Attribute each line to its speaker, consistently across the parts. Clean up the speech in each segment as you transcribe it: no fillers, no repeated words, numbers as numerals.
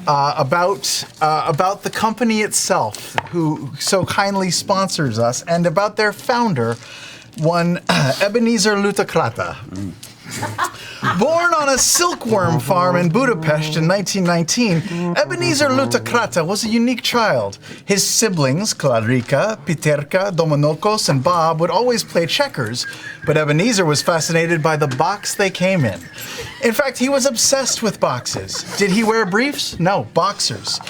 Speaker 1: about the company itself, who so kindly sponsors us, and about their founder, one Ebenezer Lutacrata. Born on a silkworm farm in Budapest in 1919, Ebenezer Lutacrata was a unique child. His siblings, Clarica, Piterca, Dominokos, and Bob, would always play checkers, but Ebenezer was fascinated by the box they came in. In fact, he was obsessed with boxes. Did he wear briefs? No, boxers.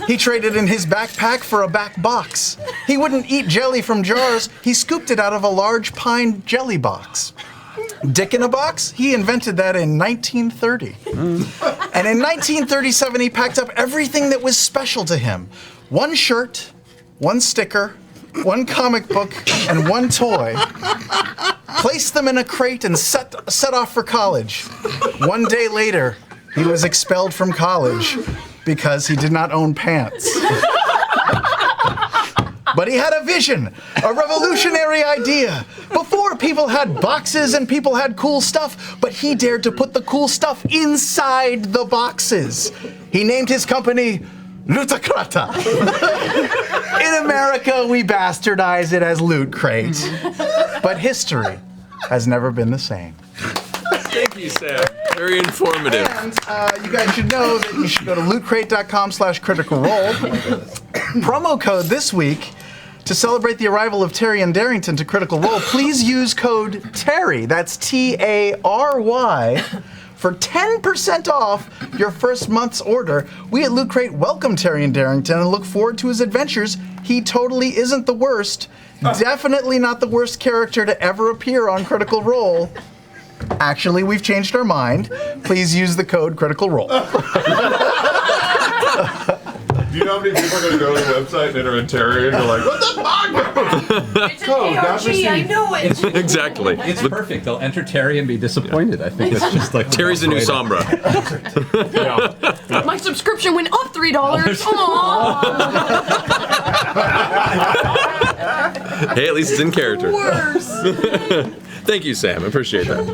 Speaker 1: He traded in his backpack for a back box. He wouldn't eat jelly from jars. He scooped it out of a large pine jelly box. Dick in a box? He invented that in 1930. And in 1937, he packed up everything that was special to him. One shirt, one sticker, one comic book, and one toy. Placed them in a crate and set off for college. One day later, he was expelled from college because he did not own pants. But he had a vision, a revolutionary idea. Before, people had boxes and people had cool stuff, but he dared to put the cool stuff inside the boxes. He named his company LootCrate. In America, we bastardize it as LootCrate. But history has never been the same.
Speaker 2: Thank you, Sam. Very informative.
Speaker 1: And you guys should know that you should go to lootcrate.com/criticalrole. Promo code this week to celebrate the arrival of Terry and Darrington to Critical Role. Please use code TARRY, that's TARY, for 10% off your first month's order. We at Loot Crate welcome Terry and Darrington and look forward to his adventures. He totally isn't the worst. Definitely not the worst character to ever appear on Critical Role. Actually, we've changed our mind. Please use the code Critical Role.
Speaker 3: Do you know how many people are going to go to the website and enter in Terry and they're like, what the fuck?
Speaker 4: It's an ARG, I know it!
Speaker 2: Exactly.
Speaker 5: It's perfect. They'll enter Terry and be disappointed. I think it's just like
Speaker 2: Terry's the new Sombra.
Speaker 4: My subscription went up $3. Aww.
Speaker 2: Hey, at least it's in character.
Speaker 4: Worse.
Speaker 2: Thank you, Sam. I appreciate that.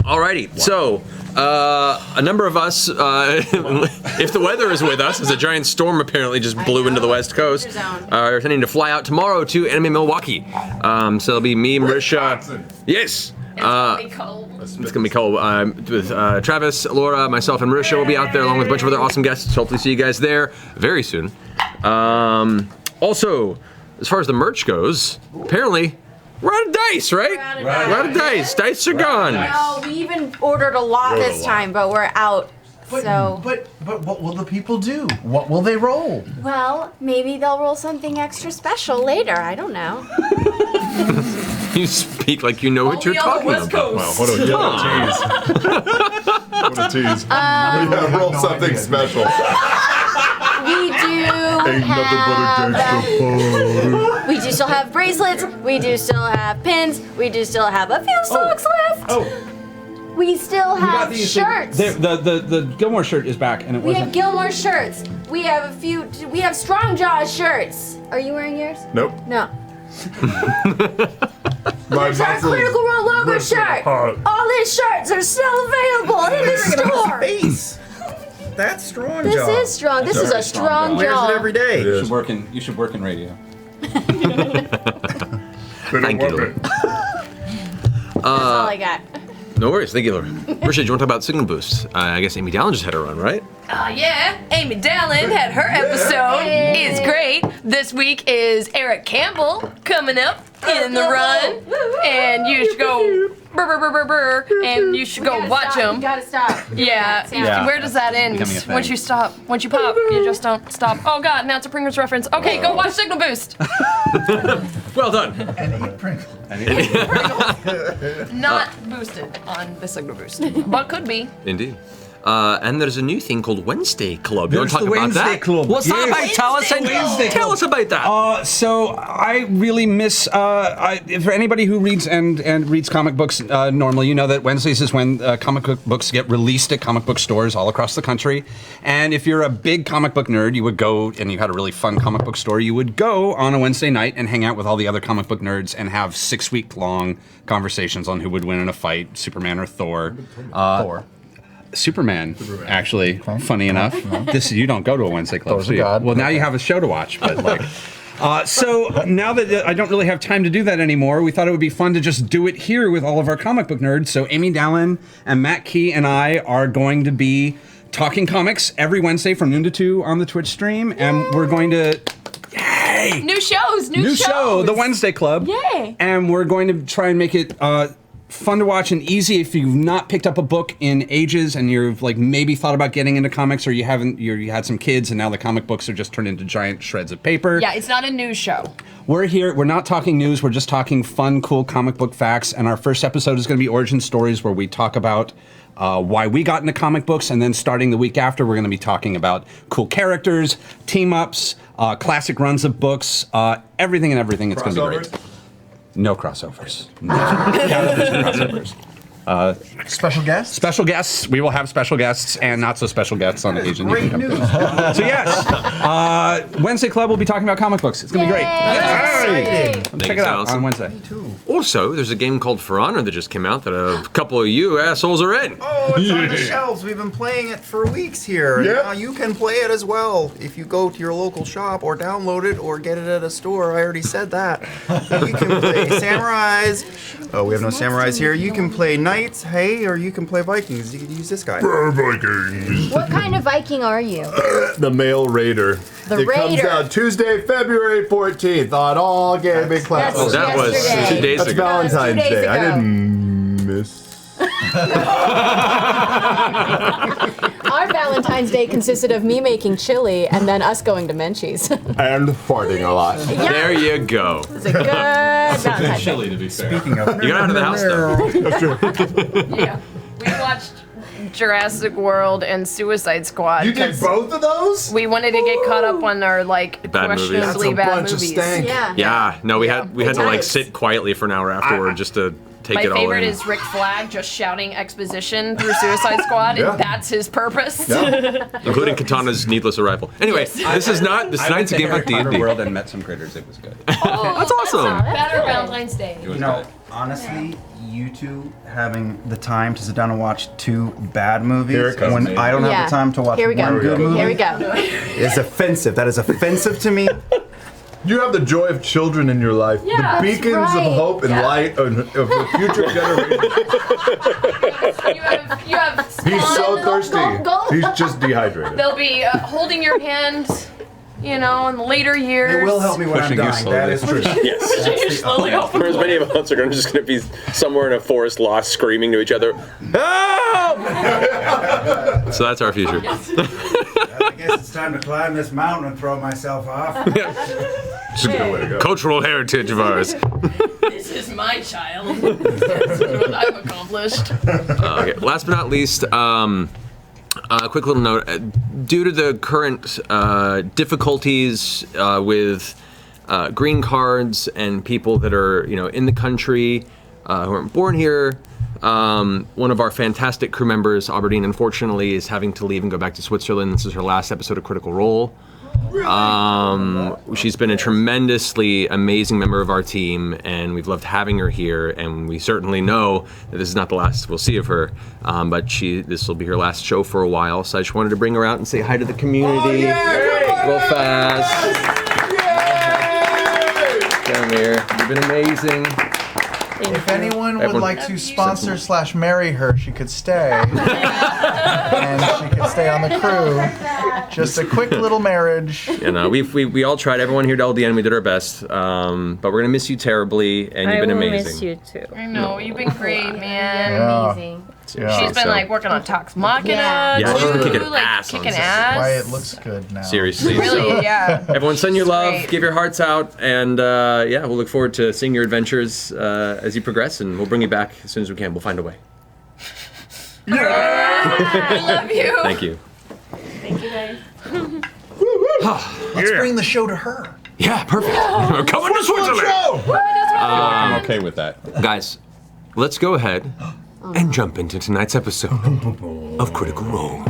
Speaker 2: Alrighty, so a number of us, if the weather is with us, as a giant storm apparently just blew into the West Coast, are intending to fly out tomorrow to Anime Milwaukee. So it'll be me, Marisha. Yes.
Speaker 4: It's gonna be cold.
Speaker 2: It's gonna be cold. With Travis, Laura, myself, and Marisha will be out there along with a bunch of other awesome guests. Hopefully, see you guys there very soon. Also, as far as the merch goes, apparently. We're out of dice, right? We're out of dice. Dice are gone.
Speaker 6: No, we even ordered a lot this time, but we're out.
Speaker 1: But what will the people do? What will they roll?
Speaker 6: Well, maybe they'll roll something extra special later. I don't know.
Speaker 2: You speak like you know what you're talking about.
Speaker 3: Wow, what a tease. What a tease. Yeah, roll something special.
Speaker 6: We do we do still have bracelets. We do still have pins. We do still have a few socks left. We still have shirts.
Speaker 5: The Gilmore shirt is back, and
Speaker 6: We have Gilmore shirts. We have a few. We have Strong Jaw shirts. Are you wearing yours?
Speaker 3: Nope.
Speaker 6: No.
Speaker 3: There's
Speaker 6: our Critical Role logo shirt. All these shirts are still available in the store.
Speaker 7: That's Strong
Speaker 6: This
Speaker 7: Jaw.
Speaker 6: is strong. This is a Strong
Speaker 7: Wears
Speaker 6: Jaw.
Speaker 7: it every day.
Speaker 5: You should work in radio.
Speaker 2: Thank you, Laura.
Speaker 6: That's all I got.
Speaker 2: No worries. Thank you, Laura. Marisha, do you want to talk about Signal Boost? I guess Amy Dallin just had her run, right?
Speaker 4: Yeah, Amy Dallin had her episode. It's great. This week is Eric Campbell coming up in the run, and you should go and you should go watch him.
Speaker 6: You gotta stop.
Speaker 4: Yeah. Where does that end? Once you stop, once you pop, you just don't stop. Oh God, now it's a Pringles reference. Okay, go watch Signal Boost.
Speaker 2: Well done.
Speaker 1: And eat Pringles.
Speaker 4: Not boosted on the Signal Boost, but could be.
Speaker 2: Indeed. And there's a new thing called Wednesday Club. You want to talk
Speaker 7: the
Speaker 2: about
Speaker 7: Wednesday
Speaker 2: that?
Speaker 7: Club.
Speaker 2: What's that about? Tell us, tell us about that.
Speaker 5: So I really miss. For anybody who reads and reads comic books normally, you know that Wednesdays is when comic book books get released at comic book stores all across the country. And if you're a big comic book nerd, you would go, and you had a really fun comic book store, you would go on a Wednesday night and hang out with all the other comic book nerds and have 6-week long conversations on who would win in a fight, Superman or Thor. Superman, actually. Funny enough, you don't go to a Wednesday club.
Speaker 1: Those are God.
Speaker 5: Well, now you have a show to watch, but like. So now that I don't really have time to do that anymore, we thought it would be fun to just do it here with all of our comic book nerds. So Amy Dallin and Matt Key and I are going to be talking comics every Wednesday from noon to 2 on the Twitch stream, and we're going to. Yay!
Speaker 4: New shows, new
Speaker 5: show,
Speaker 4: shows.
Speaker 5: the Wednesday Club.
Speaker 4: Yay!
Speaker 5: And we're going to try and make it fun to watch and easy if you've not picked up a book in ages and you've like maybe thought about getting into comics, or you had some kids and now the comic books are just turned into giant shreds of paper.
Speaker 4: Yeah, it's not a news show.
Speaker 5: We're here. We're not talking news. We're just talking fun, cool comic book facts. And our first episode is going to be Origin Stories, where we talk about why we got into comic books. And then starting the week after, we're going to be talking about cool characters, team-ups, classic runs of books, everything and everything. It's going to be great. No crossovers. No crossovers.
Speaker 1: Special guests?
Speaker 5: Special guests. We will have special guests and not so special guests on occasion.
Speaker 1: Great news.
Speaker 5: So yes, Wednesday Club will be talking about comic books. It's going to be great. Check it out on Wednesday.
Speaker 2: Also, there's a game called For Honor that just came out that a couple of you assholes are in.
Speaker 7: Oh, it's on the shelves. We've been playing it for weeks here.
Speaker 3: Yeah.
Speaker 7: Now you can play it as well if you go to your local shop or download it or get it at a store. I already said that. You can play samurais. Oh, we have no samurais here. You can play knights, hey, or you can play Vikings. You can use this guy.
Speaker 3: Vikings.
Speaker 6: What kind of Viking are you?
Speaker 3: The Male Raider.
Speaker 6: The
Speaker 3: It comes
Speaker 6: Raider.
Speaker 3: out Tuesday, February 14th on all gaming platforms.
Speaker 2: That was
Speaker 6: Yesterday.
Speaker 2: 2 days
Speaker 3: That's
Speaker 2: ago.
Speaker 3: Valentine's
Speaker 6: 2 days
Speaker 3: Day. I
Speaker 6: ago.
Speaker 3: didn't miss.
Speaker 6: Our Valentine's Day consisted of me making chili and then us going to Menchie's. It
Speaker 3: And farting a lot.
Speaker 2: There you go.
Speaker 6: was a good Valentine's Day.
Speaker 5: To be fair.
Speaker 7: Speaking of,
Speaker 2: You got out of the house though.
Speaker 4: Yeah. We watched Jurassic World and Suicide Squad.
Speaker 3: You did
Speaker 4: 'cause
Speaker 3: both of those?
Speaker 4: We wanted to get caught up on our like
Speaker 2: Bad movies.
Speaker 4: questionably
Speaker 3: That's a
Speaker 4: bad
Speaker 3: bunch of
Speaker 4: movies.
Speaker 3: stank.
Speaker 6: Yeah.
Speaker 2: Yeah, no, we had to like
Speaker 6: Nice.
Speaker 2: sit quietly for an hour afterward just to take
Speaker 4: My
Speaker 2: it all
Speaker 4: favorite
Speaker 2: in.
Speaker 4: is Rick Flag just shouting exposition through Suicide Squad,
Speaker 3: Yeah.
Speaker 4: and that's his purpose.
Speaker 2: Including Katana's needless arrival. Anyway, this is not this tonight's a game about D&D.
Speaker 5: World and met some critters. It was good.
Speaker 2: That's awesome.
Speaker 4: Better Valentine's Day.
Speaker 7: you know, honestly, you two having the time to sit down and watch 2 bad movies
Speaker 3: Here it comes.
Speaker 7: when I don't
Speaker 6: Yeah.
Speaker 7: have the time to watch
Speaker 6: Here we go.
Speaker 7: one good movie
Speaker 6: Here we go.
Speaker 7: is offensive. That is offensive to me.
Speaker 3: You have the joy of children in your life.
Speaker 4: Yeah,
Speaker 3: the
Speaker 4: that's
Speaker 3: beacons
Speaker 6: right.
Speaker 3: of hope and light of the future generations.
Speaker 4: You have
Speaker 3: He's so thirsty.
Speaker 6: go.
Speaker 3: He's just dehydrated.
Speaker 4: They'll be holding your hand, you know, in later years.
Speaker 7: It will help me when
Speaker 5: Pushing
Speaker 7: I'm
Speaker 5: you
Speaker 7: dying.
Speaker 5: slowly.
Speaker 7: That is true.
Speaker 2: Yes.
Speaker 4: Slowly off.
Speaker 2: Whereas many of us are just going to be somewhere in a forest lost screaming to each other, "Help!" So that's our future.
Speaker 8: I guess it's time to climb this mountain and throw myself off.
Speaker 3: It's a good way to go.
Speaker 2: Cultural heritage of ours.
Speaker 4: This is my child. This is what I've accomplished.
Speaker 2: Okay. Last but not least, a quick little note. Due to the current difficulties with green cards and people that are, in the country who aren't born here, one of our fantastic crew members, Aberdeen, unfortunately, is having to leave and go back to Switzerland. This is her last episode of Critical Role. She's been a tremendously amazing member of our team, and we've loved having her here, and we certainly know that this is not the last we'll see of her, but this will be her last show for a while, so I just wanted to bring her out and say hi to the community real fast. Down there. You've been amazing.
Speaker 1: If anyone would
Speaker 2: Everyone-
Speaker 1: like to sponsor / marry her, she could stay. And she could stay on the crew. Just a quick little marriage.
Speaker 2: We all tried. Everyone here at LDN, we did our best, but we're gonna miss you terribly, and you've been amazing.
Speaker 9: miss you too.
Speaker 4: I know, you've been great, man.
Speaker 1: Yeah.
Speaker 6: Amazing.
Speaker 1: Yeah.
Speaker 4: She's been like working on Vox Machina.
Speaker 6: Yeah.
Speaker 2: Yeah, she's been
Speaker 4: too,
Speaker 2: kicking
Speaker 4: like,
Speaker 2: ass on
Speaker 4: kicking
Speaker 2: this.
Speaker 4: ass.
Speaker 1: Why it looks good now.
Speaker 2: Seriously.
Speaker 4: Really,
Speaker 2: So,
Speaker 4: yeah.
Speaker 2: everyone, send your love,
Speaker 4: Great.
Speaker 2: give your hearts out, and we'll look forward to seeing your adventures as you progress, and we'll bring you back as soon as we can. We'll find a way.
Speaker 4: I love you.
Speaker 2: Thank you.
Speaker 1: Let's bring the show to her.
Speaker 2: Yeah, perfect. We're coming to Switzerland.
Speaker 5: I'm okay with that.
Speaker 2: Guys, let's go ahead and jump into tonight's episode of Critical Role.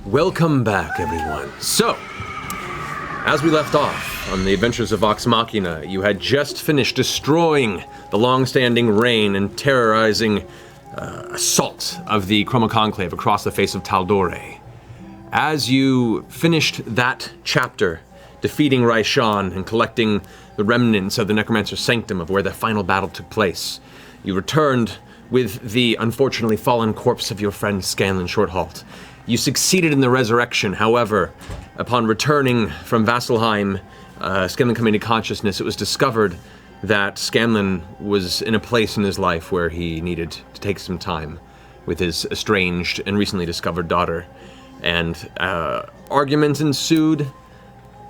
Speaker 2: Welcome back, everyone. So, as we left off on the adventures of Vox Machina, you had just finished destroying the long-standing reign and terrorizing assault of the Chroma Conclave across the face of Taldore. As you finished that chapter, defeating Raishan and collecting the remnants of the Necromancer's Sanctum of where the final battle took place, you returned with the unfortunately fallen corpse of your friend Scanlan Shorthalt. You succeeded in the resurrection, however, upon returning from Vasselheim, Scanlan coming to consciousness, it was discovered that Scanlan was in a place in his life where he needed to take some time with his estranged and recently discovered daughter. And argument ensued,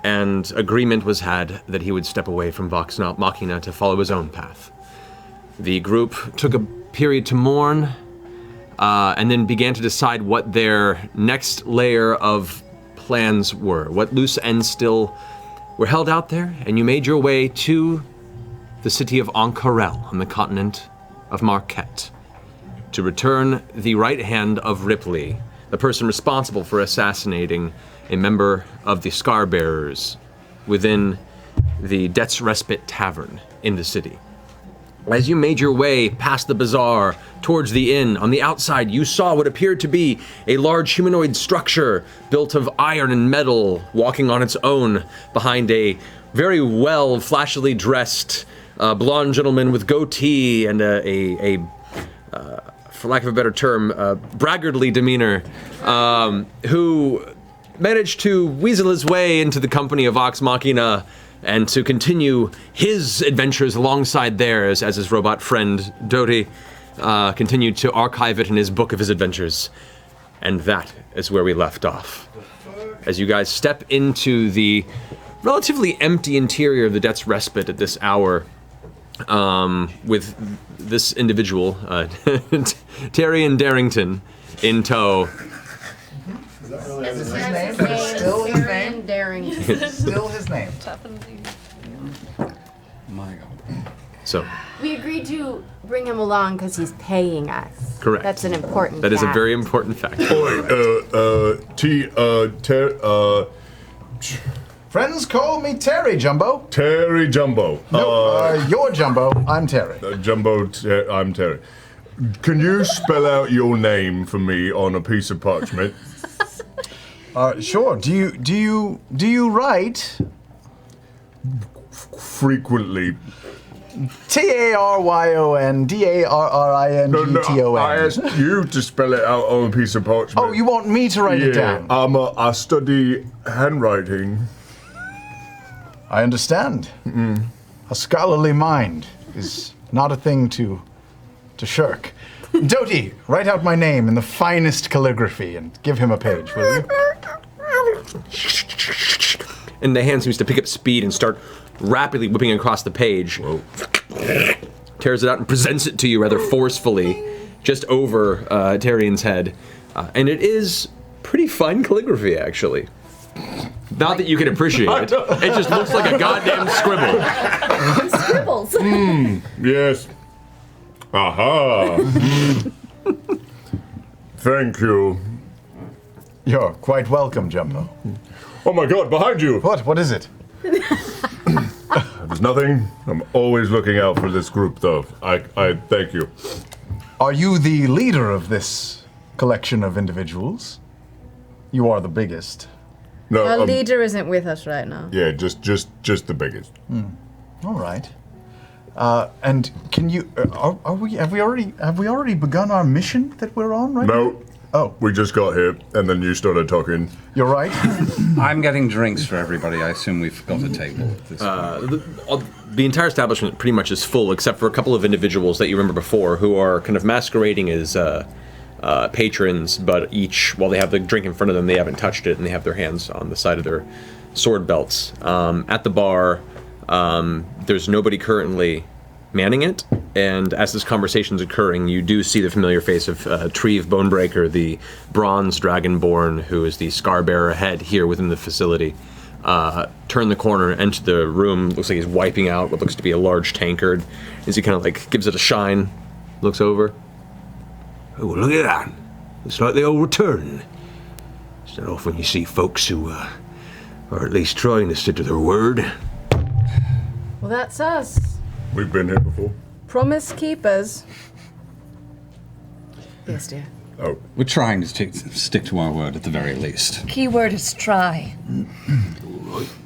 Speaker 2: and agreement was had that he would step away from Vox Machina to follow his own path. The group took a period to mourn, and then began to decide what their next layer of plans were, what loose ends still were held out there, and you made your way to the city of Ank'Harel on the continent of Marquette to return the right hand of Ripley, the person responsible for assassinating a member of the Scarbearers within the Debt's Respite Tavern in the city. As you made your way past the bazaar towards the inn, on the outside you saw what appeared to be a large humanoid structure built of iron and metal, walking on its own behind a very well flashily dressed blonde gentleman with goatee and a for lack of a better term, braggartly demeanor, who managed to weasel his way into the company of Vox Machina and to continue his adventures alongside theirs as his robot friend, Doty, continued to archive it in his book of his adventures. And that is where we left off. As you guys step into the relatively empty interior of the Debt's Respite at this hour, with this individual, Tyrion Darrington, in tow.
Speaker 1: Is this his name? Still his name?
Speaker 6: Darrington.
Speaker 1: Still his name.
Speaker 5: My God.
Speaker 2: So,
Speaker 6: We agreed to bring him along because he's paying us.
Speaker 2: correct.
Speaker 6: That's an important
Speaker 2: That is a
Speaker 6: fact.
Speaker 2: very important fact.
Speaker 1: Friends call me Terry, Jumbo.
Speaker 3: Terry Jumbo.
Speaker 1: You're Jumbo. I'm Terry.
Speaker 3: I'm Terry. Can you spell out your name for me on a piece of parchment?
Speaker 1: Sure. Do you write
Speaker 3: Frequently.
Speaker 1: TARYONDARRINGTON?
Speaker 3: No, I asked you to spell it out on a piece of parchment.
Speaker 1: Oh, you want me to write it down?
Speaker 3: I study handwriting.
Speaker 1: I understand. A scholarly mind is not a thing to shirk. Doty, write out my name in the finest calligraphy and give him a page, will you?
Speaker 2: And the hand seems to pick up speed and start rapidly whipping across the page.
Speaker 3: Whoa.
Speaker 2: Tears it out and presents it to you rather forcefully, just over Tyrion's head. And it is pretty fine calligraphy, actually. Not that you can appreciate it. It just looks like a goddamn scribble.
Speaker 6: Scribbles.
Speaker 3: Yes. Aha. Thank you.
Speaker 1: You're quite welcome, Jumbo.
Speaker 3: Oh my God, behind you.
Speaker 1: What is it?
Speaker 3: There's nothing. I'm always looking out for this group, though. I thank you.
Speaker 1: Are you the leader of this collection of individuals? You are the biggest.
Speaker 3: No,
Speaker 6: Our leader isn't with us right now.
Speaker 3: yeah, just the biggest.
Speaker 1: All right. And can you? Have we already begun our mission that we're on right now?
Speaker 3: No.
Speaker 1: Oh,
Speaker 3: We just got here, and then you started talking.
Speaker 1: you're right.
Speaker 5: I'm getting drinks for everybody. I assume we've got a table at this point.
Speaker 2: The entire establishment pretty much is full, except for a couple of individuals that you remember before who are kind of masquerading as patrons, but each, while they have the drink in front of them, they haven't touched it, and they have their hands on the side of their sword belts. At the bar, there's nobody currently manning it, and as this conversation's occurring, you do see the familiar face of Treve Bonebreaker, the bronze dragonborn who is the Scarbearer head here within the facility. Turn the corner, enter the room, looks like he's wiping out what looks to be a large tankard, as he kind of like gives it a shine, looks over. Oh, look at that. It's like they all return. It's not often you see folks who are at least trying to stick to their word.
Speaker 9: Well, that's us.
Speaker 3: We've been here before.
Speaker 9: Promise keepers. Yes, dear.
Speaker 3: Oh,
Speaker 5: We're trying to stick to our word at the very least.
Speaker 4: Key word is try.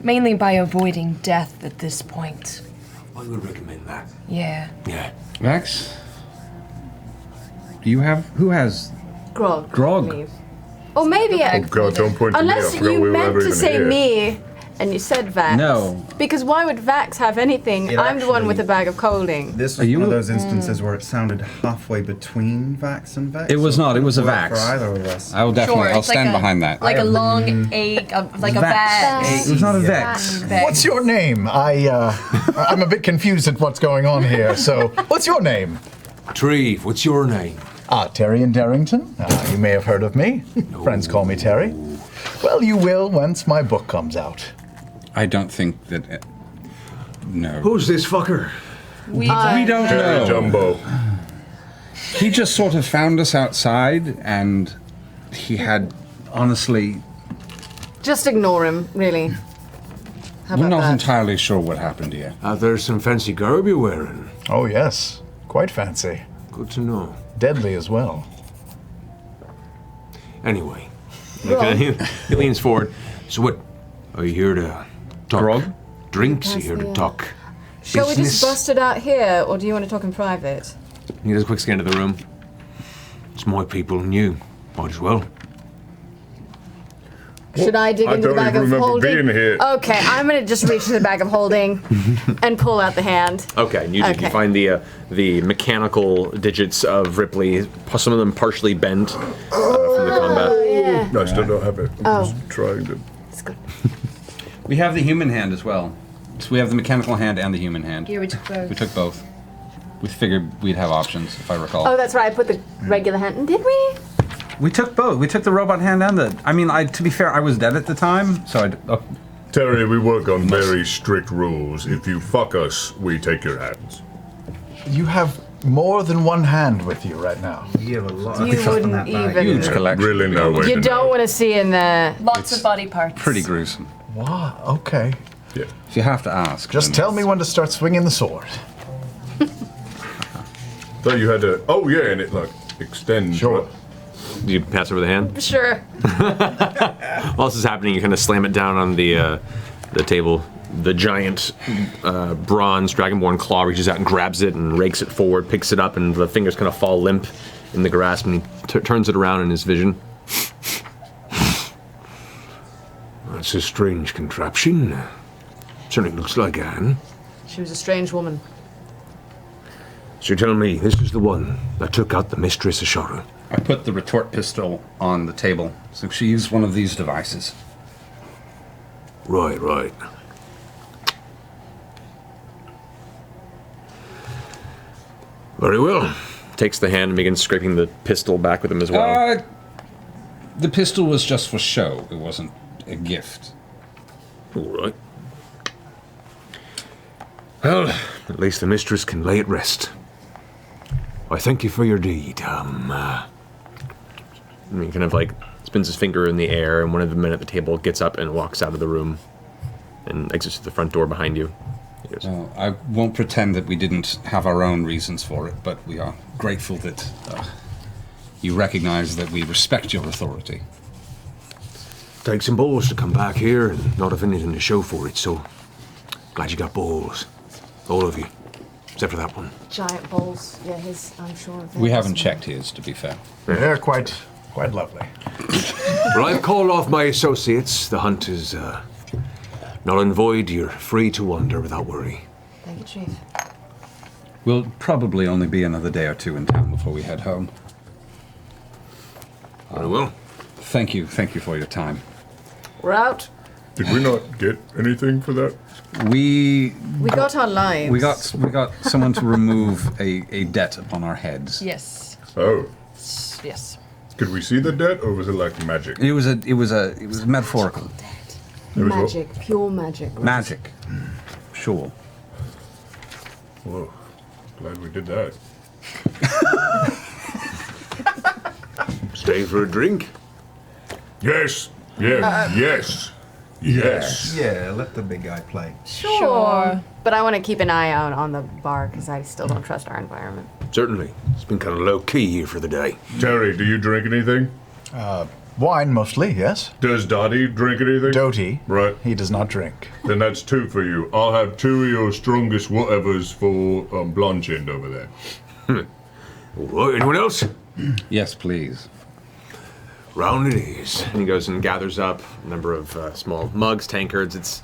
Speaker 4: Mainly by avoiding death at this point.
Speaker 2: I would recommend that.
Speaker 4: Yeah.
Speaker 2: Yeah.
Speaker 5: Vax? Do you have... Who has...
Speaker 9: Grog.
Speaker 5: Grog.
Speaker 9: I believe.
Speaker 6: Or maybe
Speaker 3: oh God, don't point to me. I
Speaker 6: unless
Speaker 3: forgot
Speaker 6: you
Speaker 3: we were
Speaker 6: meant
Speaker 3: ever
Speaker 6: to
Speaker 3: even
Speaker 6: say
Speaker 3: here.
Speaker 6: me and you said Vax.
Speaker 5: No.
Speaker 6: Because why would Vax have anything?
Speaker 7: It
Speaker 6: I'm the one
Speaker 7: actually-
Speaker 6: with a bag of coaling.
Speaker 7: This
Speaker 5: Are
Speaker 7: was
Speaker 5: you-
Speaker 7: one of those instances where it sounded halfway between Vax and Vex.
Speaker 5: It was
Speaker 7: so
Speaker 5: not, it was a
Speaker 7: couldn't
Speaker 5: Vax.
Speaker 7: work For either of us.
Speaker 5: I will definitely...
Speaker 4: Sure,
Speaker 5: I'll
Speaker 4: it's like
Speaker 5: stand
Speaker 4: a-
Speaker 5: behind that.
Speaker 4: Like a long egg, like a
Speaker 5: Vax.
Speaker 4: bag.
Speaker 5: It was not a Vex.
Speaker 1: What's your name? I'm a bit confused at what's going on here. So, what's your name?
Speaker 2: Treve, what's your name?
Speaker 1: Terry and Darrington. You may have heard of me. Friends call me Terry. Well, you will once my book comes out.
Speaker 5: I don't think that... no.
Speaker 2: Who's this fucker?
Speaker 4: We
Speaker 5: We don't
Speaker 3: Terry
Speaker 5: know.
Speaker 3: Jumbo.
Speaker 5: He just sort of found us outside, and he had, honestly...
Speaker 9: Just ignore him, really. How
Speaker 5: We're
Speaker 9: about
Speaker 5: not
Speaker 9: that?
Speaker 5: entirely sure what happened here.
Speaker 2: There's some fancy garb you're wearing.
Speaker 1: Oh, yes. Quite fancy.
Speaker 2: Good to know.
Speaker 1: Deadly as well.
Speaker 2: Anyway, he leans forward. So what? Are you here to talk
Speaker 5: Grog?
Speaker 2: drinks? Are you here to talk
Speaker 9: Shall we
Speaker 2: business?
Speaker 9: just bust it out here, or do you want to talk in private?
Speaker 2: He does a quick scan of the room. It's my people and you. Might as well.
Speaker 9: Should I dig
Speaker 3: I
Speaker 9: into the
Speaker 3: don't
Speaker 9: bag
Speaker 3: even
Speaker 9: of
Speaker 3: remember
Speaker 9: holding?
Speaker 3: being here.
Speaker 9: Okay, I'm gonna just reach into the bag of holding and pull out the hand.
Speaker 2: Okay, and you
Speaker 9: Okay.
Speaker 2: find the mechanical digits of Ripley, some of them partially bent from the combat.
Speaker 9: Yeah.
Speaker 3: No, I still don't have it. I'm
Speaker 9: Oh.
Speaker 3: just trying to.
Speaker 9: It's good.
Speaker 5: We have the human hand as well. So we have the mechanical hand and the human hand.
Speaker 4: Here we took both.
Speaker 5: We took both. We figured we'd have options, if I recall.
Speaker 6: Oh, that's right. I put the regular hand in. Did we?
Speaker 5: We took both. We took the robot hand and the... I mean, to be fair, I was dead at the time, so I...
Speaker 3: Terry, we work on very strict rules. If you fuck us, we take your hands.
Speaker 1: You have more than one hand with you right now.
Speaker 7: You have a lot
Speaker 9: You wouldn't even.
Speaker 5: Huge collection.
Speaker 3: Really no way
Speaker 9: You
Speaker 3: to
Speaker 9: don't
Speaker 3: know.
Speaker 9: want to see in there.
Speaker 4: Lots of body parts.
Speaker 5: Pretty gruesome.
Speaker 1: Wow, okay.
Speaker 3: Yeah.
Speaker 5: If you have to ask.
Speaker 1: Just
Speaker 5: then
Speaker 1: tell me when to start swinging the sword.
Speaker 3: Thought you had to. Oh yeah, and it like extends.
Speaker 1: Sure.
Speaker 2: Do you pass over the hand?
Speaker 9: Sure.
Speaker 2: While this is happening, you kind of slam it down on the table. The giant bronze dragonborn claw reaches out and grabs it and rakes it forward, picks it up, and the fingers kind of fall limp in the grasp, and he turns it around in his vision. That's a strange contraption. Certainly looks like Anne.
Speaker 9: She was a strange woman.
Speaker 2: So you're telling me this is the one that took out the Mistress Ashara?
Speaker 5: I put the retort pistol on the table, so she used one of these devices.
Speaker 2: Right, right. Very well. Takes the hand and begins scraping the pistol back with him as well.
Speaker 5: The pistol was just for show. It wasn't a gift.
Speaker 2: All right. Well, at least the mistress can lay at rest. I thank you for your deed. And he kind of like spins his finger in the air, and one of the men at the table gets up and walks out of the room and exits to the front door behind you. He goes,
Speaker 5: Well, I won't pretend that we didn't have our own reasons for it, but we are grateful that you recognize that we respect your authority.
Speaker 2: Takes some balls to come back here and not have anything to show for it, so glad you got balls. All of you. Except for that one.
Speaker 9: Giant bowls. Yeah, his, I'm sure.
Speaker 5: We haven't checked his, to be fair.
Speaker 1: They're quite lovely.
Speaker 2: Well, I've called off my associates. The hunt is null and void. You're free to wander without worry.
Speaker 9: Thank you, Chief.
Speaker 5: We'll probably only be another day or two in town before we head home.
Speaker 2: Very well.
Speaker 5: Thank you for your time.
Speaker 9: We're out.
Speaker 3: Did we not get anything for that?
Speaker 5: We
Speaker 9: got our lives.
Speaker 5: we got someone to remove a debt upon our heads.
Speaker 4: Yes.
Speaker 3: Oh.
Speaker 4: Yes.
Speaker 3: Could we see the debt, or was it like magic?
Speaker 5: It was metaphorical.
Speaker 3: It was what?
Speaker 9: Magic, pure magic.
Speaker 5: Magic. Sure.
Speaker 3: Whoa. Glad we did that.
Speaker 2: Stay for a drink.
Speaker 3: Yes. Yes. Yes.
Speaker 7: Yeah, let the big guy play.
Speaker 9: Sure. But I want to keep an eye out on the bar because I still don't trust our environment.
Speaker 2: Certainly. It's been kind of low-key here for the day.
Speaker 3: Terry, do you drink anything?
Speaker 1: Wine mostly, yes.
Speaker 3: Does Dottie drink anything?
Speaker 1: Doty.
Speaker 3: Right.
Speaker 1: He does not drink.
Speaker 3: Then that's 2 for you. I'll have 2 of your strongest whatevers for Blonde Chinned over there.
Speaker 2: Well, anyone else?
Speaker 5: Yes, please.
Speaker 2: Round it is. And he goes and gathers up a number of small mugs, tankards. It's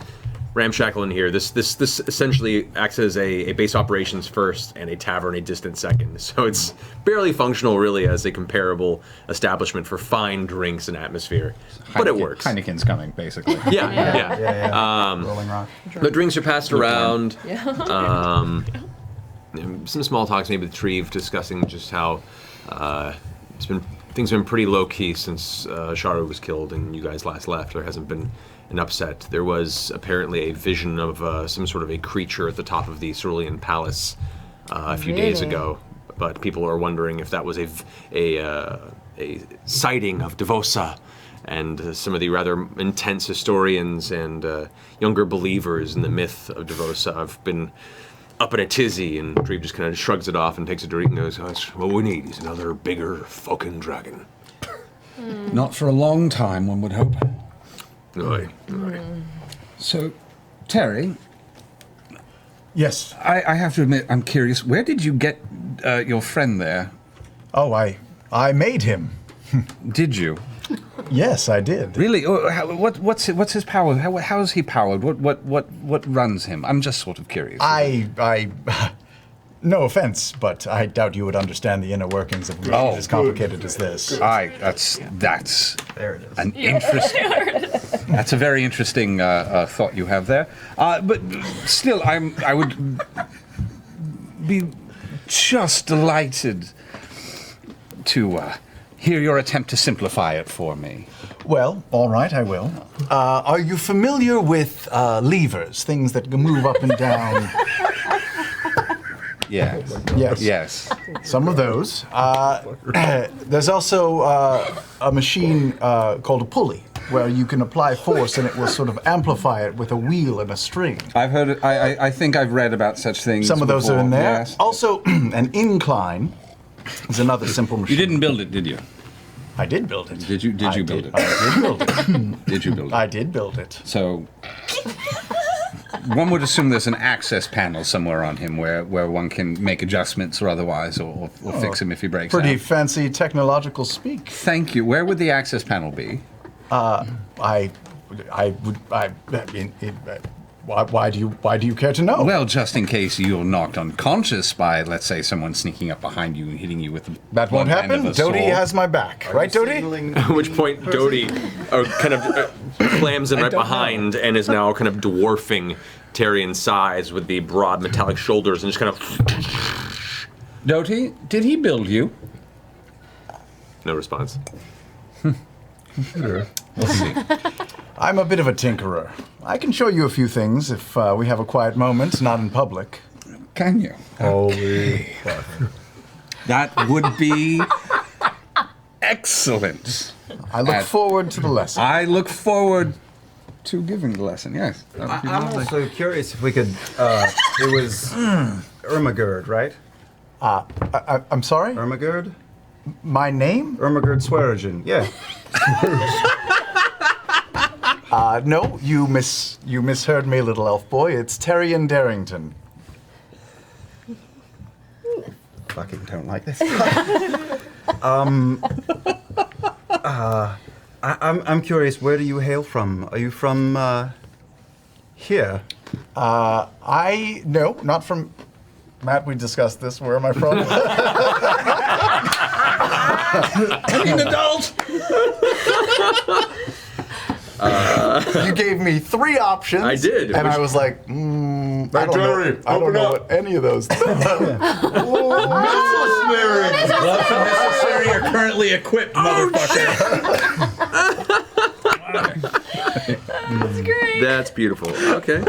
Speaker 2: ramshackle in here. This essentially acts as a base operations first and a tavern a distant second. So it's barely functional, really, as a comparable establishment for fine drinks and atmosphere. But it works.
Speaker 10: Heineken's coming, basically.
Speaker 2: Yeah.
Speaker 7: Rolling Rock.
Speaker 2: The drinks are passed around. Some small talks, maybe with Treve, discussing just how things have been pretty low-key since Sharu was killed and you guys last left. There hasn't been an upset. There was apparently a vision of some sort of a creature at the top of the Cerulean Palace a few days ago, but people are wondering if that was a sighting of Devosa, and some of the rather intense historians and younger believers in the myth of Devosa have been up in a tizzy, and Treve just kind of shrugs it off and takes a drink and goes, "Oh, that's what we need is another bigger fucking dragon."
Speaker 5: Not for a long time, one would hope.
Speaker 2: Aye.
Speaker 5: So, Terry,
Speaker 1: Yes.
Speaker 5: I have to admit, I'm curious. Where did you get your friend there?
Speaker 1: Oh, I made him.
Speaker 5: Did you?
Speaker 1: Yes, I did.
Speaker 5: Really? What's his power? How is he powered? What runs him? I'm just sort of curious.
Speaker 1: I no offense, but I doubt you would understand the inner workings of Greek as complicated as this.
Speaker 5: That's
Speaker 7: There it is.
Speaker 5: an interest. That's a very interesting thought you have there. But still, I would be just delighted to hear your attempt to simplify it for me.
Speaker 1: Well, all right, I will. Are you familiar with levers, things that move up and down?
Speaker 5: Yes.
Speaker 1: Yes.
Speaker 5: Yes.
Speaker 1: Some of those. There's also a machine called a pulley, where you can apply force and it will sort of amplify it with a wheel and a string.
Speaker 5: I've heard it. I think I've read about such things.
Speaker 1: Some of those are in
Speaker 5: before,
Speaker 1: there.
Speaker 5: Yes.
Speaker 1: Also, an incline is another simple machine.
Speaker 5: You didn't build it, did you?
Speaker 1: I did build it.
Speaker 5: Did you build it?
Speaker 1: I did build it.
Speaker 5: Did you build it?
Speaker 1: I did build it.
Speaker 5: So one would assume there's an access panel somewhere on him where one can make adjustments or otherwise, or fix him if he breaks
Speaker 1: Pretty
Speaker 5: out.
Speaker 1: fancy technological speak.
Speaker 5: Thank you. Where would the access panel be?
Speaker 1: Why do you care to know?
Speaker 5: Well, just in case you're knocked unconscious by, let's say, someone sneaking up behind you and hitting you with the
Speaker 1: that won't
Speaker 5: blunt end
Speaker 1: happen.
Speaker 5: of a sword.
Speaker 1: Doty has my back, right, Doty?
Speaker 2: At which point, Doty kind of clams in right behind and is now kind of dwarfing Terry in size with the broad metallic shoulders and just kind of.
Speaker 5: Doty, did he build you?
Speaker 2: No response.
Speaker 5: We'll see.
Speaker 1: I'm a bit of a tinkerer. I can show you a few things if we have a quiet moment, not in public.
Speaker 5: Can you?
Speaker 3: Holy
Speaker 5: That would be excellent.
Speaker 1: I look forward to the lesson.
Speaker 5: I look forward to giving the lesson, yes.
Speaker 7: I'm also curious if we could. It was Ermagerd, right?
Speaker 1: I'm sorry?
Speaker 7: Ermagerd?
Speaker 1: My name?
Speaker 7: Ermagerd Swearingen, yeah.
Speaker 1: No, you misheard me, little elf boy. It's Terrian Darrington.
Speaker 7: Fucking don't like this. I'm curious, where do you hail from? Are you from here?
Speaker 1: No, not from. Matt, we discussed this. Where am I from?
Speaker 5: An adult!
Speaker 1: You gave me 3 options.
Speaker 2: I did.
Speaker 1: And I was like, I don't know what any of those things are.
Speaker 5: Necessary or currently equipped, motherfucker.
Speaker 4: That's great.
Speaker 2: That's beautiful. Okay.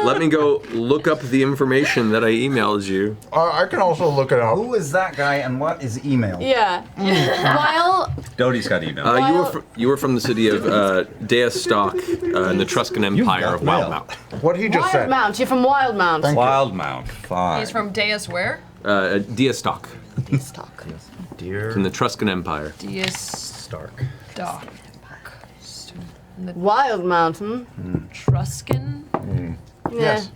Speaker 2: Let me go look up the information that I emailed you.
Speaker 1: I can also look it up.
Speaker 7: Who is that guy and what is email?
Speaker 6: Yeah. While
Speaker 3: Doty's got email.
Speaker 2: You were from the city of Deastock in the Etruscan Empire of Wildmount.
Speaker 1: What he just said.
Speaker 6: Wildmount, you're from Wildmount.
Speaker 3: Wildmount. Fine.
Speaker 4: He's from Deus where?
Speaker 2: Deastock.
Speaker 6: Stock.
Speaker 7: Dear
Speaker 2: In the Etruscan Empire.
Speaker 4: Deus
Speaker 7: Stark.
Speaker 4: Dock.
Speaker 6: Wild Mountain.
Speaker 4: Truscan?
Speaker 6: Yeah.
Speaker 1: Yes.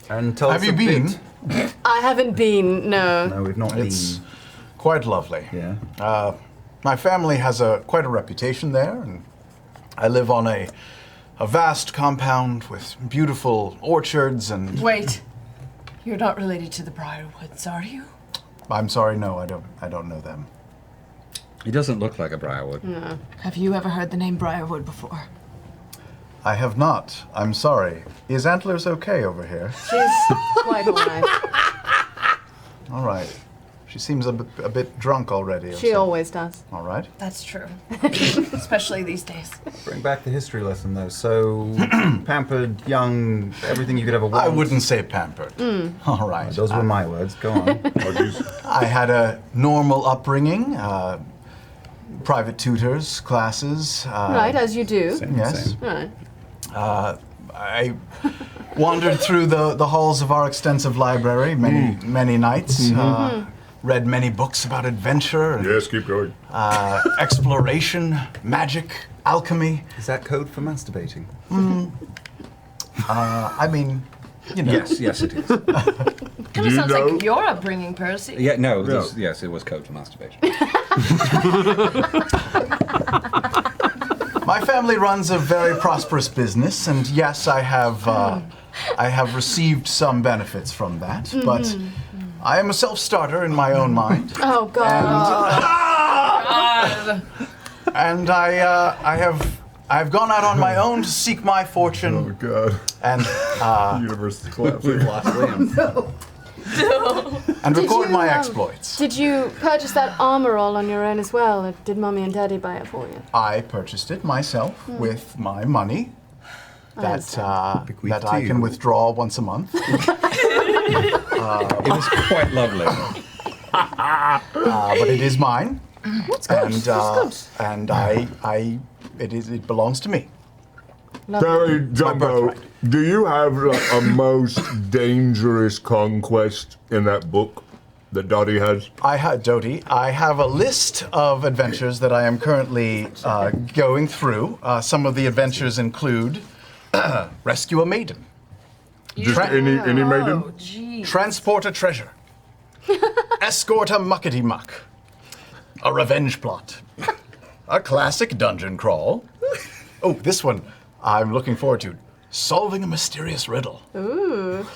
Speaker 7: And tell
Speaker 1: Have
Speaker 7: us
Speaker 1: you
Speaker 7: a
Speaker 1: been?
Speaker 7: bit.
Speaker 6: I haven't been, no.
Speaker 7: No, we've not
Speaker 1: It's
Speaker 7: been.
Speaker 1: quite lovely.
Speaker 7: Yeah.
Speaker 1: My family has quite a reputation there, and I live on a vast compound with beautiful orchards and.
Speaker 4: Wait. You're not related to the Briarwoods, are you?
Speaker 1: I'm sorry, no, I don't know them.
Speaker 3: He doesn't look like a Briarwood.
Speaker 6: No.
Speaker 4: Have you ever heard the name Briarwood before?
Speaker 1: I have not. I'm sorry. Is Antlers okay over here?
Speaker 6: She's quite alright.
Speaker 1: All right. She seems a bit drunk already. or
Speaker 6: She
Speaker 1: so.
Speaker 6: always does.
Speaker 1: All right.
Speaker 4: That's true. Especially these days.
Speaker 7: Bring back the history lesson, though. So, pampered, young, everything you could ever want.
Speaker 1: I wouldn't say pampered. All right.
Speaker 7: Those were my words. Go on.
Speaker 1: I had a normal upbringing, private tutors, classes.
Speaker 6: Right, as you do.
Speaker 1: Yes.
Speaker 6: Right.
Speaker 1: I wandered through the halls of our extensive library many nights. Read many books about adventure and
Speaker 3: Yes, keep going.
Speaker 1: exploration, magic, alchemy.
Speaker 7: Is that code for masturbating?
Speaker 1: I mean, you know.
Speaker 3: Yes, it is.
Speaker 4: Kind of sounds like your upbringing, Percy.
Speaker 5: Yeah, no, yes, it was code for masturbation.
Speaker 1: My family runs a very prosperous business, and yes, I have received some benefits from that, but I am a self-starter in my own mind.
Speaker 6: Oh, God.
Speaker 1: And I've gone out on my own to seek my fortune.
Speaker 3: Oh, God.
Speaker 1: And
Speaker 3: The universe is collapsing.
Speaker 1: and
Speaker 6: Did
Speaker 1: record
Speaker 6: you,
Speaker 1: my exploits.
Speaker 6: Did you purchase that armor all on your own as well, or did Mommy and Daddy buy it for you?
Speaker 1: I purchased it myself with my money that I can withdraw once a month.
Speaker 5: It was quite lovely.
Speaker 1: But it is mine.
Speaker 6: That's good.
Speaker 1: And it belongs to me.
Speaker 3: Terry Jumbo,
Speaker 1: birthright.
Speaker 3: do you have a most dangerous conquest in that book that Dottie has?
Speaker 1: I have a list of adventures that I am currently going through. Some of the adventures include rescue a maiden,
Speaker 3: Just any maiden?
Speaker 4: Oh, geez.
Speaker 1: transport a treasure, escort a muckety muck, a revenge plot, a classic dungeon crawl. Oh, this one I'm looking forward to. Solving a mysterious riddle.
Speaker 6: Ooh.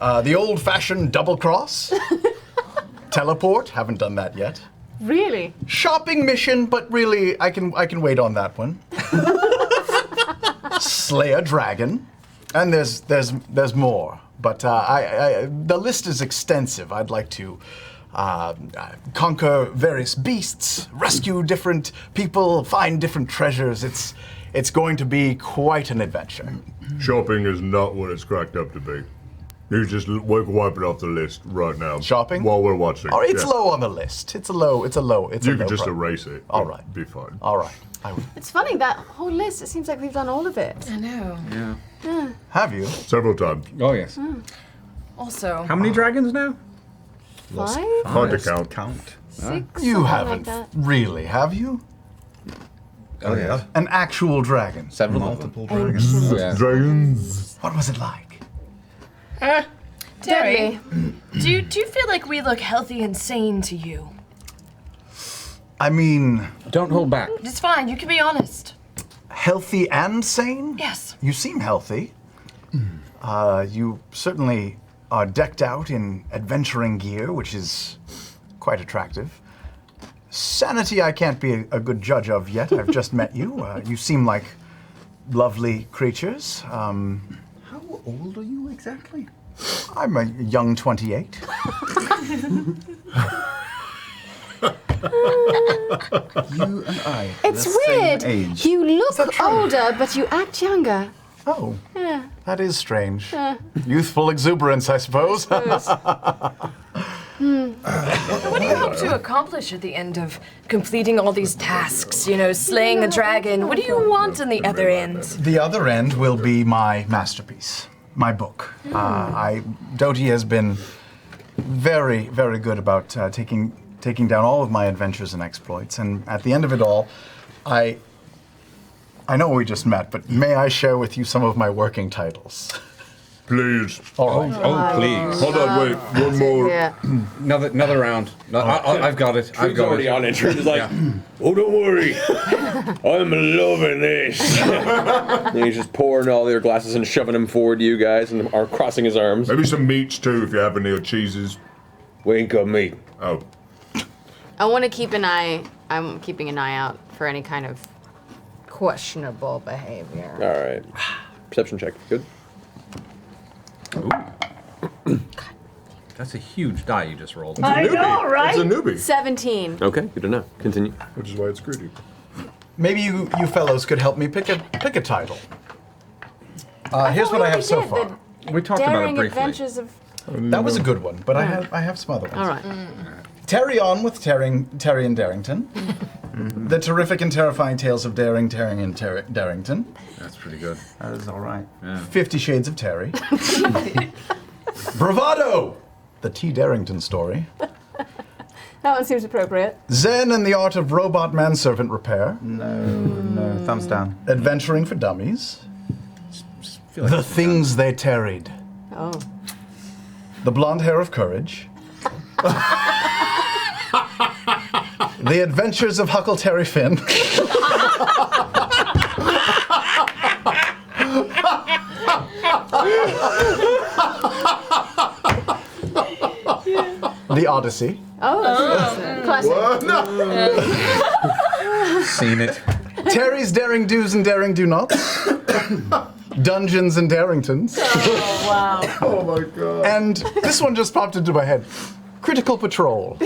Speaker 1: The old-fashioned double cross. Teleport. Haven't done that yet.
Speaker 6: Really?
Speaker 1: Shopping mission, but really, I can wait on that one. Slay a dragon, and there's more. But the list is extensive. I'd like to conquer various beasts, rescue different people, find different treasures. It's going to be quite an adventure.
Speaker 3: Shopping is not what it's cracked up to be. You just wipe it off the list right now.
Speaker 1: Shopping?
Speaker 3: While we're watching.
Speaker 1: Or it's
Speaker 3: Yeah.
Speaker 1: low on the list. It's a low.
Speaker 3: You can just
Speaker 1: pro-
Speaker 3: erase it.
Speaker 1: All right.
Speaker 3: Be fine.
Speaker 1: All right. I will.
Speaker 6: It's funny, that whole list, it seems like we've done all of it.
Speaker 4: I know.
Speaker 1: Have you?
Speaker 3: Several times.
Speaker 5: Oh, yes.
Speaker 4: Also,
Speaker 5: How many dragons now?
Speaker 6: 5?
Speaker 3: Hard to count.
Speaker 6: 6?
Speaker 1: You
Speaker 6: something
Speaker 1: haven't
Speaker 6: Like that.
Speaker 1: really, have you?
Speaker 5: Oh, yeah.
Speaker 1: An actual dragon.
Speaker 5: Several
Speaker 7: Multiple dragons.
Speaker 5: Oh, yeah.
Speaker 3: Dragons.
Speaker 1: What was it like?
Speaker 4: Terry, do you feel like we look healthy and sane to you?
Speaker 1: I mean,
Speaker 5: Don't hold back.
Speaker 4: It's fine. You can be honest.
Speaker 1: healthy and sane?
Speaker 4: Yes.
Speaker 1: You seem healthy. You certainly are decked out in adventuring gear, which is quite attractive. Sanity I can't be a good judge of yet. I've just met you. You seem like lovely creatures.
Speaker 7: How old are you exactly?
Speaker 1: I'm a young 28.
Speaker 7: You and I.
Speaker 6: It's
Speaker 7: the same
Speaker 6: weird.
Speaker 7: Age.
Speaker 6: You look older, but you act younger.
Speaker 1: Oh, that is strange. Youthful exuberance, I suppose.
Speaker 4: What do you hope to accomplish at the end of completing all these tasks? You know, slaying a dragon. What do you want in the other end?
Speaker 1: The other end will be my masterpiece, my book. Doty has been very, very good about taking down all of my adventures and exploits, and at the end of it all, I know we just met, but may I share with you some of my working titles?
Speaker 3: Please.
Speaker 1: All right.
Speaker 5: Oh, please.
Speaker 3: Hold on, wait. One more.
Speaker 9: Yeah.
Speaker 5: Another round. I've got it. I've got
Speaker 2: already
Speaker 5: it.
Speaker 2: on it. He's like, oh, don't worry. I'm loving this. And he's just pouring all their glasses and shoving them forward to you guys and are crossing his arms.
Speaker 3: Maybe some meats too, if you have any, or cheeses.
Speaker 2: We ain't got meat.
Speaker 3: Oh.
Speaker 9: I want to keep an eye. I'm keeping an eye out for any kind of questionable behavior.
Speaker 2: All right. Perception check. Good.
Speaker 5: That's a huge die you just rolled.
Speaker 3: I know, right? It's a newbie.
Speaker 9: 17.
Speaker 2: Okay, good to know. Continue.
Speaker 3: Which is why it's greedy.
Speaker 1: Maybe you fellows could help me pick a title. Here's what I have so far.
Speaker 5: We talked about it
Speaker 9: Daring
Speaker 5: briefly.
Speaker 9: Adventures of.
Speaker 1: That was a good one, but I have some other ones.
Speaker 9: All right.
Speaker 1: Terry On with Terry and Darrington. The Terrific and Terrifying Tales of Daring, Terry and Darrington.
Speaker 5: That's pretty good.
Speaker 7: That is all right.
Speaker 1: 50 Shades of Terry. Bravado! The T. Darrington Story.
Speaker 9: That one seems appropriate.
Speaker 1: Zen and the Art of Robot Manservant Repair.
Speaker 7: No, thumbs down.
Speaker 1: Adventuring for Dummies.
Speaker 5: Feel like
Speaker 1: The Things They Tarried.
Speaker 9: Oh.
Speaker 1: The Blonde Hair of Courage. The Adventures of Huckleberry Finn. The Odyssey.
Speaker 9: Oh, that's classic.
Speaker 5: Seen it.
Speaker 1: Terry's Daring Do's and Daring Do Nots. Dungeons and Darringtons.
Speaker 4: Oh, wow.
Speaker 3: Oh my god.
Speaker 1: And this one just popped into my head. Critical Patrol.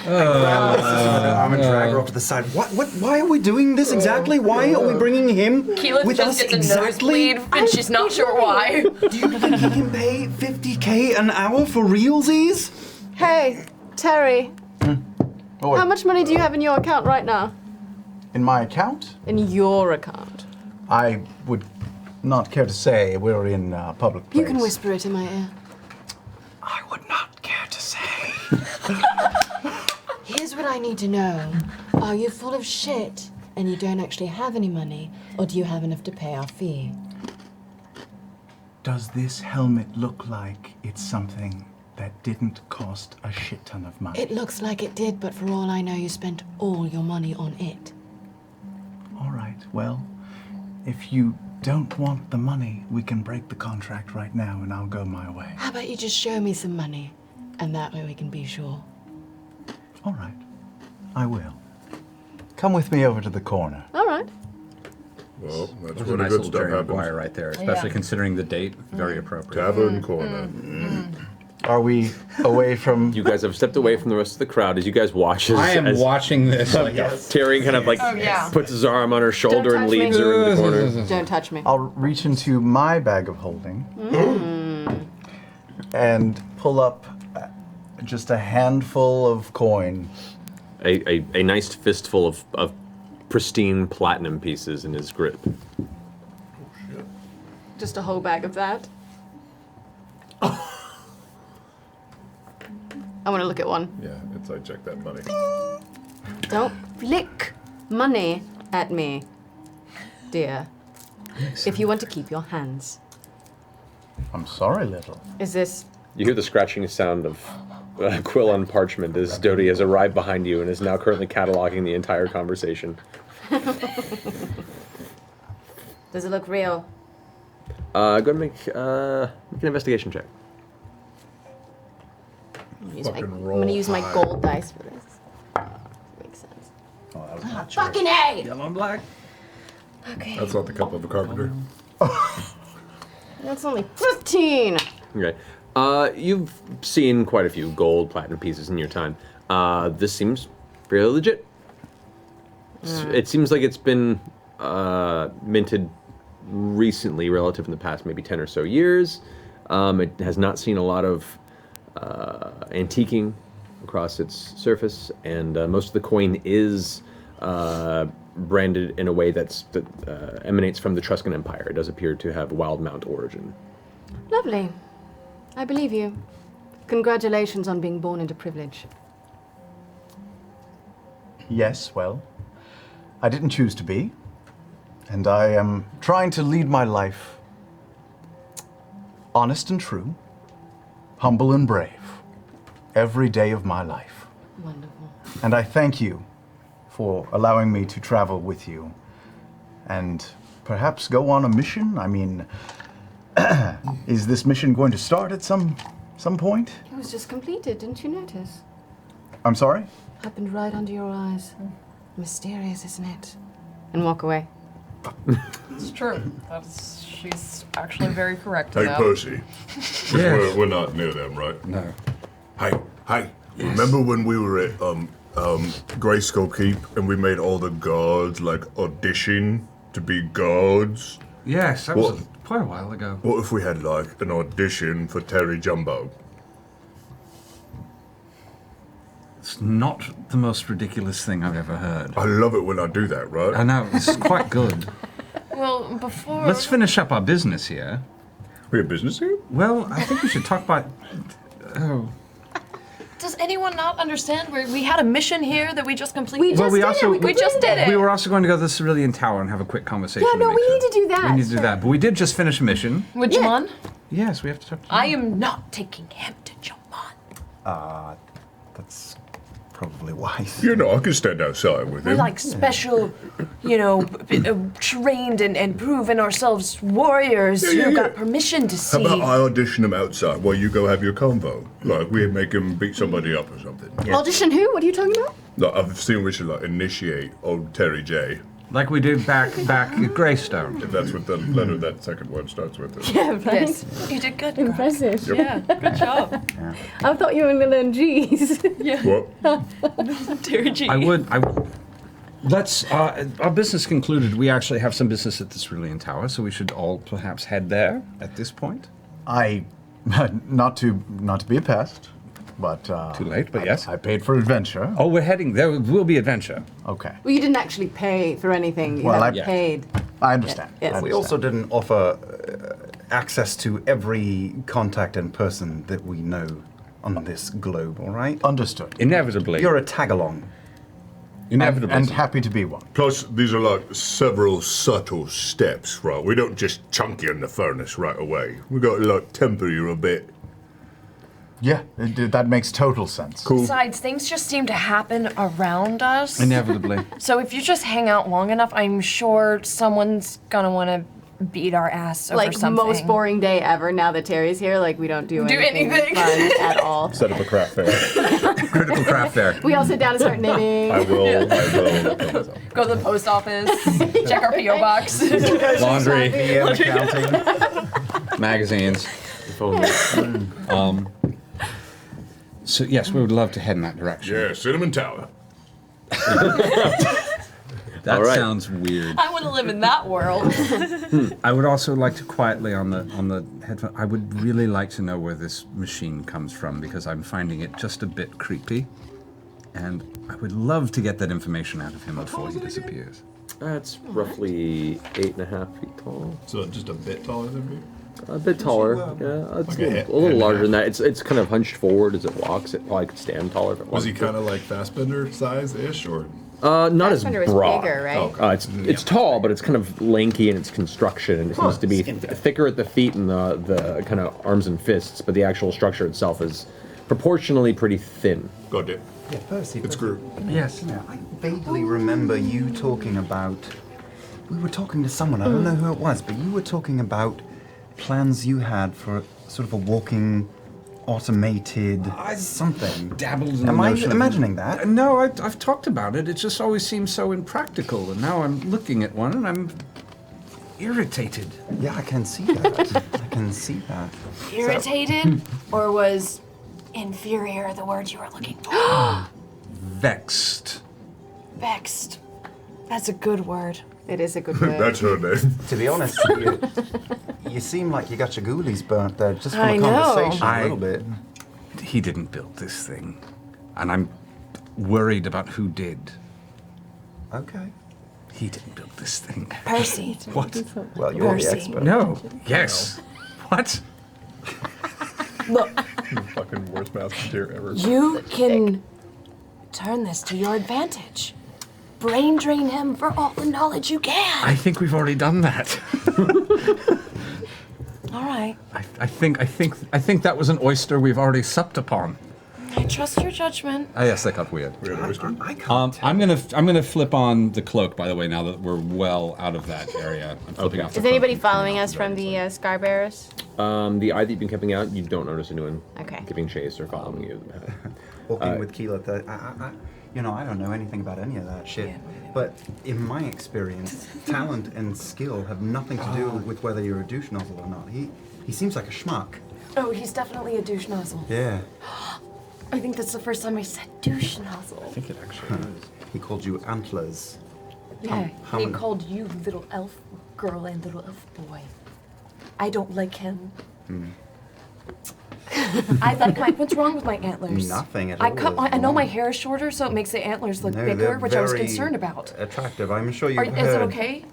Speaker 7: I'm gonna drag her off to the side. What? Why are we doing this exactly? Why are we bringing him
Speaker 4: Keyleth
Speaker 7: with
Speaker 4: just
Speaker 7: us
Speaker 4: gets a nosebleed, and she's not sure why.
Speaker 7: Do you think he can pay $50K an hour for realsies?
Speaker 9: Hey, Terry.
Speaker 1: Oh,
Speaker 9: How much money do you have in your account right now?
Speaker 1: in my account?
Speaker 9: In your account.
Speaker 1: I would not care to say. We're in public place.
Speaker 9: You can whisper it in my ear.
Speaker 1: I would not care to say.
Speaker 9: Here's what I need to know. Are you full of shit and you don't actually have any money, or do you have enough to pay our fee?
Speaker 1: Does this helmet look like it's something that didn't cost a shit ton of money?
Speaker 9: It looks like it did, but for all I know, you spent all your money on it.
Speaker 1: All right, well, if you don't want the money, we can break the contract right now and I'll go my way.
Speaker 9: How about you just show me some money, and that way we can be sure.
Speaker 1: All right, I will. Come with me over to the corner.
Speaker 9: All right.
Speaker 3: Well, that's
Speaker 5: There's a
Speaker 3: where the
Speaker 5: nice
Speaker 3: good
Speaker 5: little
Speaker 3: stuff
Speaker 5: Jerry
Speaker 3: happens.
Speaker 5: Maguire right there, especially
Speaker 4: Yeah.
Speaker 5: considering the date. Very appropriate.
Speaker 3: Tavern corner.
Speaker 1: Are we away from...
Speaker 2: You guys have stepped away from the rest of the crowd as you guys watch as,
Speaker 5: I am
Speaker 2: as
Speaker 5: watching this like
Speaker 2: Terry kind of like
Speaker 4: yeah.
Speaker 2: puts his arm on her shoulder
Speaker 9: Don't
Speaker 2: and
Speaker 9: touch me.
Speaker 2: leads her into the corner.
Speaker 9: Don't touch me.
Speaker 1: I'll reach into my bag of holding and pull up just a handful of coin.
Speaker 2: A nice fistful of pristine platinum pieces in his grip.
Speaker 9: Just a whole bag of that. I want to look at one.
Speaker 3: Yeah, it's I check that money.
Speaker 9: Don't flick money at me, dear. If you want to keep your hands.
Speaker 1: I'm sorry, little.
Speaker 9: Is this...
Speaker 2: You hear the scratching sound of quill on parchment as Doty has arrived behind you and is now currently cataloging the entire conversation.
Speaker 9: Does it look real?
Speaker 2: Go ahead and make an investigation check.
Speaker 9: I'm
Speaker 3: Fucking
Speaker 9: going to use my
Speaker 3: high.
Speaker 9: gold dice for this. Makes sense. Fucking A!
Speaker 5: Yellow and black.
Speaker 9: Okay.
Speaker 3: That's not the cup of a carpenter.
Speaker 9: That's only 15!
Speaker 2: Okay. You've seen quite a few gold, platinum pieces in your time. This seems fairly legit. It seems like it's been minted recently, relative in the past maybe 10 or so years. It has not seen a lot of antiquing across its surface, and most of the coin is branded in a way that emanates from the Etruscan Empire. It does appear to have wild mount origin.
Speaker 9: Lovely. I believe you. Congratulations on being born into privilege.
Speaker 1: Yes, well, I didn't choose to be, and I am trying to lead my life honest and true, humble and brave, every day of my life.
Speaker 9: Wonderful.
Speaker 1: And I thank you for allowing me to travel with you and perhaps go on a mission. I mean, is this mission going to start at some point?
Speaker 9: It was just completed, didn't you notice?
Speaker 1: I'm sorry?
Speaker 9: Happened right under your eyes. Mysterious, isn't it? And walk away.
Speaker 4: It's true. She's actually very correct in
Speaker 3: Hey,
Speaker 4: that.
Speaker 3: Percy. We're not near them, right?
Speaker 5: No.
Speaker 3: Hey, remember when we were at Grayskull Keep and we made all the guards like audition to be guards?
Speaker 5: Yes, that was quite a while ago.
Speaker 3: What if we had like an audition for Terry Jumbo?
Speaker 5: It's not the most ridiculous thing I've ever heard.
Speaker 3: I love it when I do that, right?
Speaker 5: I know, it's quite good.
Speaker 4: Well, before...
Speaker 5: Let's finish up our business here.
Speaker 3: We have business here?
Speaker 5: Well, I think we should talk about... Oh.
Speaker 4: Does anyone not understand? We had a mission here that we just completed.
Speaker 5: We
Speaker 4: just did it.
Speaker 5: We were also going to go to the Cerulean Tower and have a quick conversation.
Speaker 9: Yeah, no, we need to do that.
Speaker 5: We need to do that. But we did just finish a mission.
Speaker 4: With Jamon?
Speaker 5: Yes, we have to talk to
Speaker 4: I am not taking him to Jamon.
Speaker 7: That's probably wise.
Speaker 3: You know, I can stand outside with
Speaker 4: We're
Speaker 3: him.
Speaker 4: like special, trained and proven ourselves warriors who got permission to
Speaker 3: How
Speaker 4: see.
Speaker 3: about I audition him outside while you go have your convo? Like, we make him beat somebody up or something.
Speaker 9: Audition who? What are you talking about?
Speaker 3: Like, I've seen we should like initiate old Terry J.
Speaker 5: Like we did back at Greystone.
Speaker 3: If that's what the letter that second word starts with.
Speaker 9: Yeah, right.
Speaker 4: Yes, you did good.
Speaker 9: Impressive.
Speaker 4: Yeah, good job.
Speaker 9: I thought you were going to learn G's.
Speaker 3: What?
Speaker 4: Terry G.
Speaker 5: I would. Let's. Our business concluded. We actually have some business at the Cerulean Tower, so we should all perhaps head there at this point.
Speaker 1: Not to be a pest, but
Speaker 5: Too late, but yes.
Speaker 1: I paid for adventure.
Speaker 5: Oh, we're heading. There will be adventure.
Speaker 1: Okay,
Speaker 9: Well, you didn't actually pay for anything. You
Speaker 1: Well,
Speaker 9: haven't
Speaker 1: I-
Speaker 9: paid.
Speaker 1: I understand.
Speaker 9: Yes.
Speaker 1: I
Speaker 7: We
Speaker 1: understand.
Speaker 7: also didn't offer access to every contact and person that we know on this globe, all right?
Speaker 1: Understood.
Speaker 5: Inevitably.
Speaker 7: You're a tag-along.
Speaker 5: Inevitably.
Speaker 1: And happy to be one.
Speaker 3: Plus, these are like several subtle steps, right? We don't just chunk you in the furnace right away. We got to like temper you a bit.
Speaker 1: Yeah, that makes total sense.
Speaker 3: Cool.
Speaker 4: Besides, things just seem to happen around us.
Speaker 5: Inevitably.
Speaker 4: So if you just hang out long enough, I'm sure someone's gonna want to beat our ass over
Speaker 9: Like,
Speaker 4: something.
Speaker 9: most boring day ever now that Terry's here. Like, we don't do anything fun at all.
Speaker 3: Set up a craft fair.
Speaker 5: Critical craft there.
Speaker 9: We all sit down and start knitting.
Speaker 3: I will.
Speaker 4: Go to the post office, check our PO box.
Speaker 5: Laundry.
Speaker 7: PM accounting.
Speaker 5: Magazines. So yes, we would love to head in that direction.
Speaker 3: Yeah, Cinnamon Tower.
Speaker 5: That
Speaker 2: All right.
Speaker 5: sounds weird.
Speaker 4: I want to live in that world.
Speaker 5: I would also like to quietly on the headphone. I would really like to know where this machine comes from because I'm finding it just a bit creepy, and I would love to get that information out of him before he disappears.
Speaker 2: It's roughly 8.5 feet tall.
Speaker 10: So just a bit taller than me?
Speaker 2: A bit taller, yeah. It's
Speaker 10: Like
Speaker 2: a
Speaker 10: a
Speaker 2: little
Speaker 10: head
Speaker 2: larger
Speaker 10: and
Speaker 2: than that. It's kind of hunched forward as it walks. It probably could stand taller if it
Speaker 10: Was he
Speaker 2: wanted to.
Speaker 10: kind of like Fassbender size-ish, or?
Speaker 2: Not as
Speaker 9: Fassbender was
Speaker 2: broad.
Speaker 9: bigger, right?
Speaker 10: Oh,
Speaker 2: It's tall, but it's kind of lanky in its construction, and it seems to be thicker at the feet and the kind of arms and fists. But the actual structure itself is proportionally pretty thin.
Speaker 3: Got it.
Speaker 7: Yeah, Percy.
Speaker 3: It's Groot.
Speaker 5: Yes.
Speaker 7: I vaguely remember you talking about... We were talking to someone, I don't know who it was, but you were talking about plans you had for sort of a walking, automated something.
Speaker 5: Dabbled in
Speaker 7: Am
Speaker 5: the
Speaker 7: I
Speaker 5: notion of-
Speaker 7: imagining that?
Speaker 5: No, I've talked about it. It just always seems so impractical, and now I'm looking at one and I'm irritated.
Speaker 7: Yeah, I can see that. I can see that.
Speaker 4: Irritated, or was inferior the word you were looking for?
Speaker 5: Vexed.
Speaker 4: Vexed. That's a good word.
Speaker 9: It is a good word.
Speaker 3: That's her name.
Speaker 7: To be honest, you seem like you got your ghoulies burnt there just from
Speaker 4: I
Speaker 7: a
Speaker 4: know.
Speaker 7: conversation a little bit.
Speaker 5: He didn't build this thing, and I'm worried about who did.
Speaker 7: Okay.
Speaker 5: He didn't build this thing.
Speaker 4: Percy.
Speaker 5: What?
Speaker 7: Well, you're the
Speaker 4: Percy.
Speaker 7: expert.
Speaker 5: No. Yes. What?
Speaker 4: Look,
Speaker 10: Fucking worst Musketeer ever.
Speaker 4: you can turn this to your advantage. Brain drain him for all the knowledge you can.
Speaker 5: I think we've already done that.
Speaker 4: All right.
Speaker 5: I think that was an oyster we've already supped upon.
Speaker 4: I trust your judgment.
Speaker 5: Yes, that got weird.
Speaker 10: Weird oyster.
Speaker 7: I can't
Speaker 5: I'm gonna flip on the cloak. By the way, now that we're well out of that area, I'm flipping off the
Speaker 6: Is
Speaker 5: cloak
Speaker 6: anybody
Speaker 5: and
Speaker 6: following
Speaker 5: putting
Speaker 6: us
Speaker 5: on
Speaker 6: from the Scar Bearers?
Speaker 2: The eye that you've been keeping out, you don't notice anyone
Speaker 6: Okay.
Speaker 2: giving chase or following you.
Speaker 7: walking with Keela. I don't know anything about any of that shit. But in my experience, talent and skill have nothing to do with whether you're a douche nozzle or not. He seems like a schmuck.
Speaker 4: Oh, he's definitely a douche nozzle.
Speaker 7: Yeah.
Speaker 4: I think that's the first time I said douche nozzle.
Speaker 5: I think it actually is.
Speaker 7: He called you antlers.
Speaker 4: Yeah,
Speaker 7: how
Speaker 4: he
Speaker 7: many-
Speaker 4: called you little elf girl and little elf boy. I don't like him. I like my. What's wrong with my antlers?
Speaker 7: Nothing at
Speaker 4: I
Speaker 7: all
Speaker 4: cut.
Speaker 7: is
Speaker 4: I know my
Speaker 7: wrong.
Speaker 4: hair is shorter, so it makes the antlers look
Speaker 7: No,
Speaker 4: bigger,
Speaker 7: they're
Speaker 4: which I was
Speaker 7: very
Speaker 4: concerned about.
Speaker 7: Attractive. I'm sure you've
Speaker 4: Is
Speaker 7: heard.
Speaker 4: it okay?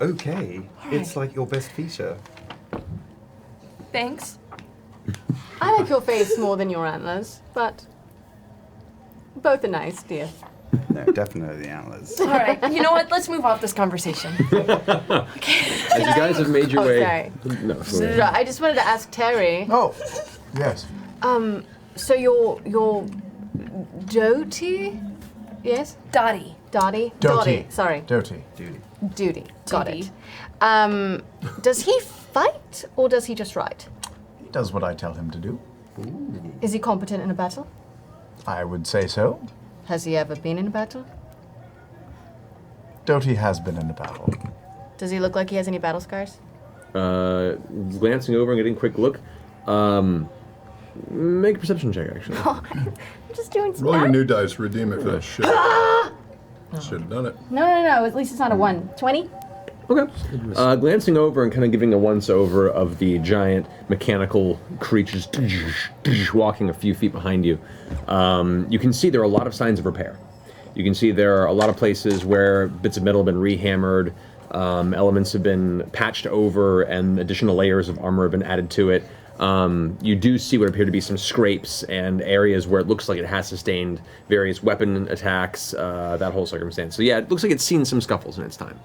Speaker 7: Okay.
Speaker 4: All
Speaker 7: It's
Speaker 4: right.
Speaker 7: like your best feature.
Speaker 4: Thanks.
Speaker 6: I like your face more than your antlers, but both are nice, dear.
Speaker 7: No, definitely the antlers.
Speaker 4: All right. You know what? Let's move off this conversation.
Speaker 2: As you guys have made your
Speaker 6: Oh,
Speaker 2: way.
Speaker 6: sorry.
Speaker 2: No, go ahead.
Speaker 6: I just wanted to ask Terry.
Speaker 1: Oh, yes.
Speaker 6: So you're Doty? Yes?
Speaker 4: Dottie.
Speaker 6: Dottie?
Speaker 1: Doty.
Speaker 6: Sorry.
Speaker 1: Doty.
Speaker 6: Duty. Got
Speaker 4: Doty.
Speaker 6: it. Does he fight or does he just write?
Speaker 1: He does what I tell him to do.
Speaker 6: Is he competent in a battle?
Speaker 1: I would say so.
Speaker 6: Has he ever been in a battle?
Speaker 1: Doty has been in a battle.
Speaker 6: Does he look like he has any battle scars?
Speaker 2: Glancing over and getting a quick look. Make a perception check, actually.
Speaker 6: I'm just doing some
Speaker 10: Roll your
Speaker 6: math.
Speaker 10: new dice, redeem it for that shit. Should have done it.
Speaker 6: No. At least it's not a 1. 20?
Speaker 2: Okay. Glancing over and kind of giving a once-over of the giant mechanical creatures walking a few feet behind you, you can see there are a lot of signs of repair. You can see there are a lot of places where bits of metal have been rehammered, elements have been patched over, and additional layers of armor have been added to it. You do see what appear to be some scrapes and areas where it looks like it has sustained various weapon attacks, that whole circumstance. So yeah, it looks like it's seen some scuffles in its time.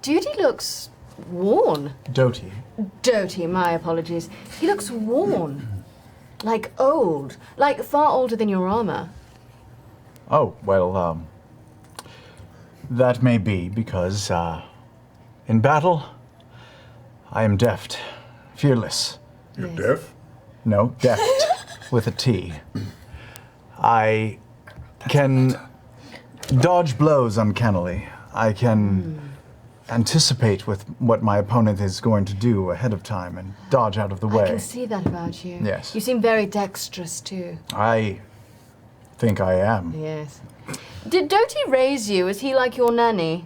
Speaker 6: Duty looks worn.
Speaker 1: Doty.
Speaker 6: Doty, my apologies. He looks worn. Like old. Like far older than your armor.
Speaker 1: Oh, well, that may be because, in battle, I am deft, fearless.
Speaker 3: You're deaf?
Speaker 1: No, deft, with a T. I can dodge blows uncannily. I can anticipate with what my opponent is going to do ahead of time and dodge out of the
Speaker 6: I
Speaker 1: way.
Speaker 6: can see that about you.
Speaker 1: Yes.
Speaker 6: You seem very dexterous too.
Speaker 1: I think I am.
Speaker 6: Yes. Did Doty raise you? Is he like your nanny?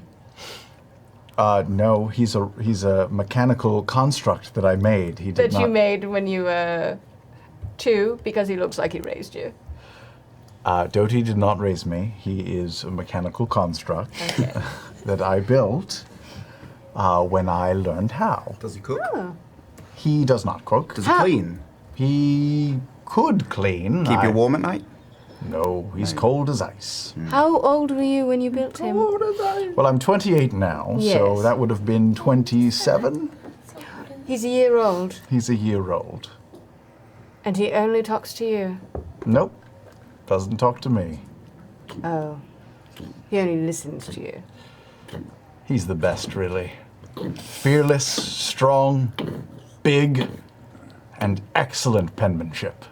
Speaker 1: No, he's a mechanical construct that I made. He did
Speaker 6: That
Speaker 1: not.
Speaker 6: you made when you were 2, because he looks like he raised you.
Speaker 1: Doty did not raise me. He is a mechanical construct
Speaker 6: Okay.
Speaker 1: that I built when I learned how.
Speaker 7: Does he cook?
Speaker 1: He does not cook.
Speaker 7: Does he clean?
Speaker 1: He could clean.
Speaker 7: Keep you warm at night?
Speaker 1: No, he's cold as ice.
Speaker 6: How old were you when you built him?
Speaker 1: Well, I'm 28 now, so
Speaker 6: Yes.
Speaker 1: that would have been 27.
Speaker 6: He's a year old,
Speaker 1: He's a year old.
Speaker 6: and he only talks to you.
Speaker 1: Nope, doesn't talk to me.
Speaker 6: Oh. He only listens to you.
Speaker 1: He's the best, really. Fearless, strong, big, and excellent penmanship.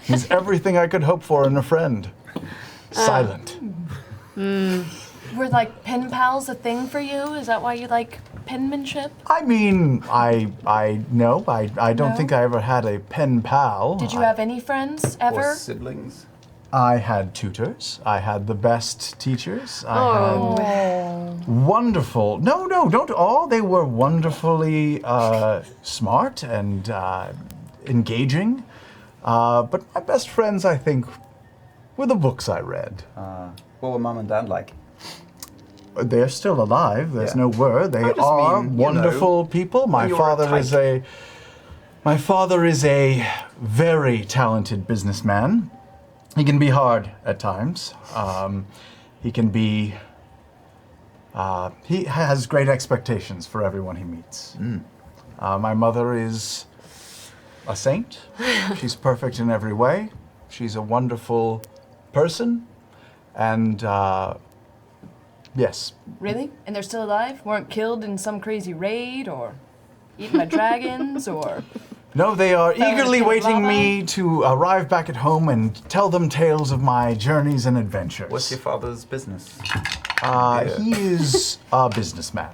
Speaker 1: He's everything I could hope for in a friend. Silent.
Speaker 4: Were like pen pals a thing for you? Is that why you like penmanship?
Speaker 1: I mean, I don't
Speaker 4: No?
Speaker 1: think I ever had a pen pal.
Speaker 4: Did you have any friends
Speaker 7: Or
Speaker 4: ever?
Speaker 7: siblings?
Speaker 1: I had tutors. I had the best teachers. I
Speaker 4: Oh.
Speaker 1: Wonderful. No, don't all. They were wonderfully smart and engaging. But my best friends, I think, were the books I read.
Speaker 7: What were Mum and Dad like?
Speaker 1: They're still alive. There's
Speaker 7: Yeah.
Speaker 1: no word. They
Speaker 7: I just
Speaker 1: are
Speaker 7: mean,
Speaker 1: wonderful people. My
Speaker 7: you're
Speaker 1: father is
Speaker 7: tight.
Speaker 1: my father is a very talented businessman. He can be hard at times. He can be. He has great expectations for everyone he meets. My mother is a saint. She's perfect in every way. She's a wonderful person, and yes.
Speaker 4: Really? And they're still alive? Weren't killed in some crazy raid or eaten by dragons or.
Speaker 1: No, they are
Speaker 4: Fell
Speaker 1: eagerly
Speaker 4: into
Speaker 1: waiting
Speaker 4: lava?
Speaker 1: me to arrive back at home and tell them tales of my journeys and adventures.
Speaker 7: What's your father's business?
Speaker 1: He is a businessman.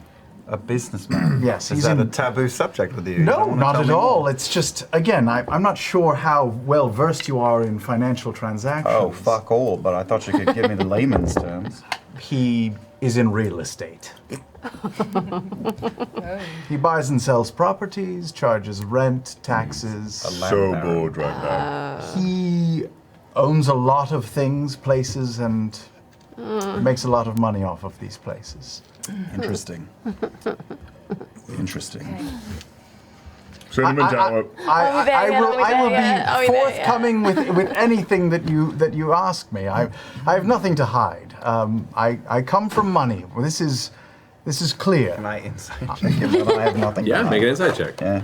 Speaker 7: A businessman?
Speaker 1: Yes,
Speaker 7: Is
Speaker 1: he's
Speaker 7: that
Speaker 1: in.
Speaker 7: a taboo subject with you? You
Speaker 1: No,
Speaker 7: don't wanna
Speaker 1: not
Speaker 7: tell
Speaker 1: at
Speaker 7: me
Speaker 1: all.
Speaker 7: more?
Speaker 1: It's just, again, I'm not sure how well versed you are in financial transactions.
Speaker 7: Oh, fuck all, but I thought you could give me the layman's terms.
Speaker 1: He is in real estate. He buys and sells properties, charges rent, taxes.
Speaker 3: So bored right now.
Speaker 1: He owns a lot of things, places, and makes a lot of money off of these places.
Speaker 7: Interesting. Interesting.
Speaker 3: Cinnamon Tower.
Speaker 1: I will be
Speaker 6: Are we there
Speaker 1: forthcoming with anything that you ask me. I have nothing to hide. I come from money. This is clear.
Speaker 7: Can I insight check him that I have nothing to
Speaker 2: Yeah,
Speaker 7: hide?
Speaker 2: make an insight check.
Speaker 7: Yeah.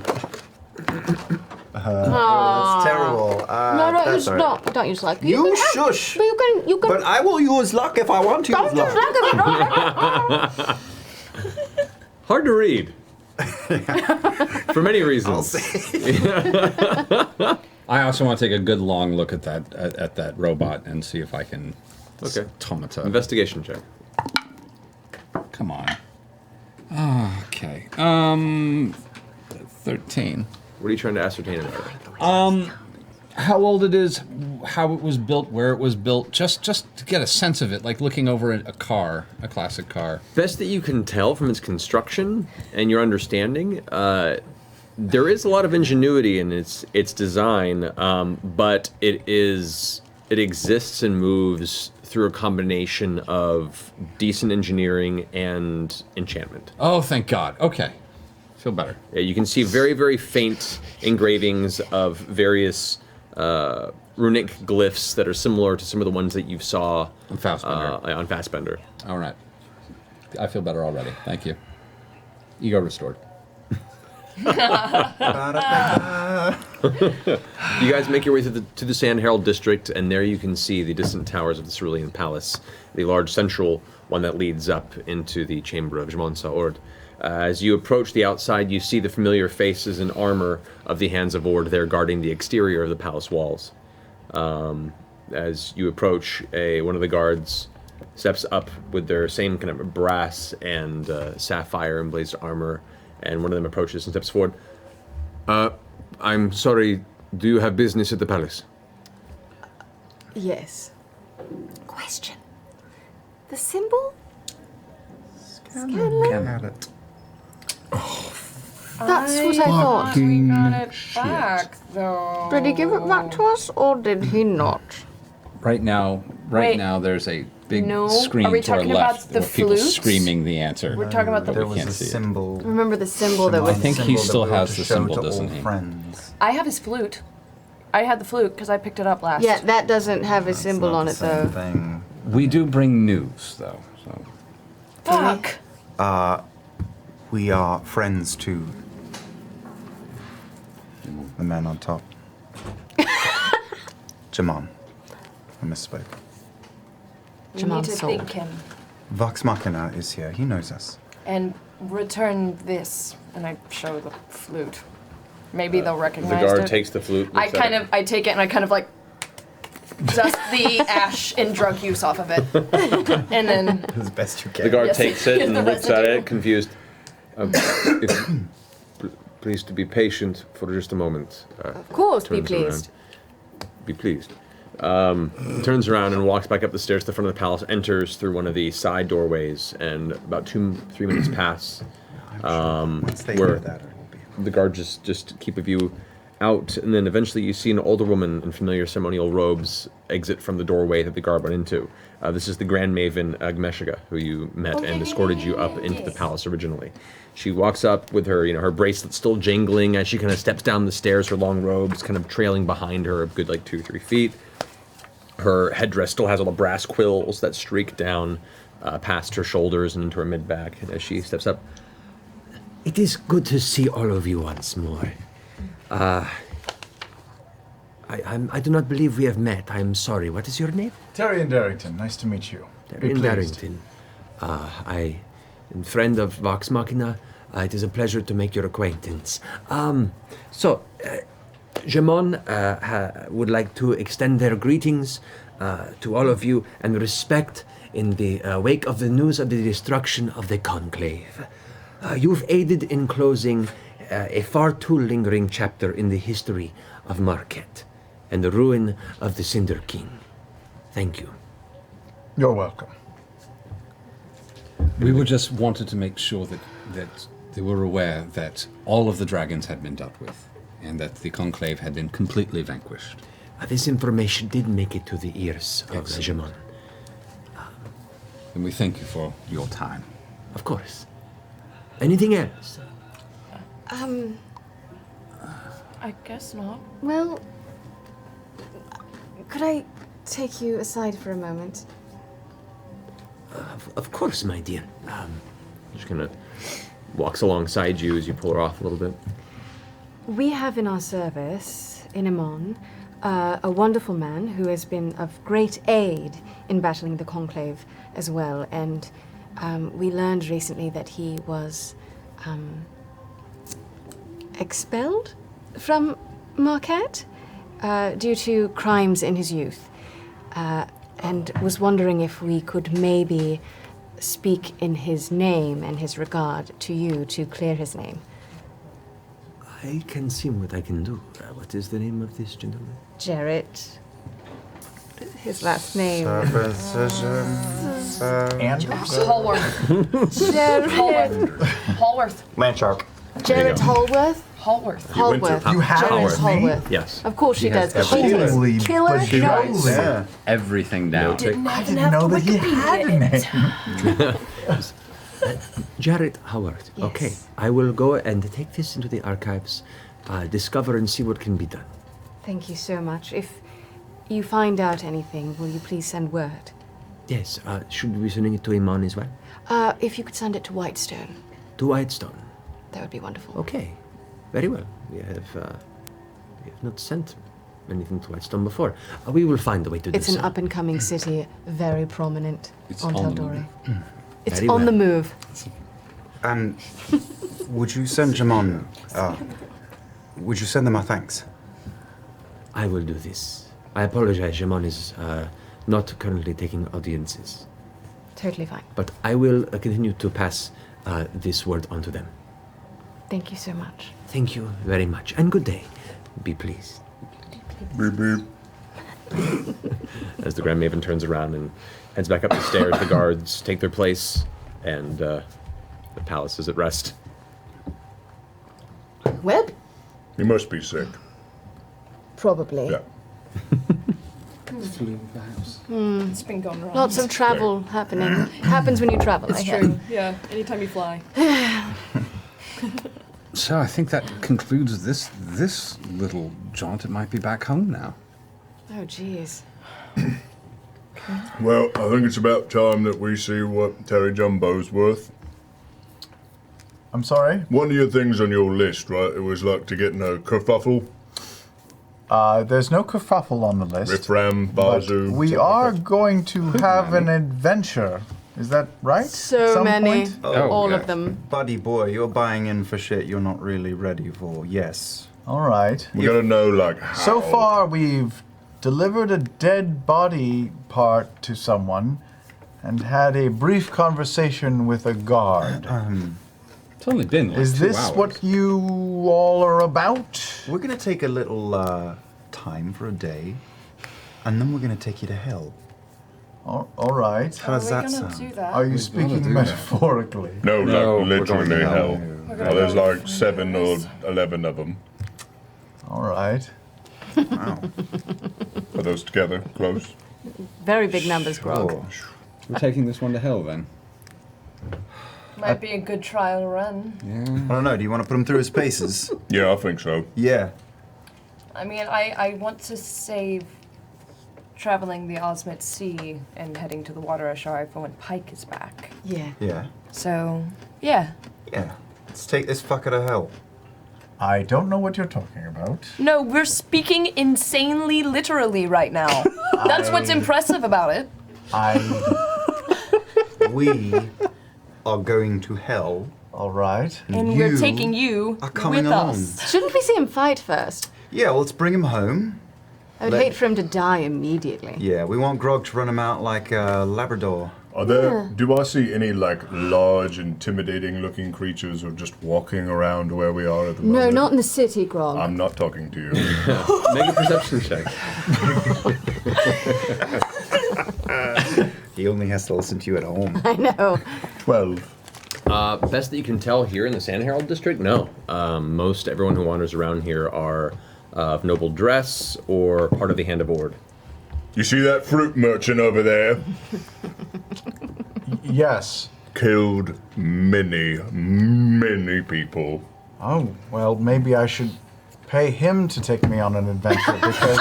Speaker 7: That's terrible.
Speaker 6: No,
Speaker 7: that's
Speaker 6: use,
Speaker 7: all right.
Speaker 6: don't use luck.
Speaker 7: You
Speaker 6: can have-
Speaker 7: shush.
Speaker 6: But you can.
Speaker 7: But I will use luck if I want to
Speaker 6: don't
Speaker 7: use
Speaker 6: use
Speaker 7: luck.
Speaker 6: luck if you don't.
Speaker 2: Hard to read. For many reasons.
Speaker 5: I also want to take a good long look at that robot and see if I can.
Speaker 2: Okay.
Speaker 5: Automata.
Speaker 2: Investigation check.
Speaker 5: Come on. Okay. 13.
Speaker 2: What are you trying to ascertain about it?
Speaker 5: How old it is, how it was built, where it was built, just to get a sense of it, like looking over a car, a classic car.
Speaker 2: Best that you can tell from its construction and your understanding, there is a lot of ingenuity in its design, but it exists and moves through a combination of decent engineering and enchantment.
Speaker 5: Oh, thank God. Okay. Feel better.
Speaker 2: Yeah, you can see very, very faint engravings of various runic glyphs that are similar to some of the ones that you saw
Speaker 5: On Fassbender.
Speaker 2: on Fassbender.
Speaker 5: All right. I feel better already. Thank you. Ego restored.
Speaker 2: You guys make your way to the Sand Herald district, and there you can see the distant towers of the Cerulean Palace, the large central one that leads up into the chamber of Jmon Saord. As you approach the outside, you see the familiar faces and armor of the Hands of Ord there guarding the exterior of the palace walls. As you approach, one of the guards steps up with their same kind of brass and sapphire emblazed armor, and one of them approaches and steps forward. I'm sorry, do you have business at the palace?
Speaker 9: Yes.
Speaker 6: Question. The symbol?
Speaker 7: At it.
Speaker 6: That's what I thought.
Speaker 4: Got it back, though.
Speaker 6: Did he give it back to us, or did he not?
Speaker 5: Right now,
Speaker 4: Wait.
Speaker 5: there's a big
Speaker 4: No.
Speaker 5: screen
Speaker 4: Are we
Speaker 5: to our
Speaker 4: talking about
Speaker 5: left
Speaker 4: the
Speaker 5: with people
Speaker 4: flutes?
Speaker 5: screaming the answer.
Speaker 4: We're talking about the.
Speaker 7: There
Speaker 5: we
Speaker 7: was
Speaker 5: can't
Speaker 7: a
Speaker 5: see it.
Speaker 7: symbol.
Speaker 6: Remember the symbol that
Speaker 5: I
Speaker 6: was.
Speaker 5: think he
Speaker 7: symbol that
Speaker 5: still
Speaker 7: we were
Speaker 5: has
Speaker 7: to
Speaker 5: the
Speaker 7: show
Speaker 5: symbol,
Speaker 7: to
Speaker 5: doesn't
Speaker 7: all
Speaker 5: he?
Speaker 7: Friends.
Speaker 4: I have his flute. I had the flute because I picked it up last.
Speaker 6: Yeah, that doesn't have a
Speaker 7: It's
Speaker 6: symbol
Speaker 7: not
Speaker 6: on
Speaker 7: the
Speaker 6: it
Speaker 7: same
Speaker 6: though.
Speaker 7: Thing.
Speaker 5: We do bring news, though. So.
Speaker 4: Fuck.
Speaker 7: We are friends to the man on top. Jamon. I misspoke.
Speaker 4: We need to
Speaker 6: Jamal's
Speaker 4: thank
Speaker 6: soul.
Speaker 4: him
Speaker 7: Vox Machina is here. He knows us.
Speaker 4: and return this, and I show the flute. Maybe they'll
Speaker 2: The
Speaker 4: recognize
Speaker 2: guard
Speaker 4: it.
Speaker 2: takes the flute.
Speaker 4: I
Speaker 2: looks at
Speaker 4: kind
Speaker 2: it.
Speaker 4: of, I take it and I kind of like dust the ash and drug use off of it, and then
Speaker 7: As best you can.
Speaker 2: The guard
Speaker 4: Yes,
Speaker 2: takes it
Speaker 4: the
Speaker 2: and looks at
Speaker 4: residue.
Speaker 2: it, confused. Please to be patient for just a moment.
Speaker 6: Of course, be
Speaker 2: turns
Speaker 6: pleased.
Speaker 2: around. Be pleased. turns around and walks back up the stairs to the front of the palace, enters through one of the side doorways, and about 2-3 minutes pass, where the guards just keep a view out, and then eventually you see an older woman in familiar ceremonial robes exit from the doorway that the guard went into. This is the Grand Maven Agmeshiga, who you met and escorted you up into the palace originally. She walks up with her, her bracelet still jingling as she kind of steps down the stairs, her long robes kind of trailing behind her a good 2-3 feet. Her headdress still has all the brass quills that streak down past her shoulders and into her mid-back. And as she steps up, "It is good to see all of you once more. I do not believe we have met. I'm sorry. What is your name?"
Speaker 1: Tyrion Darrington, nice to meet you.
Speaker 2: Tyrion Darrington. I am friend of Vox Machina. It is a pleasure to make your acquaintance. Jamon would like to extend their greetings to all of you and respect in the wake of the news of the destruction of the Conclave. You've aided in closing a far too lingering chapter in the history of Marquette and the ruin of the Cinder King. Thank you.
Speaker 1: You're welcome.
Speaker 5: We were just wanted to make sure that they were aware that all of the dragons had been dealt with, and that the Conclave had been completely vanquished.
Speaker 2: This information did make it to the ears of Jamon.
Speaker 5: And we thank you for your time.
Speaker 2: Of course. Anything else?
Speaker 4: I guess not.
Speaker 9: Well, could I take you aside for a moment?
Speaker 2: Of course, my dear. Just kind of walks alongside you as you pull her off a little bit.
Speaker 9: We have in our service, in Amon, a wonderful man who has been of great aid in battling the Conclave as well. And we learned recently that he was expelled from Marquette due to crimes in his youth. And was wondering if we could maybe speak in his name and his regard to you to clear his name.
Speaker 2: I can see what I can do. What is the name of this gentleman?
Speaker 9: Jarrett. His last name.
Speaker 4: Hallworth.
Speaker 9: Jarrett.
Speaker 4: Hallworth.
Speaker 7: Landshark.
Speaker 9: Jarrett Hallworth?
Speaker 4: Hallworth.
Speaker 9: Hallworth.
Speaker 1: You have
Speaker 9: Jarrett
Speaker 1: his name?
Speaker 9: Hallworth.
Speaker 2: Yes.
Speaker 9: Of course she does.
Speaker 5: has
Speaker 9: She
Speaker 1: Holy
Speaker 9: is killer.
Speaker 1: but
Speaker 9: Notes.
Speaker 1: surely.
Speaker 7: Yeah.
Speaker 5: Everything down.
Speaker 1: I didn't know that he had a name.
Speaker 2: Jarrett Howard.
Speaker 9: Yes.
Speaker 2: Okay. I will go and take this into the archives, discover and see what can be done.
Speaker 9: Thank you so much. If you find out anything, will you please send word?
Speaker 2: Yes. Should we be sending it to Iman as well?
Speaker 9: If you could send it to Whitestone,
Speaker 2: To Whitestone.
Speaker 9: that would be wonderful.
Speaker 2: Okay. Very well. We have not sent anything to Whitestone before. We will find a way to do
Speaker 9: It's an
Speaker 2: so.
Speaker 9: up-and-coming city, very prominent
Speaker 5: It's
Speaker 9: on
Speaker 5: on the
Speaker 9: Taldori. It's
Speaker 2: Very
Speaker 9: on
Speaker 2: well.
Speaker 9: the move.
Speaker 7: And would you send Jamon? Would you send them our thanks?
Speaker 2: I will do this. I apologize. Jamon is not currently taking audiences.
Speaker 9: Totally fine.
Speaker 2: But I will continue to pass this word on to them.
Speaker 9: Thank you so much.
Speaker 2: Thank you very much. And good day. Be pleased.
Speaker 3: Beep, beep.
Speaker 2: As the Grand Maven turns around and heads back up the stairs, the guards take their place, and the palace is at rest.
Speaker 9: Well,
Speaker 3: You must be sick.
Speaker 9: probably.
Speaker 3: Yeah.
Speaker 5: Flew perhaps.
Speaker 4: It's been going wrong.
Speaker 9: Lots of travel happening. Happens when you travel, I
Speaker 4: It's
Speaker 9: hear.
Speaker 4: true. Yeah. Anytime you fly.
Speaker 5: So I think that concludes this little jaunt. It might be back home now.
Speaker 9: Oh, jeez.
Speaker 3: Well, I think it's about time that we see what Terry Jumbo's worth.
Speaker 1: I'm sorry?
Speaker 3: One of your things on your list, right? It was like to get in a kerfuffle,
Speaker 1: There's no kerfuffle on the list.
Speaker 3: riffram,
Speaker 1: But
Speaker 3: bazoo.
Speaker 1: we
Speaker 3: something
Speaker 1: are
Speaker 3: like
Speaker 1: going to have an adventure. Is that right?
Speaker 9: So
Speaker 1: Some
Speaker 9: many.
Speaker 1: point?
Speaker 9: All
Speaker 5: yeah.
Speaker 9: of them.
Speaker 7: Buddy boy, you're buying in for shit you're not really ready for. Yes.
Speaker 1: All right.
Speaker 3: that. We gotta know, like, how.
Speaker 1: So far, we've delivered a dead body part to someone and had a brief conversation with a guard.
Speaker 5: It's only been like
Speaker 1: Is
Speaker 5: 2
Speaker 1: this
Speaker 5: hours.
Speaker 1: what you all are about?
Speaker 7: We're gonna take a little time for a day. and then we're going to take you to hell.
Speaker 1: All right.
Speaker 7: How does that sound?
Speaker 4: Do that?
Speaker 1: Are you speaking metaphorically?
Speaker 3: No,
Speaker 5: No,
Speaker 3: like
Speaker 5: we're going
Speaker 3: literally
Speaker 5: to
Speaker 3: hell.
Speaker 5: hell.
Speaker 3: Well, there's like 7 or 11 of them.
Speaker 1: All right.
Speaker 7: Wow.
Speaker 3: Are those together? Close?
Speaker 9: Very big numbers, Grog.
Speaker 7: Oh.
Speaker 5: We're taking this one to hell then.
Speaker 4: Might be a good trial run.
Speaker 7: I don't know. Do you want to put him through his paces?
Speaker 3: Yeah, I think so.
Speaker 7: Yeah.
Speaker 4: I mean, I want to save traveling the Osmit Sea and heading to the Water Ashari for when Pike is back.
Speaker 9: Yeah.
Speaker 7: Yeah.
Speaker 4: So, yeah.
Speaker 7: Yeah. Let's take this fucker to hell.
Speaker 1: I don't know what you're talking about.
Speaker 4: No, we're speaking insanely literally right now. That's what's impressive about it.
Speaker 7: We are going to hell.
Speaker 1: All right.
Speaker 4: And we're taking you
Speaker 7: are coming
Speaker 4: with
Speaker 7: along.
Speaker 4: us.
Speaker 9: Shouldn't we see him fight first?
Speaker 7: Yeah, well, let's bring him home.
Speaker 9: I would
Speaker 7: Let-
Speaker 9: hate for him to die immediately.
Speaker 7: Yeah, we want Grog to run him out like a Labrador.
Speaker 3: Are there? Do I see any like large, intimidating-looking creatures or just walking around where we are at the moment?
Speaker 9: No, not in the city, Grog.
Speaker 3: I'm not talking to you.
Speaker 2: Make a perception check.
Speaker 7: He only has to listen to you at home.
Speaker 9: I know.
Speaker 3: 12.
Speaker 2: Best that you can tell here in the Sand Herald district, no. Most everyone who wanders around here are of noble dress or part of the Hand of Ord.
Speaker 3: You see that fruit merchant over there?
Speaker 1: Yes.
Speaker 3: Killed many, many people.
Speaker 1: Oh, well, maybe I should pay him to take me on an adventure because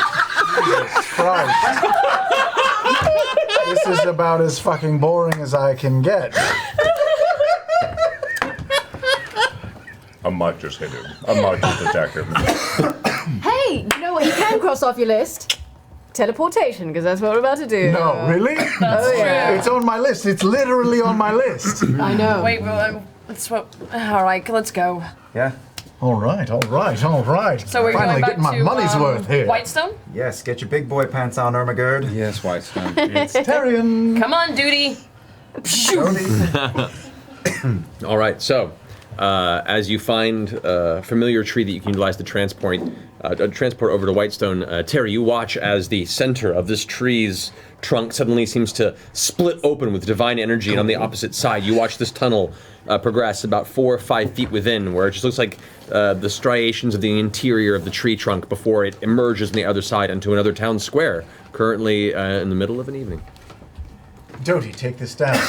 Speaker 1: Jesus Christ. This is about as fucking boring as I can get.
Speaker 3: I might just hit him. I might just attack him.
Speaker 9: Hey, you know what you can cross off your list? Teleportation, because that's what we're about to do.
Speaker 1: No, really?
Speaker 9: Oh, yeah.
Speaker 1: It's on my list. It's literally on my list.
Speaker 9: I know.
Speaker 4: Wait, let's what? All right, let's go.
Speaker 7: Yeah?
Speaker 1: All right, all right, all right.
Speaker 4: So we're
Speaker 1: Finally
Speaker 4: going back
Speaker 1: getting my
Speaker 4: to
Speaker 1: money's worth here.
Speaker 4: Whitestone.
Speaker 7: Yes, get your big boy pants on, Ermagerd.
Speaker 5: Yes, Whitestone.
Speaker 1: It's Tyrion.
Speaker 4: Come on, duty.
Speaker 2: All right, so as you find a familiar tree that you can utilize to transport over to Whitestone, Terry, you watch as the center of this tree's trunk suddenly seems to split open with divine energy, and on the opposite side, you watch this tunnel progress about 4 or 5 feet within, where it just looks like the striations of the interior of the tree trunk before it emerges on the other side into another town square, currently in the middle of an evening.
Speaker 1: Doty, take this down.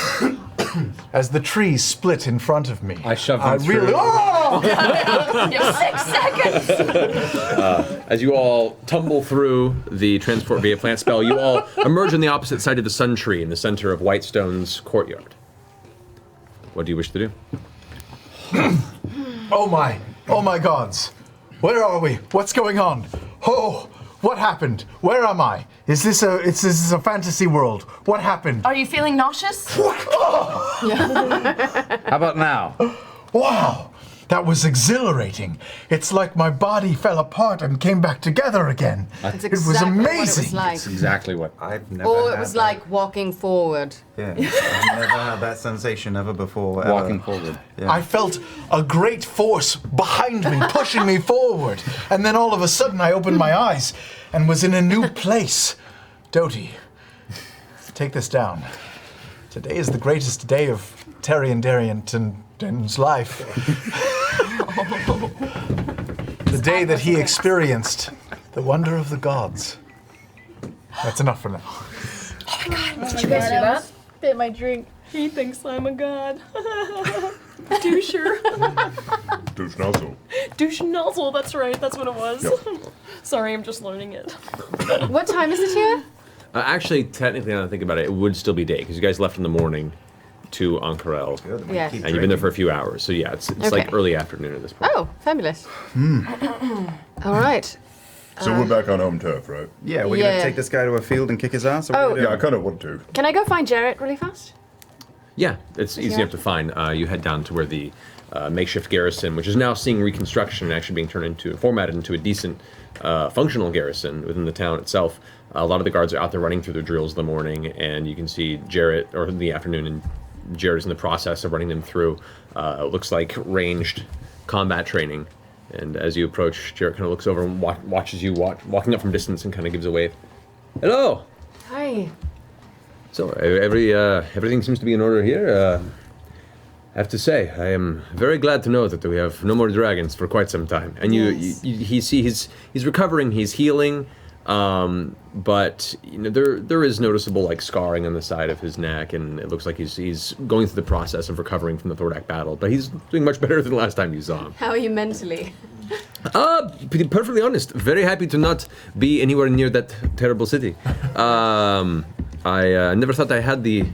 Speaker 1: As the trees split in front of me,
Speaker 5: I shove them through.
Speaker 1: really. Oh!
Speaker 4: You have 6 seconds.
Speaker 2: As you all tumble through the transport via plant spell, you all emerge on the opposite side of the sun tree in the center of Whitestone's courtyard. What do you wish to do?
Speaker 1: Oh my gods. Where are we? What's going on? Oh, what happened? Where am I? Is this a fantasy world? What happened?
Speaker 4: Are you feeling nauseous?
Speaker 5: How about now?
Speaker 1: Wow, that was exhilarating. It's like my body fell apart and came back together again.
Speaker 9: It's
Speaker 1: It was
Speaker 9: exactly
Speaker 1: amazing.
Speaker 9: what it was like.
Speaker 5: That's exactly what.
Speaker 7: I've never
Speaker 9: Or
Speaker 7: had
Speaker 9: it was
Speaker 7: that.
Speaker 9: like walking forward.
Speaker 7: Yeah, I've never had that sensation ever before. ever.
Speaker 5: Walking forward.
Speaker 7: Yeah.
Speaker 1: I felt a great force behind me, pushing me forward. And then all of a sudden I opened my eyes and was in a new place. Doty, take this down. Today is the greatest day of Terry and Darrington's life. The day that he experienced the wonder of the gods. That's enough for now.
Speaker 4: Did you guys hear that?
Speaker 6: Spit my drink.
Speaker 4: He thinks I'm a god. Doucher.
Speaker 3: Douche nozzle.
Speaker 4: Douche nozzle, that's right, that's what it was.
Speaker 3: Yep.
Speaker 4: Sorry, I'm just learning it.
Speaker 9: What time is it here?
Speaker 2: Actually, technically, now that I think about it, it would still be day, because you guys left in the morning to Ankarel,
Speaker 7: Good, we
Speaker 9: Yeah.
Speaker 7: keep
Speaker 2: and you've been there
Speaker 7: drinking.
Speaker 2: for a few hours, so yeah, it's
Speaker 9: Okay.
Speaker 2: like early afternoon at this point.
Speaker 9: Oh, fabulous. All right.
Speaker 3: So we're back on home turf, right?
Speaker 7: Yeah, we're
Speaker 9: Yeah.
Speaker 7: gonna take this guy to a field and kick his ass. Or what
Speaker 9: Oh.
Speaker 7: are we
Speaker 3: Yeah, I
Speaker 7: doing?
Speaker 3: kind of want to.
Speaker 9: Can I go find Jarrett really fast?
Speaker 2: Yeah, it's easy
Speaker 9: Yeah.
Speaker 2: enough to find. You head down to where the makeshift garrison, which is now seeing reconstruction and actually being formatted into a decent functional garrison within the town itself. A lot of the guards are out there running through their drills in the morning, and you can see Jarrett, or in the afternoon, and Jarrett is in the process of running them through. It looks like ranged combat training. And as you approach, Jarrett kind of looks over and watches you walking up from distance and kind of gives a wave. Hello.
Speaker 9: Hi.
Speaker 2: So everything seems to be in order here. I have to say, I am very glad to know that we have no more dragons for quite some time. And
Speaker 9: Yes.
Speaker 2: you see, he's recovering, he's healing, but there is noticeable like scarring on the side of his neck, and it looks like he's going through the process of recovering from the Thordak battle. But he's doing much better than the last time you saw him.
Speaker 9: How are you mentally?
Speaker 2: To be perfectly honest, very happy to not be anywhere near that terrible city. I never thought I had the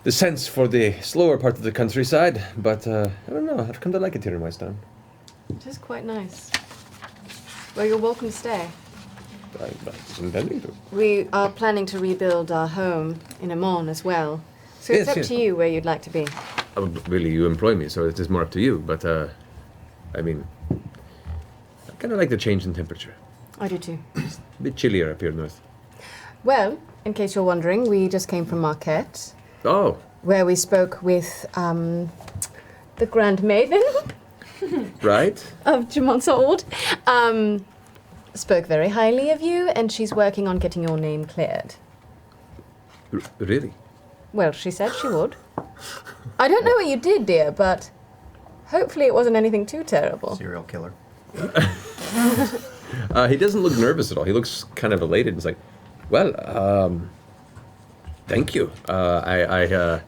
Speaker 2: sense for the slower part of the countryside, but I don't know, I've come to like it here in Whitestone.
Speaker 9: It is quite nice. Well, you're welcome to stay.
Speaker 2: I was intending to.
Speaker 9: We are planning to rebuild our home in Amon as well. So it's
Speaker 2: Yes,
Speaker 9: up
Speaker 2: yes.
Speaker 9: to you where you'd like to be.
Speaker 2: Really, you employ me, so it is more up to you, but I mean, I kind of like the change in temperature.
Speaker 9: I do too.
Speaker 2: A bit chillier up here north.
Speaker 9: Well, in case you're wondering, we just came from Marquette,
Speaker 2: Oh,
Speaker 9: where we spoke with the Grand Maiden
Speaker 2: right?
Speaker 9: of Jumontsord. Spoke very highly of you, and she's working on getting your name cleared.
Speaker 2: Really?
Speaker 9: Well, she said she would. I don't know what you did, dear, but hopefully it wasn't anything too terrible.
Speaker 7: Serial killer.
Speaker 2: He doesn't look nervous at all. He looks kind of elated. He's like, well, thank you. I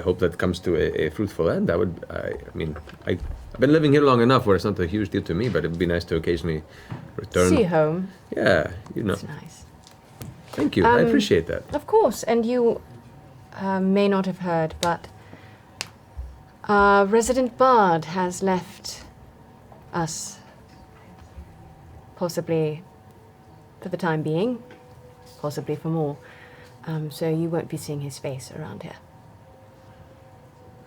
Speaker 2: hope that comes to a fruitful end. I've been living here long enough where it's not a huge deal to me, but it would be nice to occasionally return.
Speaker 9: See home.
Speaker 2: Yeah,
Speaker 9: It's nice.
Speaker 2: Thank you. I appreciate that.
Speaker 9: Of course, and you may not have heard, but our resident bard has left us, possibly for the time being, possibly for more. So you won't be seeing his face around here.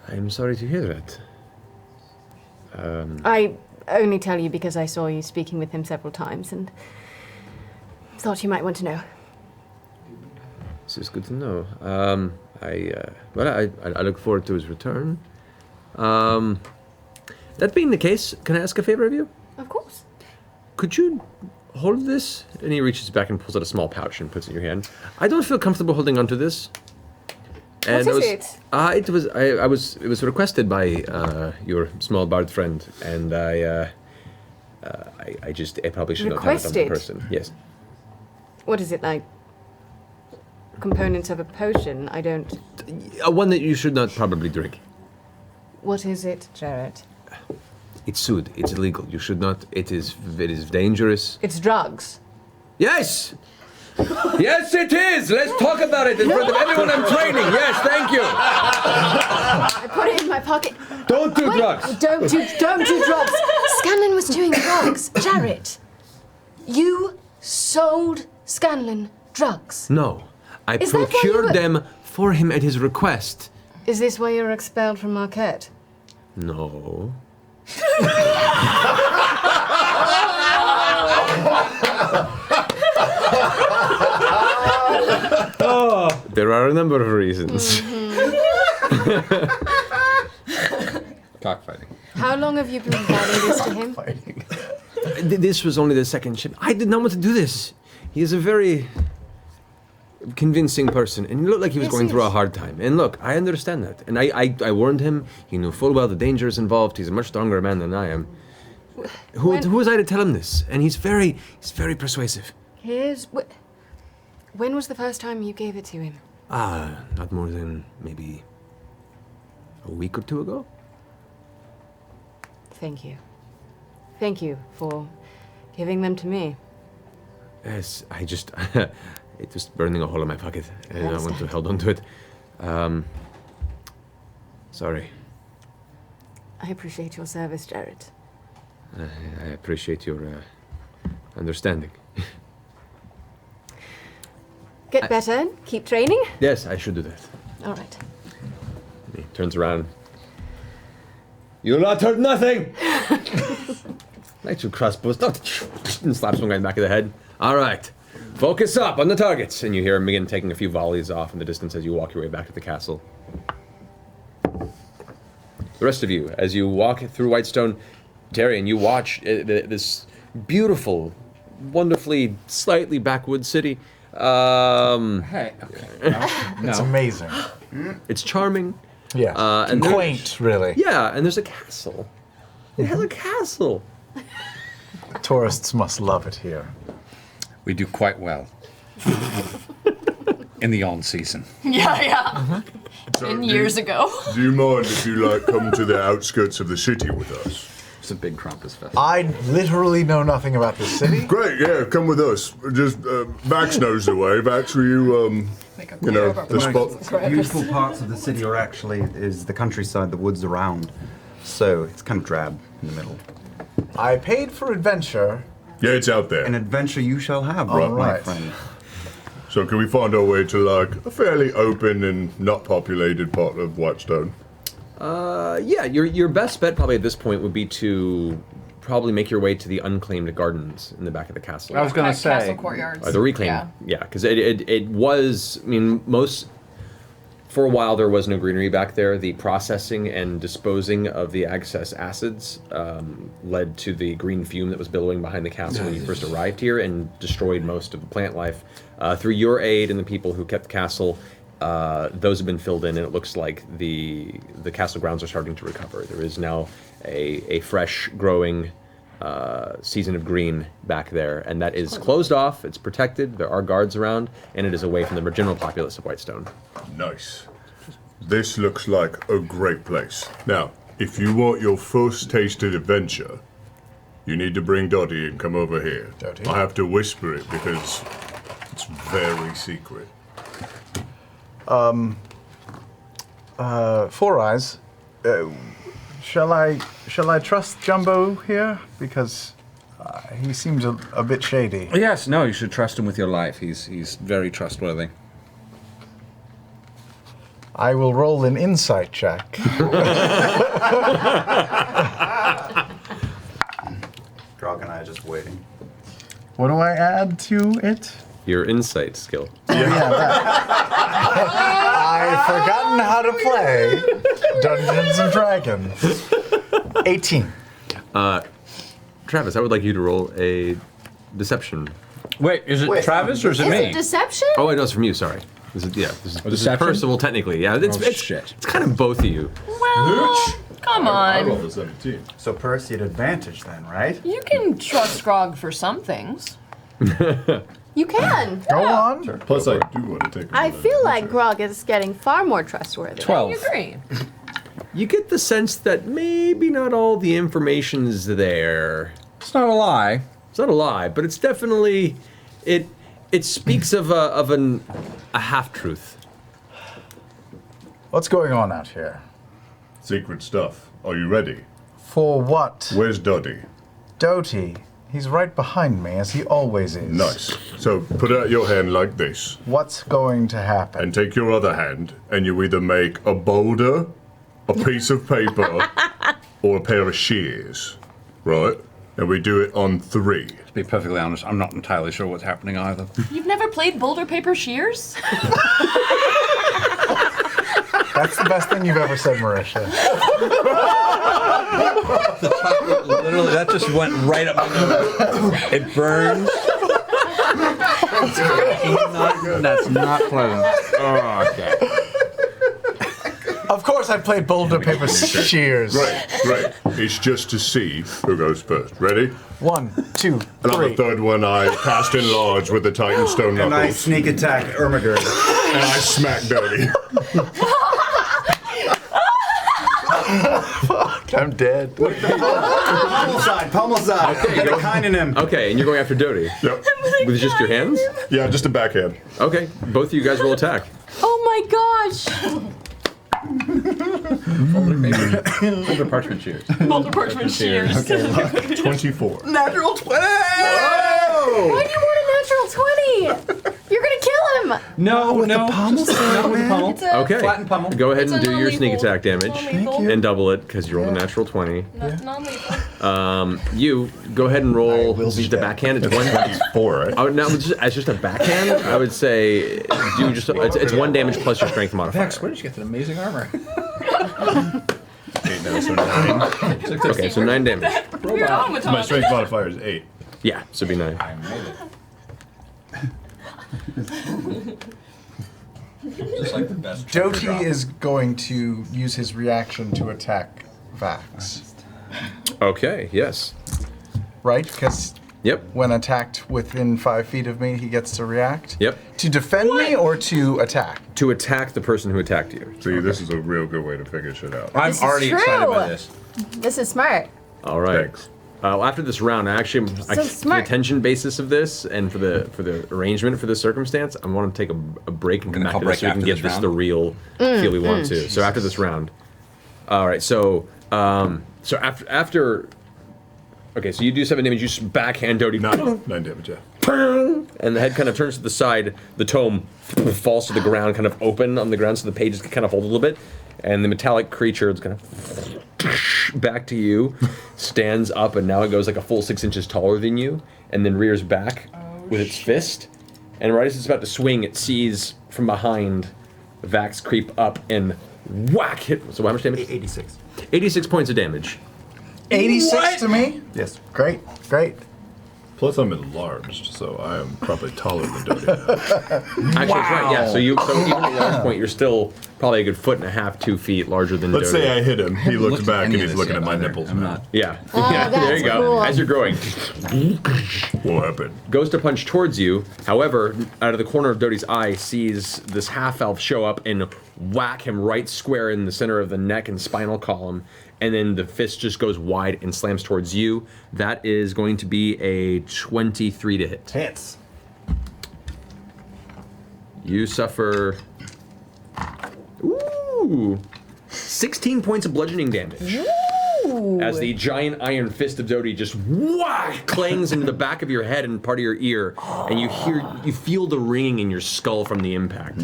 Speaker 2: I'm sorry to hear that.
Speaker 9: I only tell you because I saw you speaking with him several times and thought you might want to know.
Speaker 2: This is good to know. I look forward to his return. That being the case, can I ask a favor of you?
Speaker 9: Of course.
Speaker 2: Could you hold this? And he reaches back and pulls out a small pouch and puts it in your hand. I don't feel comfortable holding onto this. And
Speaker 9: What is it?
Speaker 2: It was requested by your small bard friend, and I probably should not have it on the
Speaker 9: Requested?
Speaker 2: person. Yes.
Speaker 9: What is it like? Components of a potion? I don't.
Speaker 2: One that you should not probably drink.
Speaker 9: What is it, Jared?
Speaker 2: It's sued. It's illegal. You should not. It is dangerous.
Speaker 9: It's drugs.
Speaker 2: Yes! Yes, it is! Let's talk about it in front of everyone I'm training. Yes, thank you.
Speaker 9: I put it in my pocket.
Speaker 2: Don't do
Speaker 9: Wait,
Speaker 2: drugs.
Speaker 9: Don't do drugs. Scanlan was doing drugs. Jared, you sold Scanlan drugs.
Speaker 2: No, I
Speaker 9: Is that why you
Speaker 2: procured
Speaker 9: were-
Speaker 2: them for him at his request.
Speaker 9: Is this why you were expelled from Marquette?
Speaker 2: No. There are a number of reasons.
Speaker 5: Cockfighting.
Speaker 9: How long have you been providing this to him?
Speaker 2: This was only the second ship. I did not want to do this. He is a very convincing person, and he looked like he was
Speaker 9: Yes,
Speaker 2: going
Speaker 9: he
Speaker 2: through a
Speaker 9: is.
Speaker 2: hard time. And look, I understand that. And I warned him. He knew full well the dangers involved. He's a much stronger man than I am. Who was I to tell him this? And he's very persuasive.
Speaker 9: When was the first time you gave it to him?
Speaker 2: Not more than maybe a week or two ago.
Speaker 9: Thank you. Thank you for giving them to me.
Speaker 2: Yes, it was burning a hole in my pocket, and I want to
Speaker 9: understand.
Speaker 2: hold on to it. Sorry.
Speaker 9: I appreciate your service, Jared.
Speaker 2: I appreciate your understanding.
Speaker 9: Get better. Keep training.
Speaker 2: Yes, I should do that.
Speaker 9: All right.
Speaker 2: He turns around. You'll not hurt nothing! Like two crossbows. And slaps one guy in the back of the head. All right. Focus up on the targets. And you hear him begin taking a few volleys off in the distance as you walk your way back to the castle. The rest of you, as you walk through Whitestone, Terry, and you watch this beautiful wonderfully, slightly backwoods city.
Speaker 5: Hey, okay.
Speaker 1: It's amazing.
Speaker 2: It's charming.
Speaker 1: Yeah.
Speaker 2: And
Speaker 1: Quaint, really.
Speaker 2: Yeah, and there's a castle. It has a castle.
Speaker 1: Tourists must love it here.
Speaker 11: We do quite well. In the on-season.
Speaker 4: Yeah. Years ago.
Speaker 3: Do you mind if you come to the outskirts of the city with us?
Speaker 11: It's a big Krampus festival.
Speaker 1: I literally know nothing about this city.
Speaker 3: Great, yeah, come with us. Just Vax knows the way. Vax, will you the spot.
Speaker 7: Beautiful parts of the city is the countryside, the woods around. So it's kind of drab in the middle.
Speaker 1: I paid for adventure.
Speaker 3: Yeah, it's out there.
Speaker 7: An adventure you shall have,
Speaker 1: All
Speaker 7: my
Speaker 1: right.
Speaker 7: friend.
Speaker 3: So can we find our way to a fairly open and not populated part of Whitestone?
Speaker 2: Yeah, your best bet probably at this point would be to probably make your way to the unclaimed gardens in the back of the castle.
Speaker 11: I was going to say.
Speaker 4: Castle courtyards.
Speaker 2: Or the reclaimed, yeah, because it was, I mean, for a while there was no greenery back there. The processing and disposing of the excess acids led to the green fume that was billowing behind the castle when you first arrived here and destroyed most of the plant life. Through your aid and the people who kept the castle, those have been filled in, and it looks like the castle grounds are starting to recover. There is now a fresh growing season of green back there, and that is closed off. It's protected. There are guards around, and it is away from the general populace of Whitestone.
Speaker 3: Nice. This looks like a great place. Now, if you want your first taste of adventure, you need to bring Dottie and come over here.
Speaker 1: Dottie?
Speaker 3: I have to whisper it because it's very secret.
Speaker 1: Four Eyes. Shall I trust Jumbo here? Because he seems a bit shady.
Speaker 5: Yes, no, you should trust him with your life. He's very trustworthy.
Speaker 1: I will roll an insight check.
Speaker 7: Grog and I are just waiting.
Speaker 1: What do I add to it?
Speaker 2: Your insight skill.
Speaker 1: I've forgotten how to play Dungeons and Dragons. 18.
Speaker 2: Travis, I would like you to roll a deception.
Speaker 5: Wait, is it Travis or is it
Speaker 6: Is
Speaker 5: me?
Speaker 6: it deception?
Speaker 2: Oh, wait, no, it's from you. Sorry. This is
Speaker 5: deception?
Speaker 2: Percival, technically. Yeah,
Speaker 5: Shit.
Speaker 2: It's kind of both of you.
Speaker 4: Well, come
Speaker 10: I
Speaker 4: on.
Speaker 10: rolled a 17.
Speaker 7: So Percy at advantage then, right?
Speaker 4: You can trust Grog for some things.
Speaker 6: You can.
Speaker 1: Go on.
Speaker 10: Plus, I do want to take.
Speaker 6: I feel like Grog is getting far more trustworthy.
Speaker 5: 12.
Speaker 4: I agree.
Speaker 2: You get the sense that maybe not all the information is there.
Speaker 5: It's not a lie.
Speaker 2: It's not a lie, but it's definitely it speaks of a half-truth.
Speaker 1: What's going on out here?
Speaker 3: Secret stuff. Are you ready?
Speaker 1: For what?
Speaker 3: Where's Dottie?
Speaker 1: Doty. He's right behind me, as he always is.
Speaker 3: Nice. So put out your hand like this,
Speaker 1: What's going to happen?
Speaker 3: and take your other hand, and you either make a boulder, a piece of paper, or a pair of shears, right? And we do it on 3.
Speaker 11: To be perfectly honest, I'm not entirely sure what's happening either.
Speaker 4: You've never played Boulder Paper Shears?
Speaker 1: That's the best thing you've ever said, Marisha.
Speaker 5: Literally, that just went right up my nose. It burns. That's not pleasant. Oh, okay.
Speaker 1: Of course I played Boulder Paper Shears.
Speaker 3: Right. It's just to see who goes first. Ready?
Speaker 1: 1, 2,
Speaker 3: And on
Speaker 1: 3.
Speaker 3: the third one, I cast enlarge with the Titan Stone
Speaker 7: And I
Speaker 3: Knuckles,
Speaker 7: sneak attack Ermagerd.
Speaker 3: and I smack Dottie.
Speaker 1: I'm dead.
Speaker 7: Pommel side. Get a kind in him.
Speaker 2: Okay, and you're going after Doty.
Speaker 3: Yep.
Speaker 2: With just your hands?
Speaker 3: Yeah, just a backhand.
Speaker 2: Okay, both of you guys roll attack.
Speaker 6: Oh my gosh!
Speaker 11: Boulder parchment shears.
Speaker 4: Boulder Parchment Shears.
Speaker 3: 24.
Speaker 7: Natural 20!
Speaker 6: Why do you want a natural 20? You're gonna kill him!
Speaker 5: No, no.
Speaker 7: the pommel
Speaker 5: Not with the pommel.
Speaker 2: Okay.
Speaker 5: Flatten pummel.
Speaker 2: Go ahead and
Speaker 4: It's a
Speaker 2: do your sneak
Speaker 4: non-lethal.
Speaker 2: attack damage
Speaker 4: Non-lethal.
Speaker 2: and double it because you rolled a natural 20.
Speaker 4: Non-lethal.
Speaker 2: You go ahead and roll
Speaker 1: will be
Speaker 2: just a
Speaker 1: dead.
Speaker 2: backhand. It's one.
Speaker 3: 4, right?
Speaker 2: I would now as just a backhand. I would say do just it's 1 damage plus your strength modifier.
Speaker 11: Vex, where did you get that amazing armor?
Speaker 3: 8 now, so 9.
Speaker 2: Okay, so 9 damage.
Speaker 4: You're on with
Speaker 10: My strength modifier is 8.
Speaker 2: Yeah, so it'd be 9.
Speaker 11: I made it. Just like the best.
Speaker 1: Doty is going to use his reaction to attack Vax.
Speaker 2: Okay, yes.
Speaker 1: Right? Because
Speaker 2: Yep.
Speaker 1: when attacked within 5 feet of me, he gets to react?
Speaker 2: Yep.
Speaker 1: To defend me or to attack?
Speaker 2: To attack the person who attacked you.
Speaker 3: See, this is a real good way to figure shit out.
Speaker 5: I'm
Speaker 6: This is
Speaker 5: already excited
Speaker 6: true.
Speaker 5: by this.
Speaker 6: This is smart.
Speaker 2: All right.
Speaker 3: Thanks.
Speaker 2: After this round, I actually,
Speaker 6: So smart.
Speaker 2: the attention basis of this and for the arrangement for this circumstance, I want to take a break and come back
Speaker 5: call
Speaker 2: to this so we
Speaker 5: break
Speaker 2: can
Speaker 5: after
Speaker 2: get
Speaker 5: this
Speaker 2: this the
Speaker 5: round?
Speaker 2: real feel we want to. So after this round, all right. So after. Okay, so you do 7 damage. You backhand Doty.
Speaker 3: 9 damage, yeah.
Speaker 2: And the head kind of turns to the side. The tome falls to the ground, kind of open on the ground, so the pages can kind of hold a little bit. And the metallic creature is kind of back to you, stands up, and now it goes like a full 6 inches taller than you, and then rears back with its fist. And right as it's about to swing, it sees from behind Vax creep up and whack hit. So how much damage?
Speaker 7: 86.
Speaker 2: 86 points of damage.
Speaker 1: 86 to me?
Speaker 7: Yes.
Speaker 1: Great, great.
Speaker 3: Plus, I'm enlarged, so I am probably taller than Doty.
Speaker 2: Actually, that's right. Yeah. So even at large point, you're still probably a good 1.5 to 2 feet larger than.
Speaker 3: Let's
Speaker 2: Doty.
Speaker 3: say I hit him. He looks
Speaker 11: looked at
Speaker 3: back and
Speaker 11: any of
Speaker 3: he's
Speaker 11: this
Speaker 3: looking
Speaker 11: yet
Speaker 3: at my
Speaker 11: either.
Speaker 3: nipples.
Speaker 11: I'm
Speaker 3: now.
Speaker 11: not.
Speaker 2: Yeah.
Speaker 6: Oh,
Speaker 2: Yeah. There you
Speaker 6: that's
Speaker 2: go.
Speaker 6: cool.
Speaker 2: As you're growing,
Speaker 3: What happened?
Speaker 2: goes to punch towards you. However, out of the corner of Doty's eye, sees this half elf show up and whack him right square in the center of the neck and spinal column. And then the fist just goes wide and slams towards you. That is going to be a 23 to hit.
Speaker 7: Hits.
Speaker 2: You suffer. Ooh! 16 points of bludgeoning damage. As the giant iron fist of Doty just whack clangs into the back of your head and part of your ear, and you feel the ringing in your skull from the impact.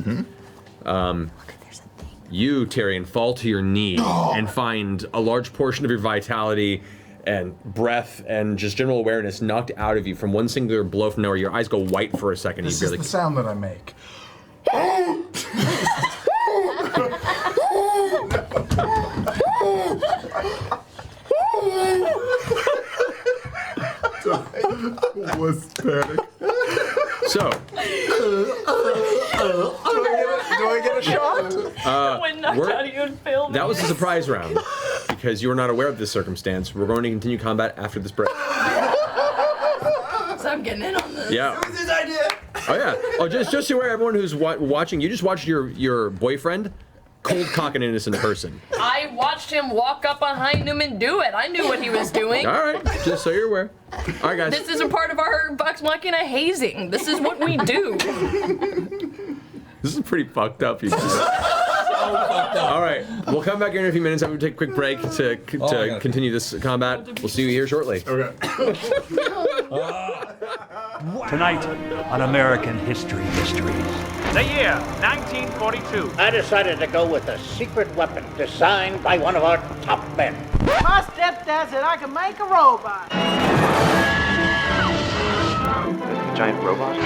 Speaker 2: You, Tyrion, fall to your knee and find a large portion of your vitality and breath and just general awareness knocked out of you from one singular blow from nowhere. Your eyes go white for a second.
Speaker 1: This
Speaker 2: You
Speaker 1: is
Speaker 2: barely.
Speaker 1: the sound that I make.
Speaker 3: Was panic.
Speaker 2: So,
Speaker 1: Do I get a shot?
Speaker 4: When knocked
Speaker 2: we're-
Speaker 4: out of you and failed.
Speaker 2: that was a surprise round because you were not aware of this circumstance. We're going to continue combat after this break.
Speaker 4: So I'm getting in on this.
Speaker 2: Yeah.
Speaker 7: It was his idea.
Speaker 2: Oh yeah. Oh, just so you aware, everyone who's watching, you just watched your boyfriend cold cock an innocent person.
Speaker 4: I watched him walk up behind him and do it. I knew what he was doing.
Speaker 2: All right. Just so you're aware. All right, guys.
Speaker 4: This is a part of our Vox Machina hazing. This is what we do.
Speaker 2: This is pretty fucked up, you guys. All right, we'll come back here in a few minutes. I'm gonna take a quick break to
Speaker 11: God.
Speaker 2: continue this combat. We'll see you here shortly.
Speaker 3: Okay.
Speaker 12: Tonight on American History Mysteries.
Speaker 13: The year 1942.
Speaker 12: I decided to go with a secret weapon designed by one of our top men.
Speaker 13: My stepdad said I could make a robot.
Speaker 12: Giant robot?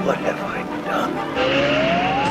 Speaker 12: What have I done?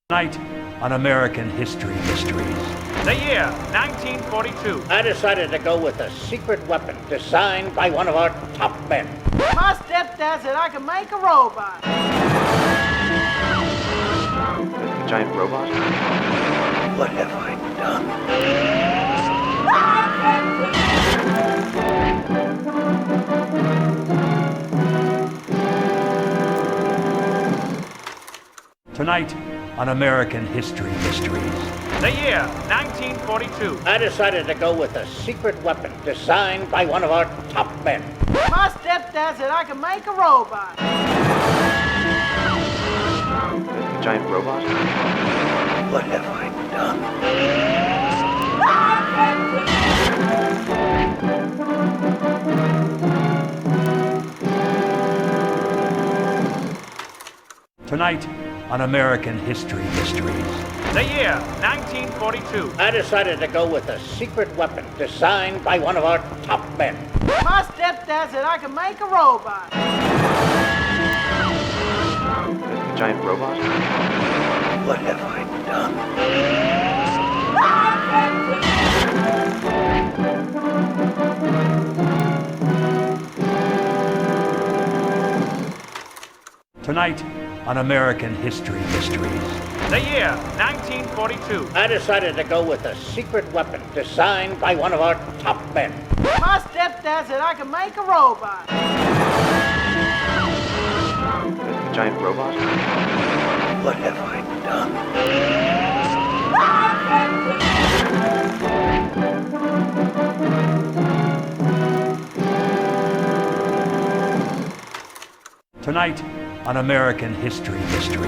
Speaker 13: Tonight on American History Mysteries. The year 1942.
Speaker 12: I decided to go with a secret weapon designed by one of our top men.
Speaker 13: My stepdad said I could make a robot.
Speaker 14: Giant robot?
Speaker 12: What have I done?
Speaker 13: Tonight on American History Mysteries. The year 1942.
Speaker 12: I decided to go with a secret weapon designed by one of our top men.
Speaker 13: My stepdad said I could make a robot.
Speaker 14: Giant robot?
Speaker 12: What have I done?
Speaker 13: Tonight on American History Mysteries. The year 1942.
Speaker 12: I decided to go with a secret weapon designed by one of our top men.
Speaker 13: My stepdad said I could make a robot.
Speaker 14: Giant robot?
Speaker 12: What have I done?
Speaker 13: Tonight on American History Mysteries. The year 1942.
Speaker 12: I decided to go with a secret weapon designed by one of our top men.
Speaker 13: My stepdad said I could make a robot.
Speaker 14: Giant robot?
Speaker 12: What have I done?
Speaker 13: Tonight on American History Mystery.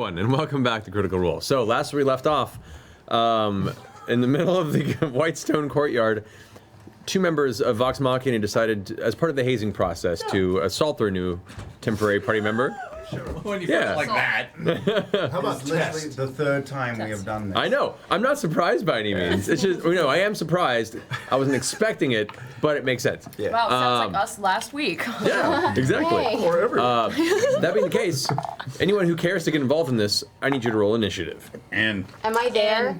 Speaker 2: And welcome back to Critical Role. So last we left off, in the middle of the Whitestone courtyard, two members of Vox Machina decided, as part of the hazing process, to assault their new temporary party member.
Speaker 7: When you
Speaker 2: Yeah.
Speaker 7: put it like that.
Speaker 3: How about
Speaker 7: It's literally the third time we have done this.
Speaker 2: I know. I'm not surprised by any means. It's just, I am surprised. I wasn't expecting it, but it makes sense.
Speaker 4: Wow, sounds like us last week.
Speaker 2: Yeah, exactly.
Speaker 4: Hey.
Speaker 2: That being the case, anyone who cares to get involved in this, I need you to roll initiative.
Speaker 7: And
Speaker 6: Am I there?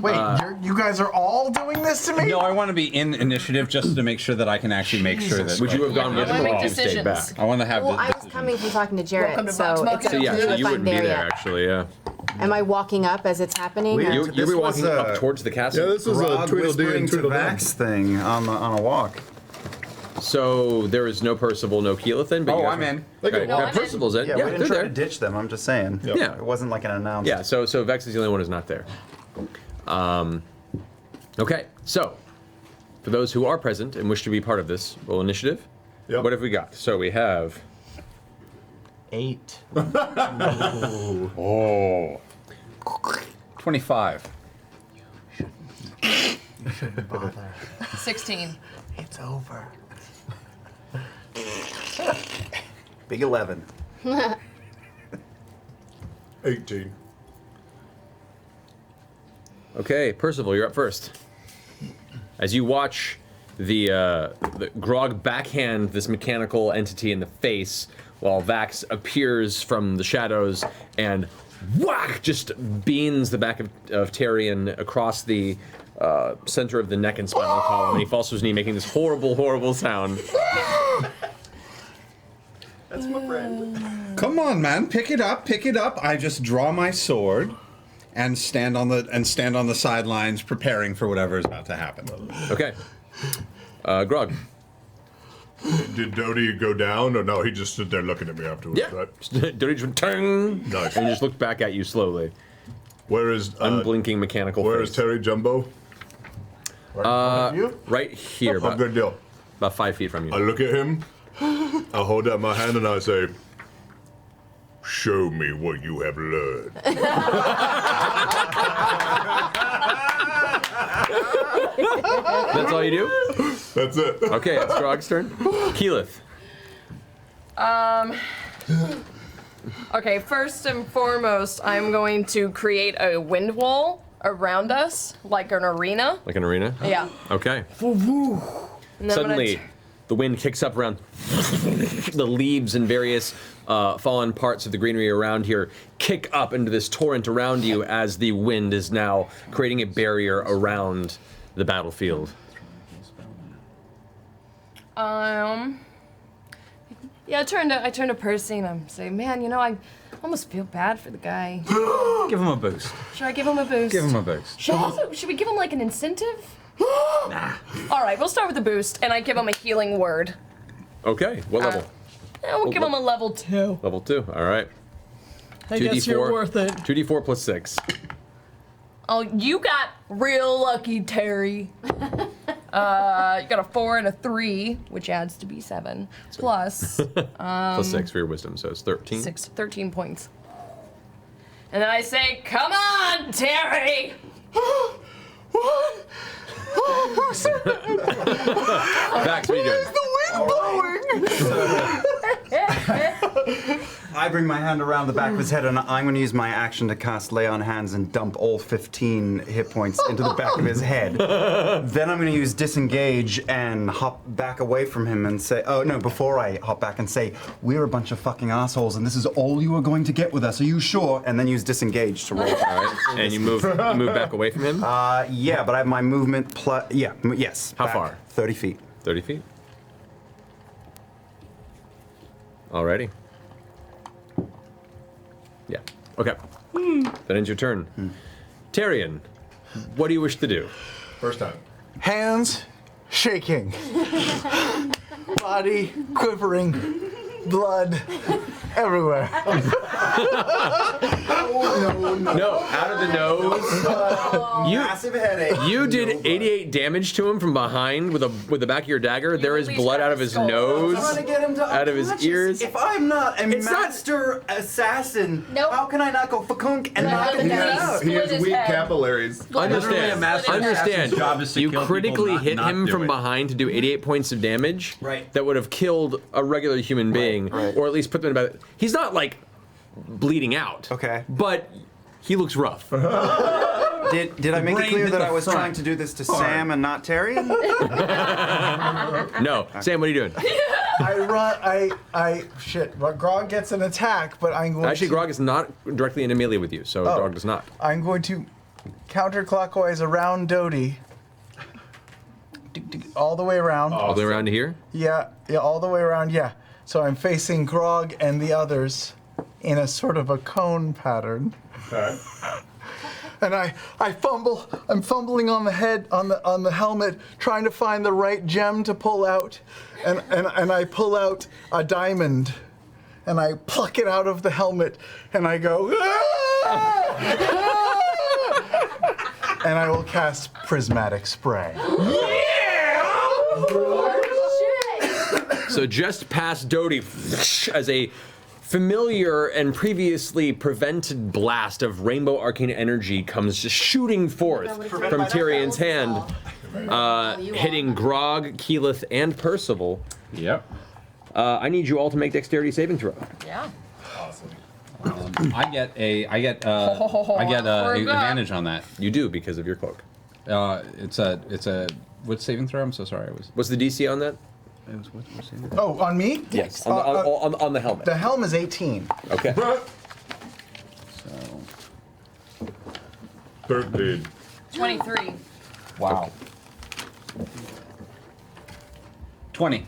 Speaker 1: Wait, you guys are all doing this to me?
Speaker 5: No, I want to be in initiative just to make sure that I can actually make sure that.
Speaker 2: Would you have gone with him or would you stay back?
Speaker 5: I want to have.
Speaker 6: Well, I was coming from talking to Jarrett, so it's
Speaker 2: So yeah,
Speaker 6: up to
Speaker 2: so
Speaker 6: if
Speaker 2: you
Speaker 6: I'm
Speaker 2: wouldn't be there
Speaker 6: yet.
Speaker 2: actually, yeah.
Speaker 9: Am I walking up as it's happening? or-
Speaker 2: You'll be walking up towards the castle.
Speaker 10: Yeah, this was a
Speaker 7: Grog
Speaker 10: Tweedledee
Speaker 7: whispering
Speaker 10: and
Speaker 7: to
Speaker 10: Tweedledum.
Speaker 7: Vax thing on a walk.
Speaker 2: So there is no Percival, no Keelathan. But
Speaker 5: Oh,
Speaker 2: you guys
Speaker 5: I'm in.
Speaker 2: Okay.
Speaker 4: No, I'm in.
Speaker 2: Percival's in.
Speaker 7: Yeah,
Speaker 2: Yeah,
Speaker 7: we
Speaker 2: they're
Speaker 7: didn't try
Speaker 2: there.
Speaker 7: to ditch them. I'm just saying.
Speaker 2: Yeah.
Speaker 7: It wasn't like an announcement.
Speaker 2: Yeah, so Vex is the only one who's not there. Okay, so for those who are present and wish to be part of this, roll initiative.
Speaker 3: Yep.
Speaker 2: What have we got? So we have
Speaker 1: 8.
Speaker 2: oh
Speaker 5: 25.
Speaker 4: 16.
Speaker 1: It's over.
Speaker 7: Big 11.
Speaker 3: 18.
Speaker 2: Okay, Percival, you're up first. As you watch the Grog backhand this mechanical entity in the face, while Vax appears from the shadows and whack just beans the back of Tyrion across the center of the neck and spinal column, and he falls to his knee, making this horrible, horrible sound.
Speaker 7: That's my friend.
Speaker 5: Come on, man, pick it up, pick it up. I just draw my sword and stand on the sidelines, preparing for whatever is about to happen.
Speaker 2: Okay, Grog.
Speaker 3: Did Doty go down, or no? He just stood there looking at me afterwards,
Speaker 2: Yeah.
Speaker 3: right?
Speaker 2: Doty just went, "Tang!"
Speaker 3: Nice.
Speaker 2: And he just looked back at you slowly.
Speaker 3: Where is
Speaker 2: Unblinking mechanical
Speaker 3: Where
Speaker 2: face.
Speaker 3: is Terry Jumbo?
Speaker 2: Right here,
Speaker 3: Oh, good deal.
Speaker 2: about 5 feet from you.
Speaker 3: I look at him, I hold out my hand, and I say, "Show me what you have learned."
Speaker 2: That's all you do?
Speaker 3: That's it.
Speaker 2: Okay, it's Grog's turn. Keyleth.
Speaker 4: Okay, first and foremost, I'm going to create a wind wall around us, like an arena.
Speaker 2: Like an arena?
Speaker 4: Yeah.
Speaker 2: Okay.
Speaker 4: And then I'm
Speaker 2: Suddenly,
Speaker 4: gonna
Speaker 2: the wind kicks up around the leaves and various fallen parts of the greenery around here kick up into this torrent around you as the wind is now creating a barrier around the battlefield.
Speaker 4: Yeah, I turn to Percy and I'm saying, man, you know, I almost feel bad for the guy.
Speaker 5: Give him a boost.
Speaker 4: Should I give him a boost?
Speaker 5: Give him a boost.
Speaker 4: Should we give him like an incentive? Nah. All right, we'll start with the boost, and I give him a healing word.
Speaker 2: Okay, what level?
Speaker 4: We'll give him a level 2.
Speaker 2: Level 2, all right.
Speaker 4: I guess you're worth it.
Speaker 2: 2d4 plus 6.
Speaker 4: Oh, you got real lucky, Terry. You got a 4 and a 3, which adds to be 7. Plus
Speaker 2: Plus 6 for your wisdom, so it's 13.
Speaker 4: 13 points. And then I say, come on, Terry!
Speaker 1: What?
Speaker 2: Vax, what are you doing?
Speaker 7: I bring my hand around the back of his head, and I'm going to use my action to cast Lay on Hands and dump all 15 hit points into the back of his head. Then I'm going to use Disengage and hop back away from him and say, oh no, before I hop back and say, we're a bunch of fucking assholes, and this is all you are going to get with us. Are you sure? And then use Disengage to roll.
Speaker 2: All right, and you move back away from him?
Speaker 7: Yeah, but I have my movement plus. Yeah, yes.
Speaker 2: How
Speaker 7: back
Speaker 2: far?
Speaker 7: 30 feet.
Speaker 2: 30 feet. Alrighty. Yeah. Okay. That ends your turn. Tyrion, what do you wish to do?
Speaker 3: First time.
Speaker 1: Hands shaking. Body quivering. Blood everywhere.
Speaker 2: No, out of the nose.
Speaker 7: Massive headache.
Speaker 2: You did 88 damage to him from behind with the back of your dagger. There is blood out of his nose,
Speaker 7: I'm trying to get him to
Speaker 2: out of his
Speaker 7: unconscious.
Speaker 2: ears.
Speaker 7: If I'm not a master assassin, how can I not go fakunk and knock him down?
Speaker 3: He has weak capillaries.
Speaker 2: Understand.
Speaker 11: job is to
Speaker 2: You
Speaker 11: kill people,
Speaker 2: critically hit
Speaker 11: not
Speaker 2: him
Speaker 11: do
Speaker 2: from
Speaker 11: it.
Speaker 2: behind to do 88 points of damage.
Speaker 7: Right.
Speaker 2: That would have killed a regular human being, or at least put them in about. He's not like bleeding out.
Speaker 7: Okay.
Speaker 2: But he looks rough.
Speaker 7: Did I make it
Speaker 11: brain
Speaker 7: clear
Speaker 11: hit
Speaker 7: that
Speaker 11: the
Speaker 7: I was
Speaker 11: front.
Speaker 7: trying to do this to Sam and not Terry?
Speaker 2: No, Sam, what are you doing?
Speaker 1: Shit. Grog gets an attack, but I'm going
Speaker 2: Actually,
Speaker 1: to...
Speaker 2: Grog is not directly in a melee with you, so Grog does not.
Speaker 1: I'm going to counterclockwise around Doty. All the way around.
Speaker 2: All the way around to here?
Speaker 1: Yeah, all the way around, yeah. So I'm facing Grog and the others. in a sort of a cone pattern.
Speaker 3: Okay.
Speaker 1: And I'm fumbling on the head, on the helmet, trying to find the right gem to pull out. And I pull out a diamond, and I pluck it out of the helmet, and I go, and I will cast Prismatic Spray.
Speaker 2: So just past Doty, as a familiar and previously prevented blast of rainbow arcane energy comes just shooting forth from Tyrion's hand, hitting Grog, Keyleth, and Percival.
Speaker 5: Yep.
Speaker 2: I need you all to make dexterity saving throw.
Speaker 4: Yeah.
Speaker 3: Awesome.
Speaker 5: I get advantage on that.
Speaker 2: You do because of your cloak.
Speaker 5: It's a what saving throw? I'm so sorry.
Speaker 2: What's the DC on that?
Speaker 5: It was what saving throw?
Speaker 1: Oh, on me?
Speaker 2: Yes, on the helmet.
Speaker 1: The helm is 18.
Speaker 2: Okay.
Speaker 5: So
Speaker 3: 13.
Speaker 4: 23.
Speaker 5: wow. 20.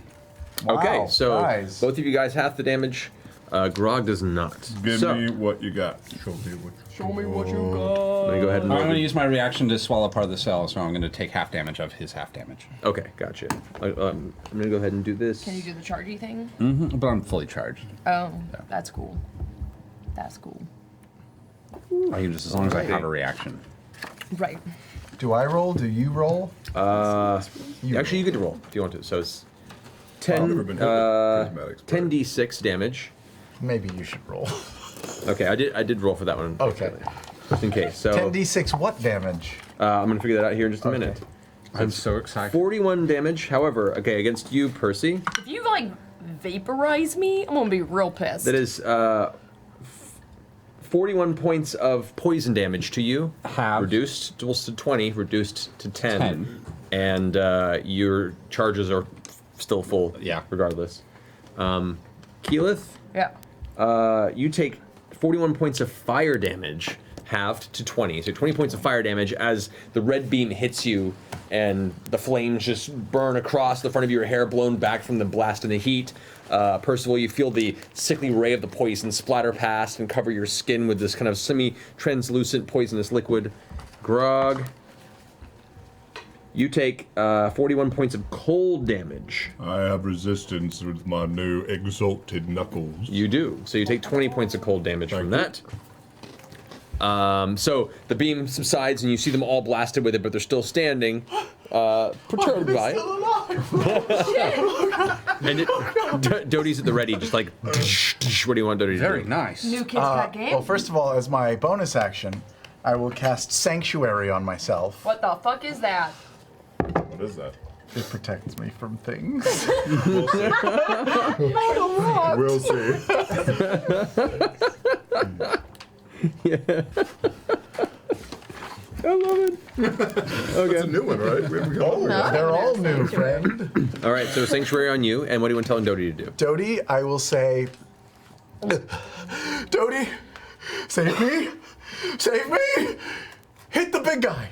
Speaker 2: Okay,
Speaker 1: Wow,
Speaker 2: so
Speaker 1: guys.
Speaker 2: both of you guys half the damage. Grog does not.
Speaker 3: Give
Speaker 2: so,
Speaker 3: me what you got. Show me what you got.
Speaker 2: Let me go ahead and
Speaker 5: I'm going to use my reaction to swallow part of the cell, so I'm going to take half damage of his half damage.
Speaker 2: Okay, gotcha. I'm going to go ahead and do this.
Speaker 4: Can you do the chargy thing?
Speaker 5: Mm-hmm. But I'm fully charged.
Speaker 4: Oh, that's cool. That's cool.
Speaker 5: I can just as long as I have a reaction.
Speaker 4: Right.
Speaker 1: Do I roll? Do you roll?
Speaker 2: Actually, you get to roll if you want to. So it's 10,
Speaker 3: I've never been hit with prismatic spray.
Speaker 2: 10d6 damage.
Speaker 1: Maybe you should roll.
Speaker 2: Okay, I did roll for that one.
Speaker 1: Okay.
Speaker 2: Just in case. So
Speaker 1: 10d6 what damage?
Speaker 2: I'm going to figure that out here in just a minute.
Speaker 5: I'm so excited.
Speaker 2: 41 damage, however, okay, against you, Percy.
Speaker 4: If you like vaporize me, I'm gonna be real pissed.
Speaker 2: That is 41 points of poison damage to you. Reduced to 20, reduced to 10. And your charges are still full.
Speaker 5: Yeah.
Speaker 2: Regardless. Keyleth,
Speaker 4: Yeah.
Speaker 2: you take 41 points of fire damage, halved to 20. So 20 points of fire damage as the red beam hits you and the flames just burn across the front of your hair, blown back from the blast and the heat. Percival, you feel the sickly ray of the poison splatter past and cover your skin with this kind of semi-translucent poisonous liquid. Grog, you take 41 points of cold damage.
Speaker 3: I have resistance with my new exalted knuckles.
Speaker 2: You do. So you take 20 points of cold damage from that. So the beam subsides and you see them all blasted with it, but they're still standing, perturbed by it. And Doty's at the ready, just like, what do you want Doty to do?
Speaker 5: Very nice.
Speaker 4: New Kids Got Game?
Speaker 1: Well, first of all, as my bonus action, I will cast Sanctuary on myself.
Speaker 4: What the fuck is that?
Speaker 3: What is that?
Speaker 1: It protects me from things.
Speaker 3: We'll see.
Speaker 2: Yeah. I love it. Okay.
Speaker 3: That's a new one, right?
Speaker 1: They're all new, friend.
Speaker 2: All right, so Sanctuary on you, and what do you want to tell Doty to do?
Speaker 1: Doty, I will say, Doty, save me! Save me! Hit the big guy!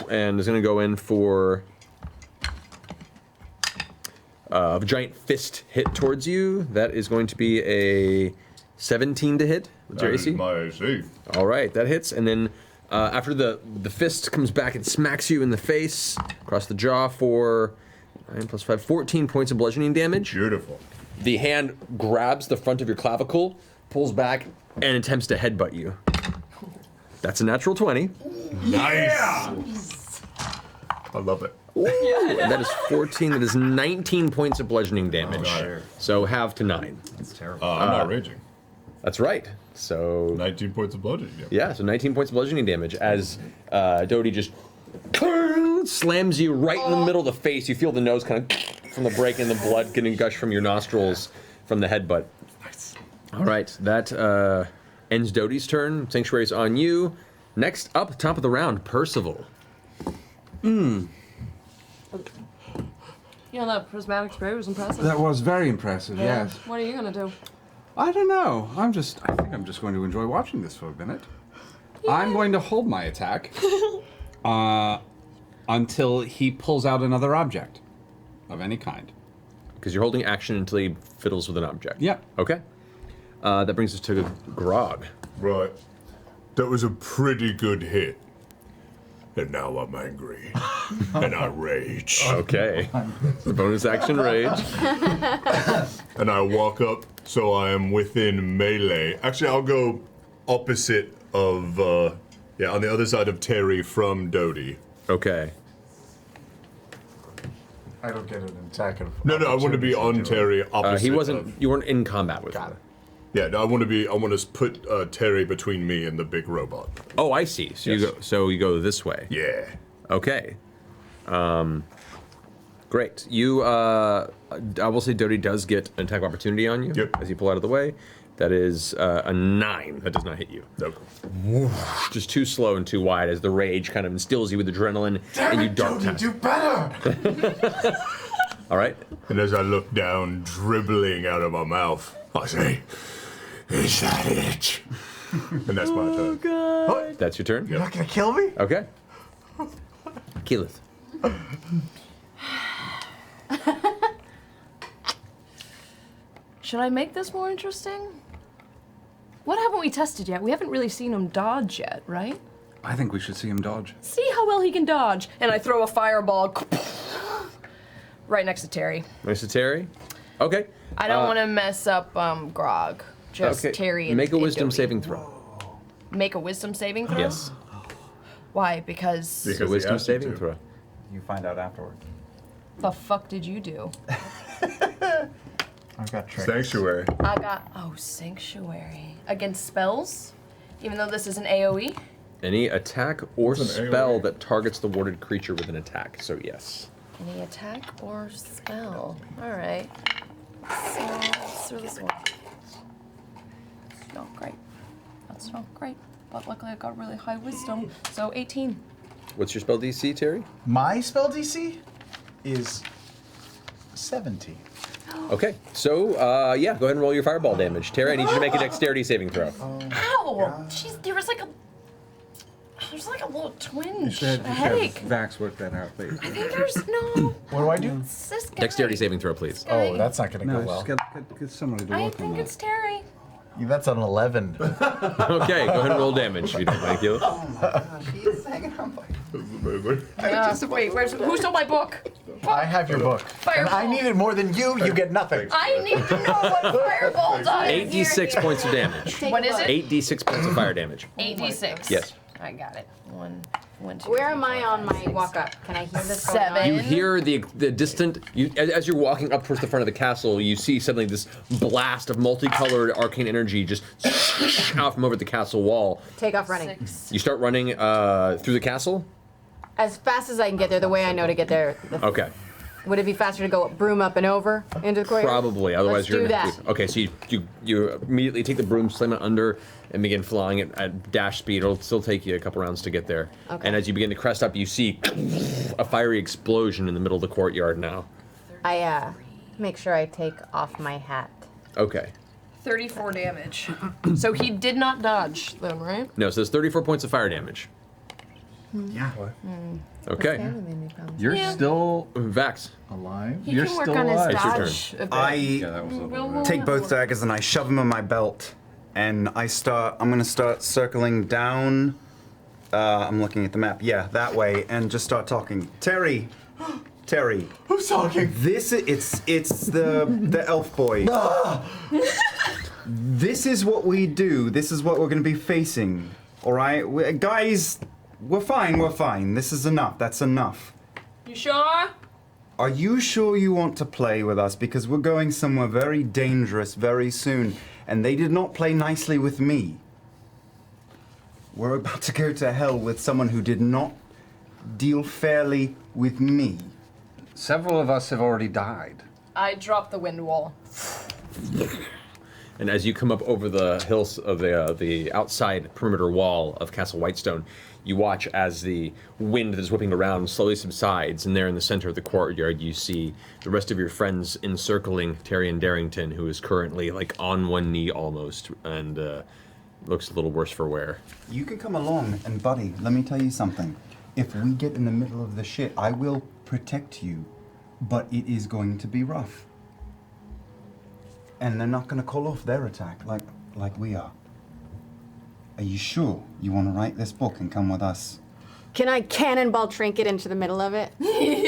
Speaker 2: And is going to go in for a giant fist hit towards you. That is going to be a 17 to hit. What's your AC?
Speaker 3: My AC.
Speaker 2: All right, that hits. And then after the fist comes back and smacks you in the face, across the jaw for 9 plus 5, 14 points of bludgeoning damage.
Speaker 3: Beautiful.
Speaker 2: The hand grabs the front of your clavicle, pulls back, and attempts to headbutt you. That's a natural 20.
Speaker 3: Nice. I love it.
Speaker 2: And that is 14. That is 19 points of bludgeoning damage.
Speaker 3: Oh,
Speaker 2: so halve to 9.
Speaker 5: That's terrible.
Speaker 3: I'm not raging.
Speaker 2: That's right. So
Speaker 3: 19 points of bludgeoning.
Speaker 2: yeah, so 19 points of bludgeoning damage as Doty just slams you right in the middle of the face. You feel the nose kind of from the break and the blood getting gush from your nostrils from the headbutt. Nice. All right, that ends Doty's turn. Sanctuary's on you. Next up, top of the round, Percival.
Speaker 4: You know, that prismatic spray was impressive.
Speaker 5: That was very impressive,
Speaker 4: Yeah.
Speaker 5: yes.
Speaker 4: What are you gonna do?
Speaker 5: I don't know. I think I'm just going to enjoy watching this for a minute. I'm going to hold my attack until he pulls out another object of any kind.
Speaker 2: because you're holding action until he fiddles with an object.
Speaker 5: Yeah.
Speaker 2: Okay. That brings us to Grog.
Speaker 3: Right. That was a pretty good hit. And now I'm angry. And I rage.
Speaker 2: Okay. The bonus action rage.
Speaker 3: And I walk up so I am within melee. Actually, I'll go opposite of, on the other side of Terry from Dodie.
Speaker 2: Okay.
Speaker 1: I don't get an attack of.
Speaker 3: No, I want to be on Terry opposite.
Speaker 2: He wasn't. You weren't in combat with him.
Speaker 3: Yeah, no, I want to put Terry between me and the big robot.
Speaker 2: Oh, I see. So you go this way.
Speaker 3: Yeah.
Speaker 2: Okay. Great. You. I will say Dodie does get an attack of opportunity on you.
Speaker 3: Yep.
Speaker 2: As you pull out of the way. That is a 9. That does not hit you.
Speaker 3: Nope.
Speaker 2: Just too slow and too wide as the rage kind of instills you with adrenaline and you dart past.
Speaker 1: Do better.
Speaker 2: All right.
Speaker 3: And as I look down, dribbling out of my mouth, I say, "Is that it?" And that's my turn.
Speaker 1: God.
Speaker 2: That's your turn?
Speaker 1: You're not gonna kill me?
Speaker 2: Okay. Keyleth.
Speaker 4: Should I make this more interesting? What haven't we tested yet? We haven't really seen him dodge yet, right?
Speaker 5: I think we should see him dodge.
Speaker 4: See how well he can dodge. And I throw a fireball right next to Terry.
Speaker 2: Next to Terry? Okay.
Speaker 4: I don't want to mess up Grog. Just
Speaker 2: okay.
Speaker 4: Terry and
Speaker 2: Make a wisdom
Speaker 4: Dodie.
Speaker 2: saving throw.
Speaker 4: Make a wisdom saving throw?
Speaker 2: Yes.
Speaker 4: Why? Because
Speaker 2: It's a wisdom saving throw.
Speaker 11: You find out afterward.
Speaker 4: the fuck did you do?
Speaker 1: I've got tricks.
Speaker 3: Sanctuary.
Speaker 4: I got, Sanctuary. Against spells? Even though this is an AoE?
Speaker 2: Any attack or
Speaker 3: It's an
Speaker 2: spell
Speaker 3: AoE.
Speaker 2: that targets the warded creature with an attack, so yes.
Speaker 4: Any attack or spell? Alright. So, let's throw this one. It's not great. That's not great. But luckily I got really high wisdom, so 18.
Speaker 2: What's your spell DC, Terry?
Speaker 1: My spell DC is 17.
Speaker 2: Okay, so, go ahead and roll your fireball damage. Terry, I need you to make a dexterity saving throw.
Speaker 4: Ow! Jeez, there's like a little twinge,
Speaker 11: You
Speaker 4: a
Speaker 11: should
Speaker 4: headache.
Speaker 11: have Vax work that out later.
Speaker 4: I think there's no.
Speaker 1: What do I do?
Speaker 4: It's this guy.
Speaker 2: Dexterity saving throw, please.
Speaker 4: guy.
Speaker 1: Oh, that's not gonna
Speaker 11: No,
Speaker 1: go well.
Speaker 11: just get somebody to
Speaker 4: I
Speaker 11: work on
Speaker 4: think
Speaker 11: that.
Speaker 4: it's Terry.
Speaker 1: That's an 11.
Speaker 2: Okay, go ahead and roll damage if you don't mind, Keyleth.
Speaker 7: He's hanging on by.
Speaker 4: Wait, who stole my book?
Speaker 1: I have your book. And I need it more than you. You get nothing.
Speaker 4: I need to know what fireball does.
Speaker 2: 8d6 points of damage.
Speaker 4: What is it?
Speaker 2: 8d6 points of fire damage.
Speaker 4: 8d6.
Speaker 2: Yes.
Speaker 4: I got it. One, two.
Speaker 6: Where am I on my walk up? Can I hear this going on?
Speaker 4: 7.
Speaker 2: You hear the distant, as you're walking up towards the front of the castle, you see suddenly this blast of multicolored arcane energy just out from over the castle wall.
Speaker 6: Take off running.
Speaker 4: 6.
Speaker 2: You start running through the castle?
Speaker 6: As fast as I can get there, the way I know to get there.
Speaker 2: Okay.
Speaker 6: Would it be faster to go broom up and over into the courtyard?
Speaker 2: Probably, otherwise
Speaker 6: Let's
Speaker 2: you're
Speaker 6: do
Speaker 2: gonna
Speaker 6: that.
Speaker 2: Okay, so you immediately take the broom, slam it under, and begin flying it at dash speed. It'll still take you a couple rounds to get there.
Speaker 6: Okay.
Speaker 2: And as you begin to crest up, you see a fiery explosion in the middle of the courtyard now.
Speaker 6: I make sure I take off my hat.
Speaker 2: Okay.
Speaker 4: 34 damage. So he did not dodge then, right?
Speaker 2: No, so there's 34 points of fire damage.
Speaker 7: Yeah.
Speaker 2: Okay.
Speaker 5: You're still
Speaker 2: Vax.
Speaker 5: alive.
Speaker 4: He
Speaker 5: You're
Speaker 4: can work
Speaker 5: still
Speaker 4: on his
Speaker 5: alive.
Speaker 4: dodge a bit.
Speaker 7: I take both daggers and I shove them in my belt, and I'm gonna start circling down. I'm looking at the map. Yeah, that way, and just start talking. Terry.
Speaker 1: Who's talking?
Speaker 7: It's the elf boy. This is what we do. This is what we're gonna be facing. All right, guys. We're fine. This is enough. That's enough.
Speaker 4: You sure?
Speaker 7: Are you sure you want to play with us? Because we're going somewhere very dangerous very soon, and they did not play nicely with me. We're about to go to hell with someone who did not deal fairly with me.
Speaker 5: Several of us have already died.
Speaker 4: I dropped the wind wall.
Speaker 2: And as you come up over the hills of the outside perimeter wall of Castle Whitestone, you watch as the wind that is whipping around slowly subsides, and there in the center of the courtyard you see the rest of your friends encircling Terry and Darrington, who is currently like on one knee almost, and looks a little worse for wear.
Speaker 7: You can come along, and buddy, let me tell you something. If we get in the middle of the shit, I will protect you, but it is going to be rough.
Speaker 15: And they're not going to call off their attack like we are. Are you sure you want to write this book and come with us?
Speaker 6: Can I cannonball Trinket into the middle of it?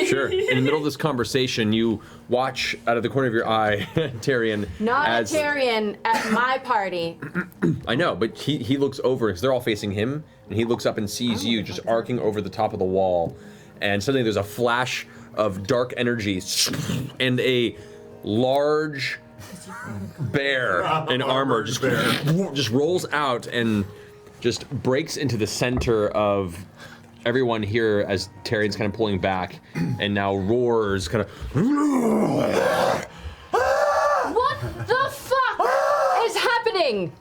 Speaker 2: Sure. In the middle of this conversation, you watch out of the corner of your eye, Tyrion.
Speaker 6: Not
Speaker 2: as,
Speaker 6: a Tyrion at my party.
Speaker 2: I know, but he looks over because they're all facing him, and he looks up and sees you just arcing over the top of the wall, and suddenly there's a flash of dark energy, and a large bear in armor just rolls out and just breaks into the center of everyone here as Tyrion's kind of pulling back, and now roars kind of.
Speaker 6: What the fuck is happening?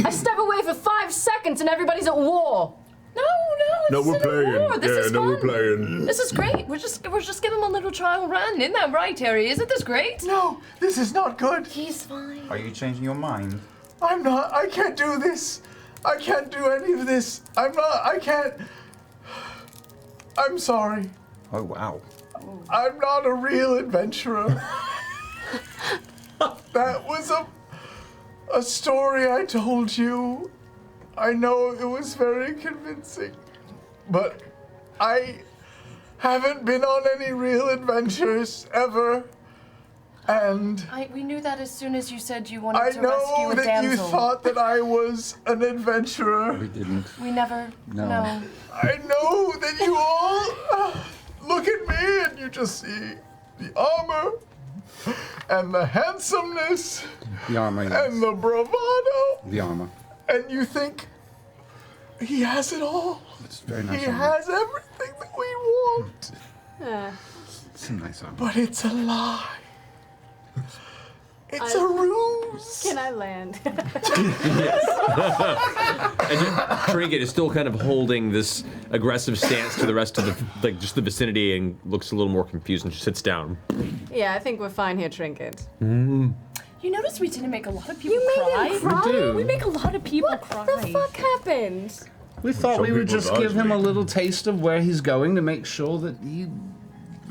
Speaker 6: I step away for 5 seconds and everybody's at war.
Speaker 3: No, we're playing.
Speaker 4: war. This is
Speaker 3: we're
Speaker 4: fun.
Speaker 3: playing.
Speaker 4: This is great. We're just giving him a little trial run. Isn't that right, Terry? Isn't this great?
Speaker 1: No, this is not good.
Speaker 4: He's fine.
Speaker 15: Are you changing your mind?
Speaker 1: I'm not. I can't do this. I can't do any of this. I can't. I'm sorry.
Speaker 15: Oh, wow.
Speaker 1: I'm not a real adventurer. That was a story I told you. I know it was very convincing, but I haven't been on any real adventures ever, and
Speaker 4: We knew that as soon as you said you wanted
Speaker 1: I
Speaker 4: to rescue
Speaker 1: know
Speaker 4: a
Speaker 1: that
Speaker 4: damsel.
Speaker 1: you thought that I was an adventurer.
Speaker 15: We didn't.
Speaker 4: We never.
Speaker 15: No.
Speaker 1: I know that you all look at me and you just see the armor and the handsomeness
Speaker 5: The armor, yes.
Speaker 1: and the bravado,
Speaker 5: The armor.
Speaker 1: and you think he has it all.
Speaker 5: It's very nice
Speaker 1: He
Speaker 5: armor.
Speaker 1: has everything that we want,
Speaker 5: It's a nice armor.
Speaker 1: but it's a lie. It's a ruse.
Speaker 6: Can I land?
Speaker 2: And Trinket is still kind of holding this aggressive stance to the rest of just the vicinity, and looks a little more confused, and she sits down.
Speaker 6: Yeah, I think we're fine here, Trinket.
Speaker 4: You notice we didn't make a lot of people
Speaker 6: You made
Speaker 4: cry?
Speaker 6: him cry?
Speaker 5: We do.
Speaker 4: We make a lot of people cry.
Speaker 6: What the fuck happened?
Speaker 5: We thought
Speaker 3: Some
Speaker 5: we would
Speaker 3: people
Speaker 5: just
Speaker 3: dodge
Speaker 5: give him
Speaker 3: me.
Speaker 5: a little taste of where he's going to make sure that he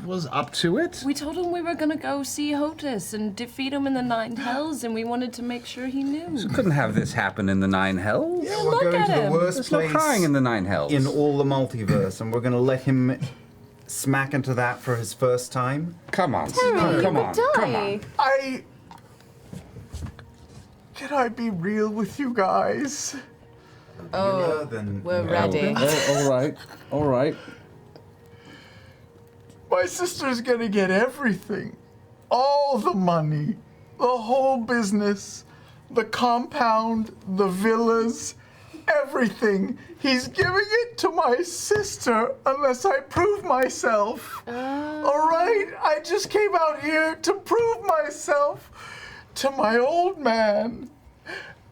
Speaker 5: was up to it.
Speaker 4: We told him we were gonna go see Hotus and defeat him in the Nine Hells, and we wanted to make sure he knew.
Speaker 5: We couldn't have this happen in the Nine Hells.
Speaker 15: Yeah,
Speaker 4: Look
Speaker 15: we're going
Speaker 4: at
Speaker 15: to the
Speaker 4: him.
Speaker 15: worst
Speaker 5: There's no
Speaker 15: place
Speaker 5: crying in the Nine Hells.
Speaker 15: in all the multiverse, and we're going to let him smack into that for his first time.
Speaker 5: Come on,
Speaker 6: Terry,
Speaker 5: come
Speaker 6: you
Speaker 5: on,
Speaker 6: would
Speaker 5: come
Speaker 6: die.
Speaker 5: on.
Speaker 1: Can I be real with you guys?
Speaker 6: Oh,
Speaker 15: Then
Speaker 6: we're ready.
Speaker 5: All right, all right.
Speaker 1: My sister's gonna get everything. All the money, the whole business, the compound, the villas, everything. He's giving it to my sister unless I prove myself. All right? I just came out here to prove myself to my old man.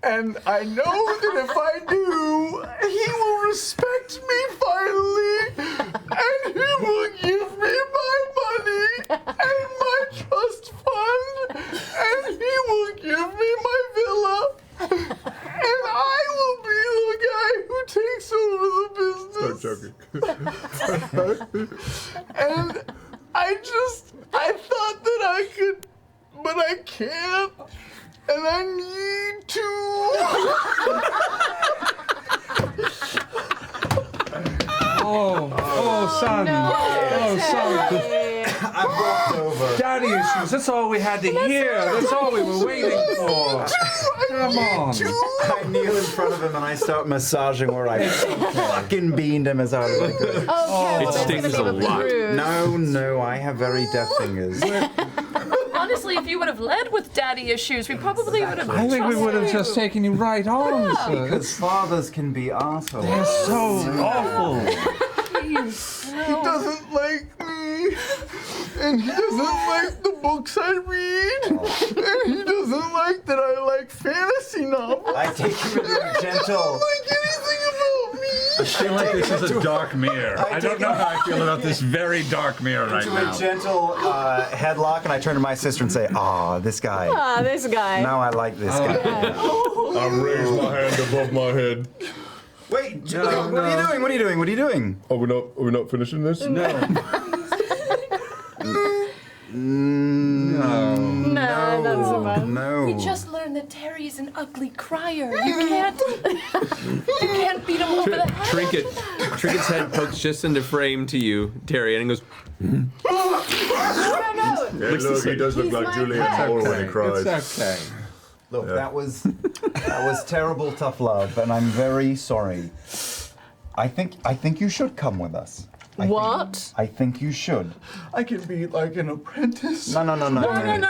Speaker 1: And I know that if I do, he will respect me finally, and he will give me my money and my trust fund, and he will give me my villa, and I will be the guy who takes over the business. And I thought that I could, but I can't. And I need to.
Speaker 5: Oh, son. Oh, son.
Speaker 15: I walked over.
Speaker 5: Daddy issues. That's all we had to hear. That's all we were waiting for. Come on.
Speaker 15: I kneel in front of him and I start massaging where I fucking beamed him as hard as I could.
Speaker 6: Okay, well, that's
Speaker 2: stings
Speaker 6: gonna
Speaker 2: a
Speaker 6: leave
Speaker 2: lot.
Speaker 6: bruise.
Speaker 15: No, I have very deft fingers.
Speaker 4: Honestly, if you would have led with daddy issues, we probably would have.
Speaker 5: I think we would have just taken you right on, sir.
Speaker 15: Because fathers can be assholes.
Speaker 5: They're so awful.
Speaker 1: He doesn't like me, and he doesn't like the books I read, and he doesn't like that I like fantasy novels.
Speaker 15: I take him into a
Speaker 1: He
Speaker 15: gentle.
Speaker 1: doesn't like anything about me.
Speaker 10: I feel like this is a dark mirror. I don't know how I feel about this very dark mirror right
Speaker 15: Into a
Speaker 10: now.
Speaker 15: gentle headlock, and I turn to my sister and say, "Ah, this guy.
Speaker 6: Ah, this guy.
Speaker 15: Now I like this guy."
Speaker 3: I raise my hand above my head.
Speaker 15: Wait, what are you doing? What are you doing? What are you doing?
Speaker 3: Are we not finishing this?
Speaker 5: No.
Speaker 6: No, not so much.
Speaker 15: No.
Speaker 4: We just learned that Terry is an ugly crier. You can't beat him over the head.
Speaker 2: Trinket's head pokes just into frame to you, Terry, and he goes,
Speaker 15: No.
Speaker 3: Yeah, look, he does look like Julian Moore when he cries.
Speaker 15: It's okay. Look, that was terrible tough love, and I'm very sorry. I think you should come with us. I think you should.
Speaker 1: I can be like an apprentice.
Speaker 15: No.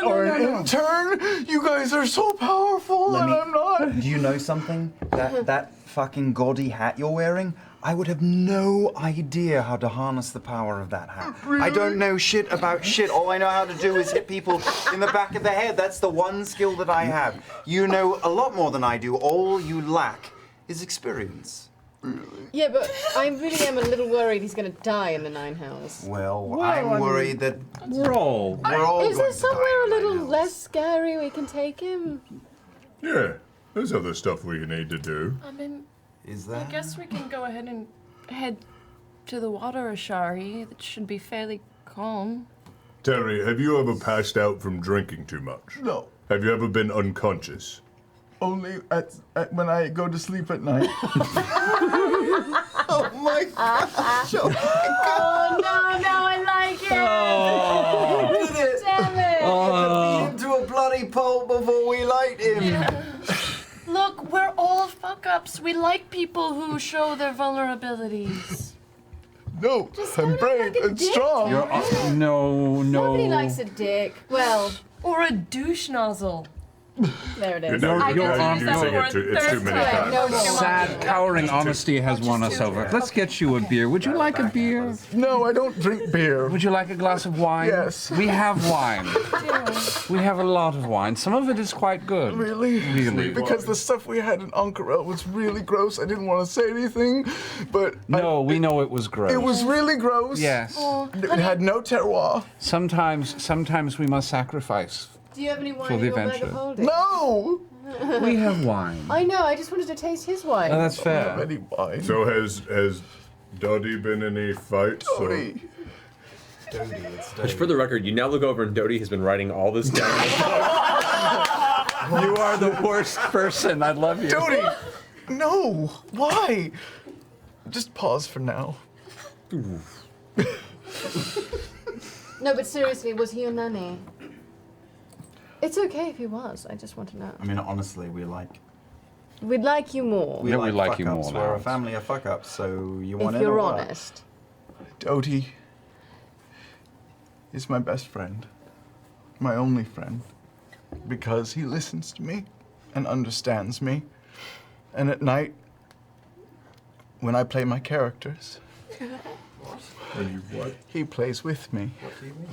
Speaker 1: Or an intern. You guys are so powerful, and I'm not.
Speaker 15: Do you know something? That fucking gaudy hat you're wearing, I would have no idea how to harness the power of that hat.
Speaker 1: Really?
Speaker 15: I don't know shit about shit. All I know how to do is hit people in the back of the head. That's the one skill that I have. You know a lot more than I do. All you lack is experience.
Speaker 9: Yeah, but I really am a little worried he's going to die in the Nine Hells.
Speaker 15: Well, I'm worried that
Speaker 10: we're all
Speaker 9: Is there
Speaker 15: going to
Speaker 9: somewhere a little less scary we can take him?
Speaker 3: Yeah, there's other stuff we need to do.
Speaker 4: I mean,
Speaker 15: is
Speaker 4: I guess we can go ahead and head to the water Ashari. That should be fairly calm.
Speaker 3: Terry, have you ever passed out from drinking too much?
Speaker 1: No.
Speaker 3: Have you ever been unconscious?
Speaker 1: Only when I go to sleep at night. Oh my gosh! Oh my
Speaker 6: Oh no, I like it.
Speaker 15: Oh.
Speaker 6: We did it. Damn it.
Speaker 15: beat him to a bloody pulp before we light him.
Speaker 4: Look, we're all fuck-ups. We like people who show their vulnerabilities.
Speaker 1: No, I'm brave and strong.
Speaker 10: No.
Speaker 9: Nobody likes a dick. Well,
Speaker 4: or a douche nozzle.
Speaker 9: There it is.
Speaker 10: You're
Speaker 4: I
Speaker 10: you're
Speaker 4: can use that for a
Speaker 10: it's too many
Speaker 4: third time. No more.
Speaker 10: Sad, cowering honesty has won us over. Let's get you a beer. Would you like a beer?
Speaker 1: No, I don't drink beer.
Speaker 10: Would you like a glass of wine?
Speaker 1: Yes.
Speaker 10: We have wine. We have a lot of wine. Some of it is quite good.
Speaker 1: Really?
Speaker 10: Really.
Speaker 1: Because the stuff we had in Ankarel was really gross. I didn't want to say anything, but
Speaker 10: No, we know it was gross.
Speaker 1: it was really gross.
Speaker 10: Yes.
Speaker 1: It had no terroir.
Speaker 10: Sometimes we must sacrifice.
Speaker 9: Do you have any wine
Speaker 10: For
Speaker 9: in
Speaker 10: the
Speaker 9: your bag
Speaker 10: adventure.
Speaker 9: of holding?
Speaker 1: No!
Speaker 10: We have wine.
Speaker 9: I know, I just wanted to taste his wine.
Speaker 10: Oh, that's fair.
Speaker 1: Any wine.
Speaker 3: So has Dodie been in any fights?
Speaker 1: Dodie.
Speaker 2: Which, for the record, you now look over and Dodie has been writing all this down.
Speaker 10: You are the worst person. I love you.
Speaker 1: Dodie! No! Why? Just pause for now.
Speaker 9: No, but seriously, was he your nanny? It's okay if he was. I just want to know.
Speaker 15: I mean, honestly, we like
Speaker 9: We'd like you more.
Speaker 10: Yeah, we like you
Speaker 15: fuck-ups.
Speaker 10: more
Speaker 15: We're
Speaker 10: now.
Speaker 15: a family of fuck-ups, so you want
Speaker 9: If
Speaker 15: in
Speaker 9: you're
Speaker 15: or what?
Speaker 9: honest.
Speaker 1: Dodie is my best friend. My only friend. Because he listens to me and understands me. And at night, when I play my characters,
Speaker 3: When you what?
Speaker 1: he plays with me.
Speaker 3: What do you mean?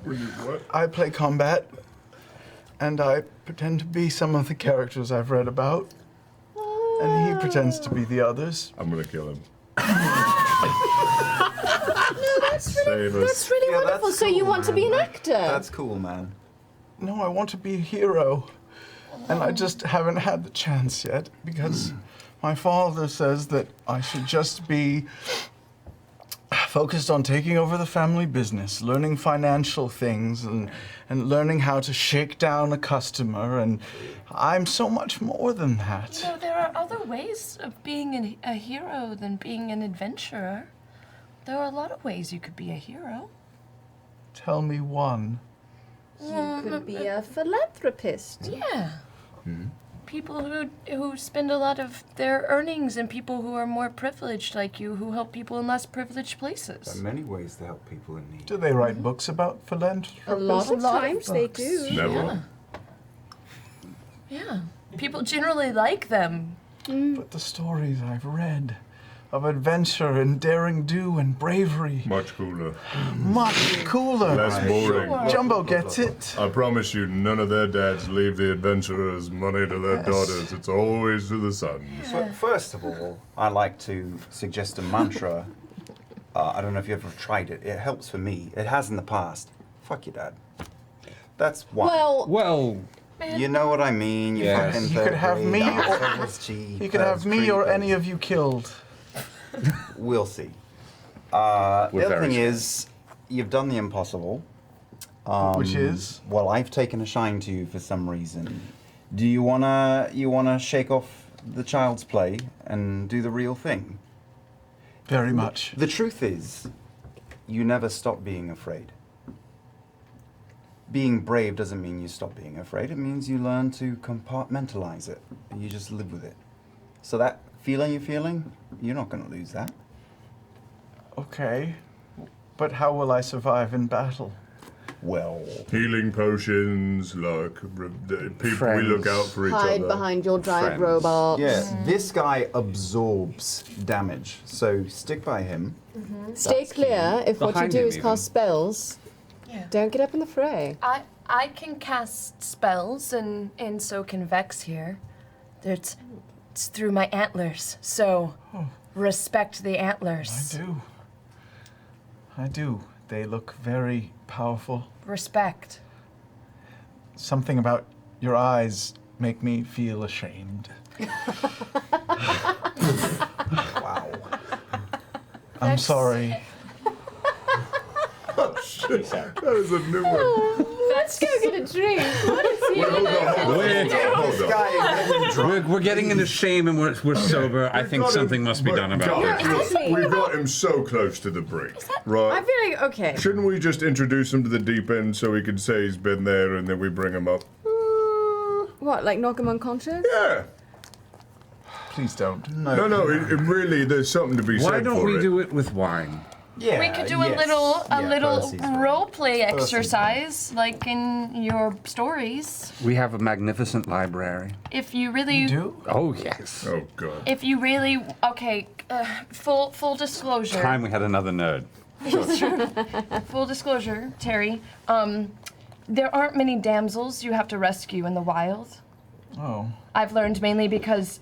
Speaker 3: When you what?
Speaker 1: I play combat, and I pretend to be some of the characters I've read about, and he pretends to be the others.
Speaker 3: I'm gonna kill him.
Speaker 9: No, that's really,
Speaker 3: Save us.
Speaker 9: that's really
Speaker 15: Yeah,
Speaker 9: wonderful.
Speaker 15: that's
Speaker 9: So you
Speaker 15: cool,
Speaker 9: want to
Speaker 15: man.
Speaker 9: be an actor?
Speaker 15: That's cool, man.
Speaker 1: No, I want to be a hero, and I just haven't had the chance yet, because my father says that I should just be focused on taking over the family business, learning financial things, and learning how to shake down a customer, and I'm so much more than that.
Speaker 4: No, there are other ways of being a hero than being an adventurer. There are a lot of ways you could be a hero.
Speaker 1: Tell me one.
Speaker 9: You could be a philanthropist.
Speaker 4: Yeah. People who spend a lot of their earnings and people who are more privileged like you who help people in less privileged
Speaker 15: There are
Speaker 4: places.
Speaker 15: many ways to help people in need.
Speaker 1: Do they write books about philanthropy?
Speaker 9: A lot of times they
Speaker 1: books.
Speaker 9: do.
Speaker 3: Never.
Speaker 4: Yeah. People generally like them.
Speaker 1: But the stories I've read of adventure and daring do and bravery,
Speaker 3: Much cooler.
Speaker 1: much cooler.
Speaker 3: Less boring.
Speaker 1: Jumbo gets it.
Speaker 3: I promise you, none of their dads leave the adventurers money to their daughters. It's always to the sons.
Speaker 15: First of all, I like to suggest a mantra. I don't know if you've ever tried it. It helps for me. It has in the past. Fuck your dad. That's one.
Speaker 10: Well,
Speaker 15: you know what I mean. You
Speaker 10: Yes.
Speaker 15: fucking
Speaker 1: You could have
Speaker 15: third
Speaker 1: me
Speaker 15: grade
Speaker 1: or-
Speaker 15: assholes, cheap,
Speaker 1: You could have me or any of you killed.
Speaker 15: We'll see.
Speaker 2: We're
Speaker 15: The other
Speaker 2: very
Speaker 15: thing
Speaker 2: sure.
Speaker 15: is, you've done the impossible.
Speaker 1: Which is?
Speaker 15: Well, I've taken a shine to you for some reason. Do you wanna shake off the child's play and do the real thing?
Speaker 1: Very much.
Speaker 15: The truth is, you never stop being afraid. Being brave doesn't mean you stop being afraid. It means you learn to compartmentalize it. You just live with it. So that feeling you're feeling, you're not going to lose that.
Speaker 1: Okay. But how will I survive in battle?
Speaker 15: Well,
Speaker 3: healing potions, like the people we look out for each
Speaker 6: Hide
Speaker 3: other.
Speaker 6: behind your giant robots.
Speaker 15: Yeah, this guy absorbs damage, so stick by him.
Speaker 9: Stay clear. If what you
Speaker 15: Behind
Speaker 9: do
Speaker 15: him,
Speaker 9: is cast spells, don't get up in the fray.
Speaker 4: I can cast spells, and so can Vex here. It's through my antlers, so respect the antlers.
Speaker 1: I do. They look very powerful.
Speaker 4: Respect.
Speaker 1: Something about your eyes make me feel ashamed.
Speaker 15: Wow.
Speaker 1: I'm sorry.
Speaker 3: Oh shit, that is a new one.
Speaker 6: Let's go get a drink. What is he?
Speaker 5: We're getting into shame and we're sober. I think something must be done about
Speaker 3: Guys,
Speaker 5: this.
Speaker 3: we've got him so close to the brink, right?
Speaker 6: I feel like, okay.
Speaker 3: Shouldn't we just introduce him to the deep end so he can say he's been there and then we bring him up?
Speaker 6: What, like knock him unconscious?
Speaker 3: Yeah.
Speaker 1: Please don't.
Speaker 3: No, it really, there's something to be said for it.
Speaker 5: Why don't we do it with wine?
Speaker 15: Yeah,
Speaker 4: We could do a little
Speaker 15: Percy's right.
Speaker 4: role play
Speaker 15: Percy's
Speaker 4: exercise, like in your stories.
Speaker 5: We have a magnificent library.
Speaker 4: If you really
Speaker 5: Oh, yes.
Speaker 3: Oh, God.
Speaker 4: If you really okay, full disclosure.
Speaker 5: Time we had another nerd.
Speaker 4: Full disclosure, Terry. There aren't many damsels you have to rescue in the wild.
Speaker 1: Oh.
Speaker 4: I've learned mainly because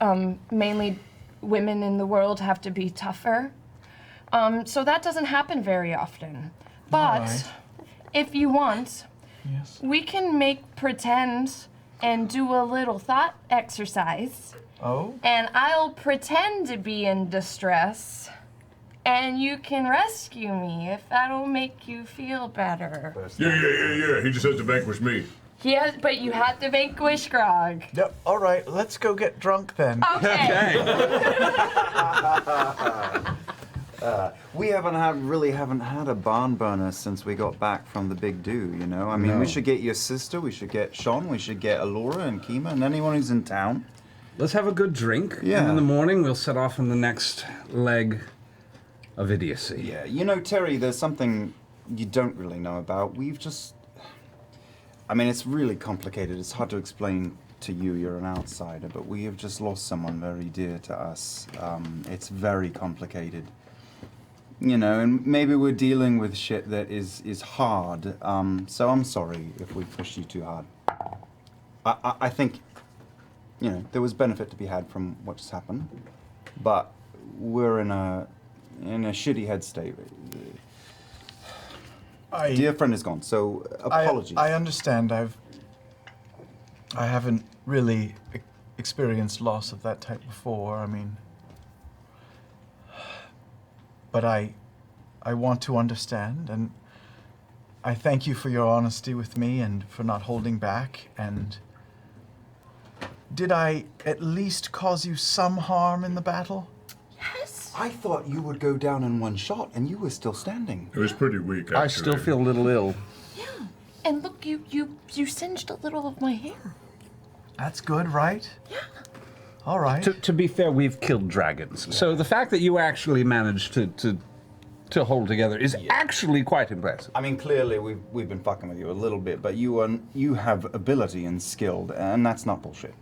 Speaker 4: mainly women in the world have to be tougher. So that doesn't happen very often. But
Speaker 1: Alright.
Speaker 4: if you want, we can make pretend and do a little thought exercise.
Speaker 1: Oh?
Speaker 4: And I'll pretend to be in distress, and you can rescue me if that'll make you feel better.
Speaker 3: Yeah. He just has to vanquish me.
Speaker 4: Yeah, but you have to vanquish Grog.
Speaker 1: Yep. All right. Let's go get drunk then.
Speaker 4: Okay.
Speaker 15: We haven't had a barn burner since we got back from the big do, you know? I mean, we
Speaker 5: No.
Speaker 15: should get your sister, we should get Sean, we should get Alora and Kima and anyone who's in town.
Speaker 5: Let's have a good drink.
Speaker 15: Yeah.
Speaker 5: And in the morning, we'll set off on the next leg of idiocy.
Speaker 15: Yeah, you know, Terry, there's something you don't really know about. I mean, it's really complicated. It's hard to explain to you. You're an outsider, but we have just lost someone very dear to us. It's very complicated. You know, and maybe we're dealing with shit that is hard. So I'm sorry if we pushed you too hard. I think, you know, there was benefit to be had from what just happened, but we're in a shitty head state. Dear friend is gone, so apologies.
Speaker 1: I understand. I haven't really experienced loss of that type before. I mean, but I want to understand, and I thank you for your honesty with me and for not holding back. And did I at least cause you some harm in the battle?
Speaker 4: Yes.
Speaker 15: I thought you would go down in one shot, and you were still standing.
Speaker 3: It was pretty weak, actually.
Speaker 5: I still feel a little ill.
Speaker 4: And look, you singed a little of my hair.
Speaker 1: That's good, right? Yeah. All right.
Speaker 5: To be fair, we've killed dragons. So the fact that you actually managed to hold together is actually quite impressive.
Speaker 15: I mean, clearly we've been fucking with you a little bit, but you have ability and skill, and that's not bullshit.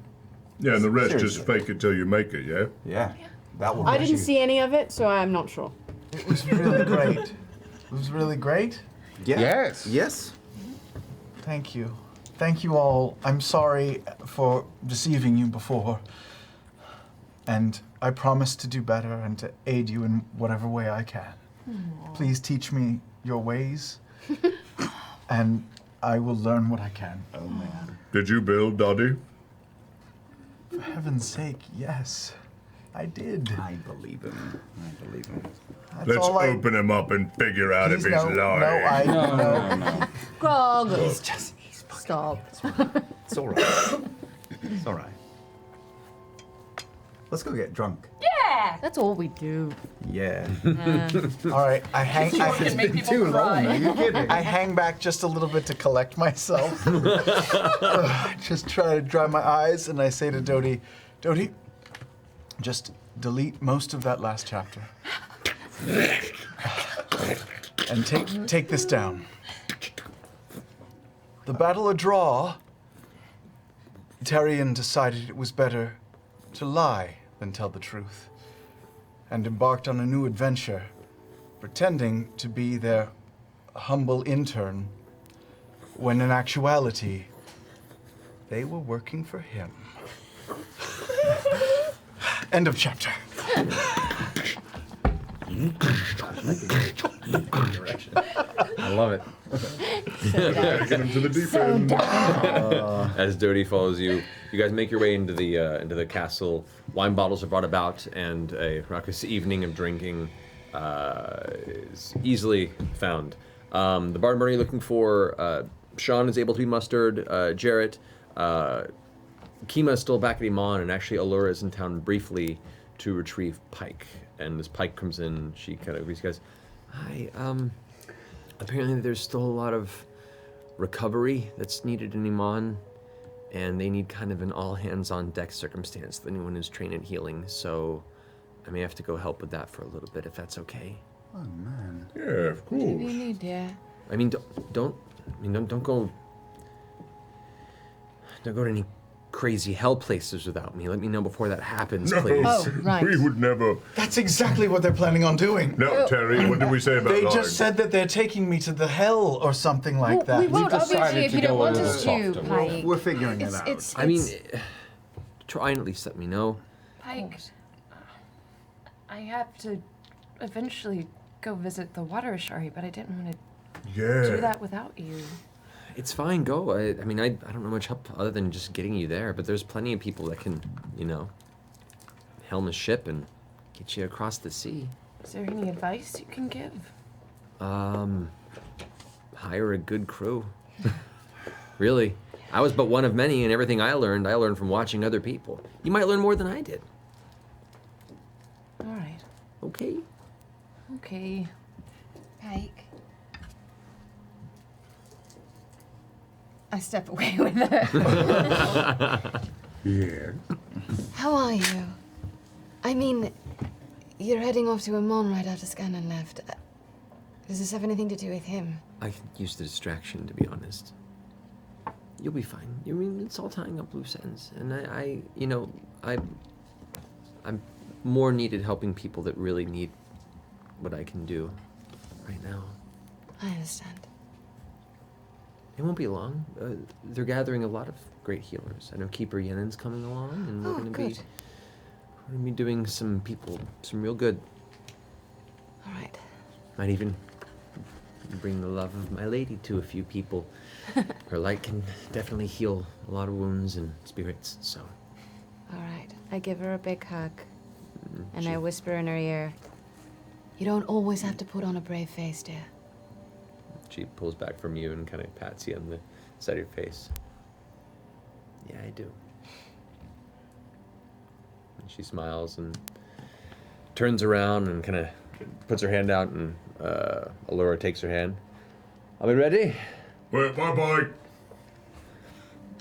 Speaker 3: Yeah, and the rest just
Speaker 15: Seriously.
Speaker 3: fake it till you make it, yeah?
Speaker 15: Yeah. That will
Speaker 6: I
Speaker 15: bless
Speaker 6: didn't
Speaker 15: you.
Speaker 6: see any of it, so I'm not sure.
Speaker 1: It was really great. It was really great.
Speaker 15: Yeah.
Speaker 5: Yes.
Speaker 15: Yes.
Speaker 1: Thank you. Thank you all. I'm sorry for deceiving you before. And I promise to do better and to aid you in whatever way I can. Please teach me your ways, and I will learn what I can.
Speaker 15: Oh, man.
Speaker 3: Did you build Dottie?
Speaker 1: For heaven's sake, yes. I did.
Speaker 15: I believe him.
Speaker 1: That's
Speaker 3: Let's
Speaker 1: all
Speaker 3: open him up and figure out if
Speaker 1: Please,
Speaker 3: he's
Speaker 1: no,
Speaker 3: lying.
Speaker 1: no.
Speaker 6: Grog.
Speaker 3: He's
Speaker 15: just.
Speaker 6: Stop.
Speaker 15: It's all right. It's all right. Let's go get drunk.
Speaker 6: Yeah. That's all we do.
Speaker 15: Yeah.
Speaker 1: All right, I hang.
Speaker 6: It's been too long. Are you kidding?
Speaker 1: I hang back just a little bit to collect myself. Just try to dry my eyes, and I say to Dodie, Dodie, just delete most of that last chapter, and take this down. The battle a draw. Tyrion decided it was better to lie than tell the truth, and embarked on a new adventure, pretending to be their humble intern, when in actuality, they were working for him. End of chapter.
Speaker 2: I love it.
Speaker 3: Get him to the deep end.
Speaker 2: As Dodie follows you, you guys make your way into the castle. Wine bottles are brought about, and a raucous evening of drinking is easily found. The bard you're looking for, Sean is able to be mustered. Jarrett, Kima is still back at Iman, and actually Allura is in town briefly to retrieve Pike. And as Pike comes in, she kind of greets you guys. Hi, apparently there's still a lot of recovery that's needed in Iman, and they need kind of an all-hands-on-deck circumstance with anyone who's trained in healing, so I may have to go help with that for a little bit, if that's okay.
Speaker 15: Oh, man.
Speaker 3: Yeah, of course.
Speaker 9: What do you need, dear?
Speaker 2: I mean, don't go to any crazy hell places without me. Let me know before that happens,
Speaker 3: No,
Speaker 2: please.
Speaker 9: Oh, right.
Speaker 3: we would never.
Speaker 1: That's exactly what they're planning on doing.
Speaker 3: No, Terry, what did we say about
Speaker 1: They
Speaker 3: lying?
Speaker 1: just said that they're taking me to the hell or something like that.
Speaker 9: We won't, obviously, if you don't want us to,
Speaker 15: softer.
Speaker 9: Pike.
Speaker 15: We're figuring it out.
Speaker 2: I mean, try and at least let me know.
Speaker 4: Pike, I have to eventually go visit the water Ashari, but I didn't want to do that without you.
Speaker 2: It's fine, go. I mean, I don't know much help other than just getting you there, but there's plenty of people that can, helm a ship and get you across the sea.
Speaker 4: Is there any advice you can give?
Speaker 2: Hire a good crew. Really. I was but one of many, and everything I learned from watching other people. You might learn more than I did.
Speaker 4: All right.
Speaker 2: Okay.
Speaker 4: Okay.
Speaker 9: Pike. I step away with her.
Speaker 3: Yeah.
Speaker 9: How are you? I mean, you're heading off to Amon right after Scanlan left. Does this have anything to do with him?
Speaker 2: I could use the distraction, to be honest. You'll be fine. I mean, it's all tying up loose ends, and I'm more needed helping people that really need what I can do right now.
Speaker 9: I understand.
Speaker 2: It won't be long. They're gathering a lot of great healers. I know Keeper Yenen's coming along, and we're gonna be doing some real good.
Speaker 9: All right.
Speaker 2: Might even bring the love of my lady to a few people. Her light can definitely heal a lot of wounds and spirits, so.
Speaker 9: All right. I give her a big hug, and I whisper in her ear, "You don't always have to put on a brave face, dear."
Speaker 2: She pulls back from you and kind of pats you on the side of your face. Yeah, I do. And she smiles and turns around and kind of puts her hand out, and Allura takes her hand. Are we ready?
Speaker 3: Wait, bye-bye.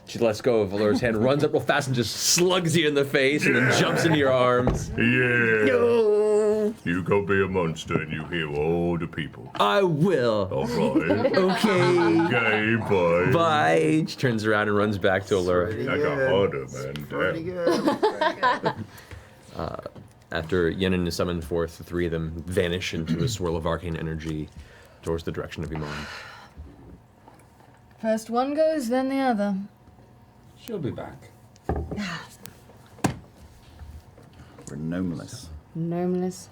Speaker 2: She lets go of Allura's hand, runs up real fast, and just slugs you in the face, and then jumps into your arms.
Speaker 3: Yeah.
Speaker 2: No.
Speaker 3: You go be a monster and you heal all the people.
Speaker 2: I will.
Speaker 3: All right.
Speaker 2: Okay.
Speaker 3: Okay, bye.
Speaker 2: Bye. She turns around and runs back to Allura.
Speaker 3: I got harder, man. Damn.
Speaker 2: After Yenen is summoned forth, the three of them vanish into a swirl of arcane energy towards the direction of Iman.
Speaker 9: First one goes, then the other.
Speaker 11: She'll be back.
Speaker 15: We're gnomeless.
Speaker 9: Gnomeless.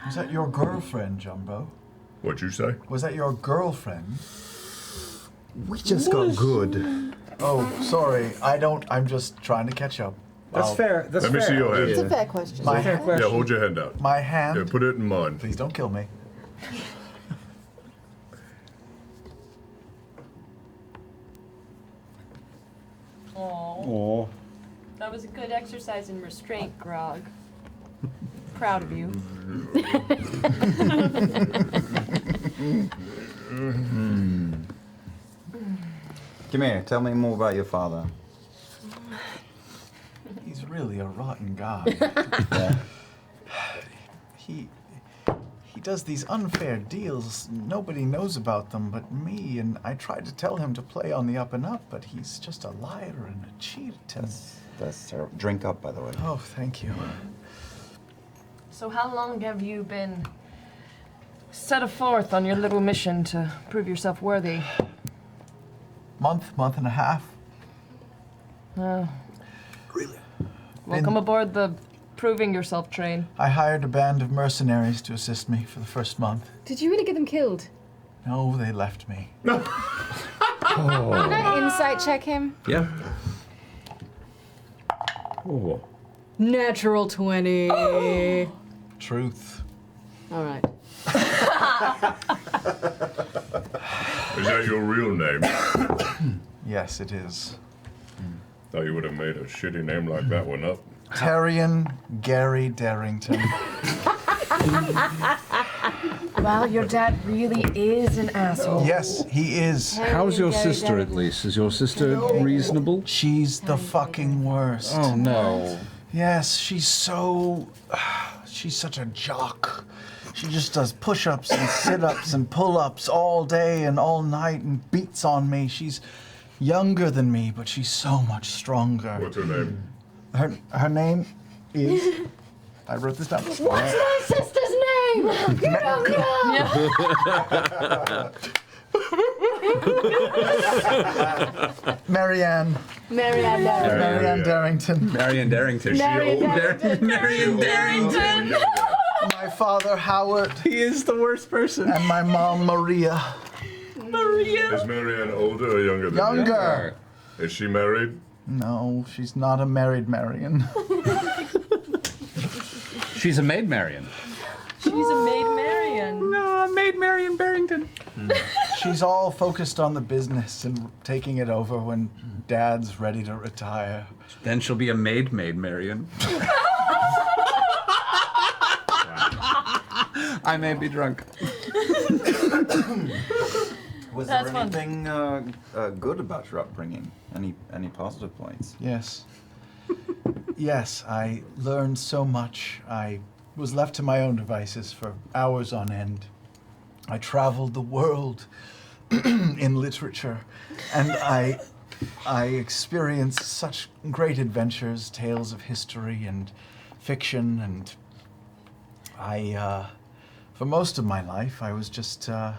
Speaker 1: Was that your girlfriend, Jumbo?
Speaker 3: What'd you say?
Speaker 1: Was that your girlfriend?
Speaker 15: We just got good.
Speaker 1: Oh, sorry. I'm just trying to catch up.
Speaker 10: That's fair. That's
Speaker 3: Let me
Speaker 10: fair.
Speaker 3: see your hand.
Speaker 6: It's a fair question.
Speaker 1: My
Speaker 10: fair
Speaker 1: hand.
Speaker 10: question.
Speaker 3: Yeah, hold your hand out.
Speaker 1: My hand.
Speaker 3: Yeah, put it in mine.
Speaker 1: Please don't kill me.
Speaker 4: Oh. That was a good exercise in restraint, Grog. Proud of you.
Speaker 15: Come here, tell me more about your father.
Speaker 1: He's really a rotten guy. He does these unfair deals. Nobody knows about them but me, and I tried to tell him to play on the up and up, but he's just a liar and a cheat.
Speaker 15: That's terrible. Drink up, by the way.
Speaker 1: Oh, thank you.
Speaker 4: So how long have you been set forth on your little mission to prove yourself worthy?
Speaker 1: Month and a half.
Speaker 4: Really? Welcome aboard the proving yourself train.
Speaker 1: I hired a band of mercenaries to assist me for the first month.
Speaker 9: Did you really get them killed?
Speaker 1: No, they left me.
Speaker 9: Can I insight check him?
Speaker 2: Yeah.
Speaker 10: Oh.
Speaker 9: Natural 20.
Speaker 1: Truth.
Speaker 9: All right.
Speaker 3: Is that your real name?
Speaker 1: Yes, it is.
Speaker 3: Thought you would have made a shitty name like that one up.
Speaker 1: Tyrion Gary Darrington.
Speaker 4: Well, your dad really is an asshole.
Speaker 1: Yes, he is.
Speaker 10: How's your sister, at least? Is your sister reasonable?
Speaker 1: She's the fucking worst.
Speaker 10: Oh, no.
Speaker 1: Yes, she's such a jock. She just does push-ups and sit-ups and pull-ups all day and all night and beats on me. She's younger than me, but she's so much stronger.
Speaker 3: What's her name?
Speaker 1: Her name is... I wrote this down.
Speaker 6: What's my sister's name? You don't know.
Speaker 1: Marianne.
Speaker 6: Marianne Darrington.
Speaker 1: Marianne Darrington.
Speaker 5: Marianne Darrington.
Speaker 6: Marianne
Speaker 4: Darrington.
Speaker 1: My father, Howard.
Speaker 5: He is the worst person.
Speaker 1: And my mom, Maria.
Speaker 3: Is Marianne older or younger than you?
Speaker 1: Younger.
Speaker 3: Is she married?
Speaker 1: No, she's not a married Marion.
Speaker 5: She's a maid Marion.
Speaker 4: She's a maid Marion.
Speaker 5: No, maid Marion Barrington.
Speaker 1: She's all focused on the business and taking it over when Dad's ready to retire.
Speaker 5: Then she'll be a maid Marion. I may be drunk.
Speaker 15: Was
Speaker 4: That's
Speaker 15: there
Speaker 4: fun.
Speaker 15: anything good about your upbringing? Any positive points?
Speaker 1: Yes. Yes, I learned so much. I was left to my own devices for hours on end. I traveled the world in literature, and I experienced such great adventures, tales of history and fiction, and for most of my life, I was just a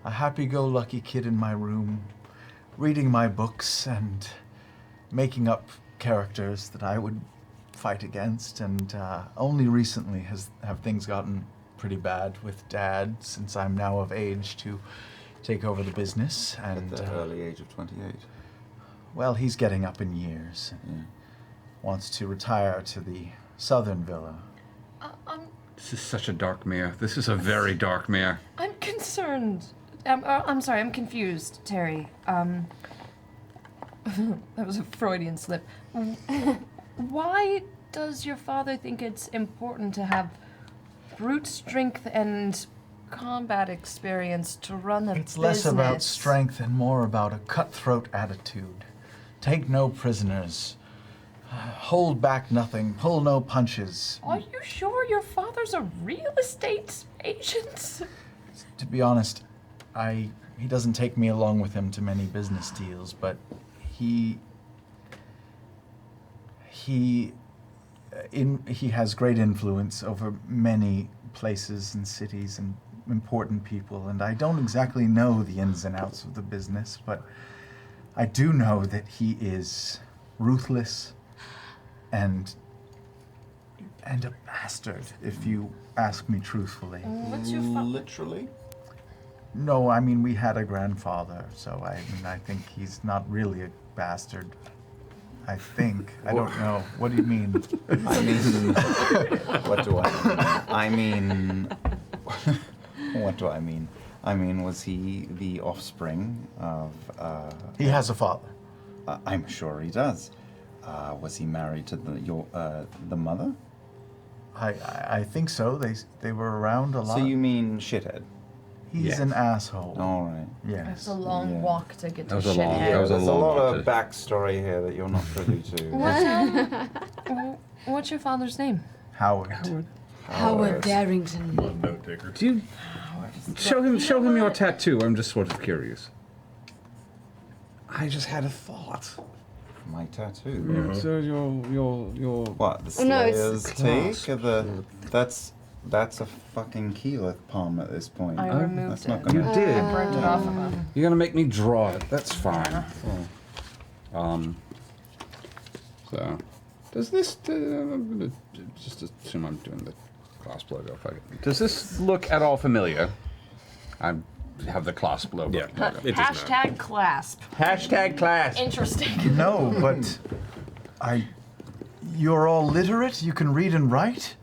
Speaker 1: happy-go-lucky kid in my room, reading my books and making up characters that I would fight against, and only recently have things gotten pretty bad with Dad, since I'm now of age to take over the business. And
Speaker 15: At the early age of 28.
Speaker 1: well, he's getting up in years. Wants to retire to the southern villa.
Speaker 5: This is such a dark mare. This is a very dark mare.
Speaker 4: I'm concerned. I'm sorry, I'm confused, Terry. That was a Freudian slip. Why does your father think it's important to have brute strength and combat experience to run a business?
Speaker 1: It's less about strength and more about a cutthroat attitude. Take no prisoners. Hold back nothing. Pull no punches.
Speaker 4: Are you sure your father's a real estate agent?
Speaker 1: To be honest, he doesn't take me along with him to many business deals, but he has great influence over many places and cities and important people, and I don't exactly know the ins and outs of the business, but I do know that he is ruthless and a bastard, if you ask me truthfully.
Speaker 4: What's your
Speaker 15: Literally?
Speaker 1: No, I mean, we had a grandfather, so I think he's not really a bastard. I think. I don't know. What do you mean?
Speaker 15: I mean, what do I mean? What do I mean? I mean, was he the offspring of?
Speaker 1: He has a father.
Speaker 15: I'm sure he does. Was he married to the mother?
Speaker 1: I think so. They were around a lot.
Speaker 15: So you mean shithead?
Speaker 1: He's an asshole.
Speaker 15: All right.
Speaker 1: Yes.
Speaker 4: It's a long walk to get to
Speaker 5: That was a long-
Speaker 4: shithead.
Speaker 5: that was a
Speaker 15: There's
Speaker 5: long
Speaker 15: a lot
Speaker 5: walk
Speaker 15: of
Speaker 5: to-
Speaker 15: backstory here that you're not privy to.
Speaker 4: What's your father's name?
Speaker 1: Howard.
Speaker 9: Howard Darrington.
Speaker 3: Note taker.
Speaker 5: Do you show him your tattoo? I'm just sort of curious. I just had a thought.
Speaker 15: My tattoo.
Speaker 5: So your
Speaker 15: What? The
Speaker 9: No, it's-
Speaker 15: Slayer's take of the that's a fucking keyleth palm at this point.
Speaker 4: I removed
Speaker 15: That's
Speaker 4: it.
Speaker 15: not gonna.
Speaker 5: You did.
Speaker 4: I burnt it off of him.
Speaker 5: You're gonna make me draw it. That's fine. So, does this? I'm gonna just assume I'm doing the clasp logo. Does this look at all familiar? I have the clasp logo.
Speaker 2: Yeah.
Speaker 5: logo.
Speaker 2: It does not.
Speaker 4: Hashtag clasp.
Speaker 5: Hashtag clasp.
Speaker 4: Interesting.
Speaker 1: No, but you're all literate? You can read and write?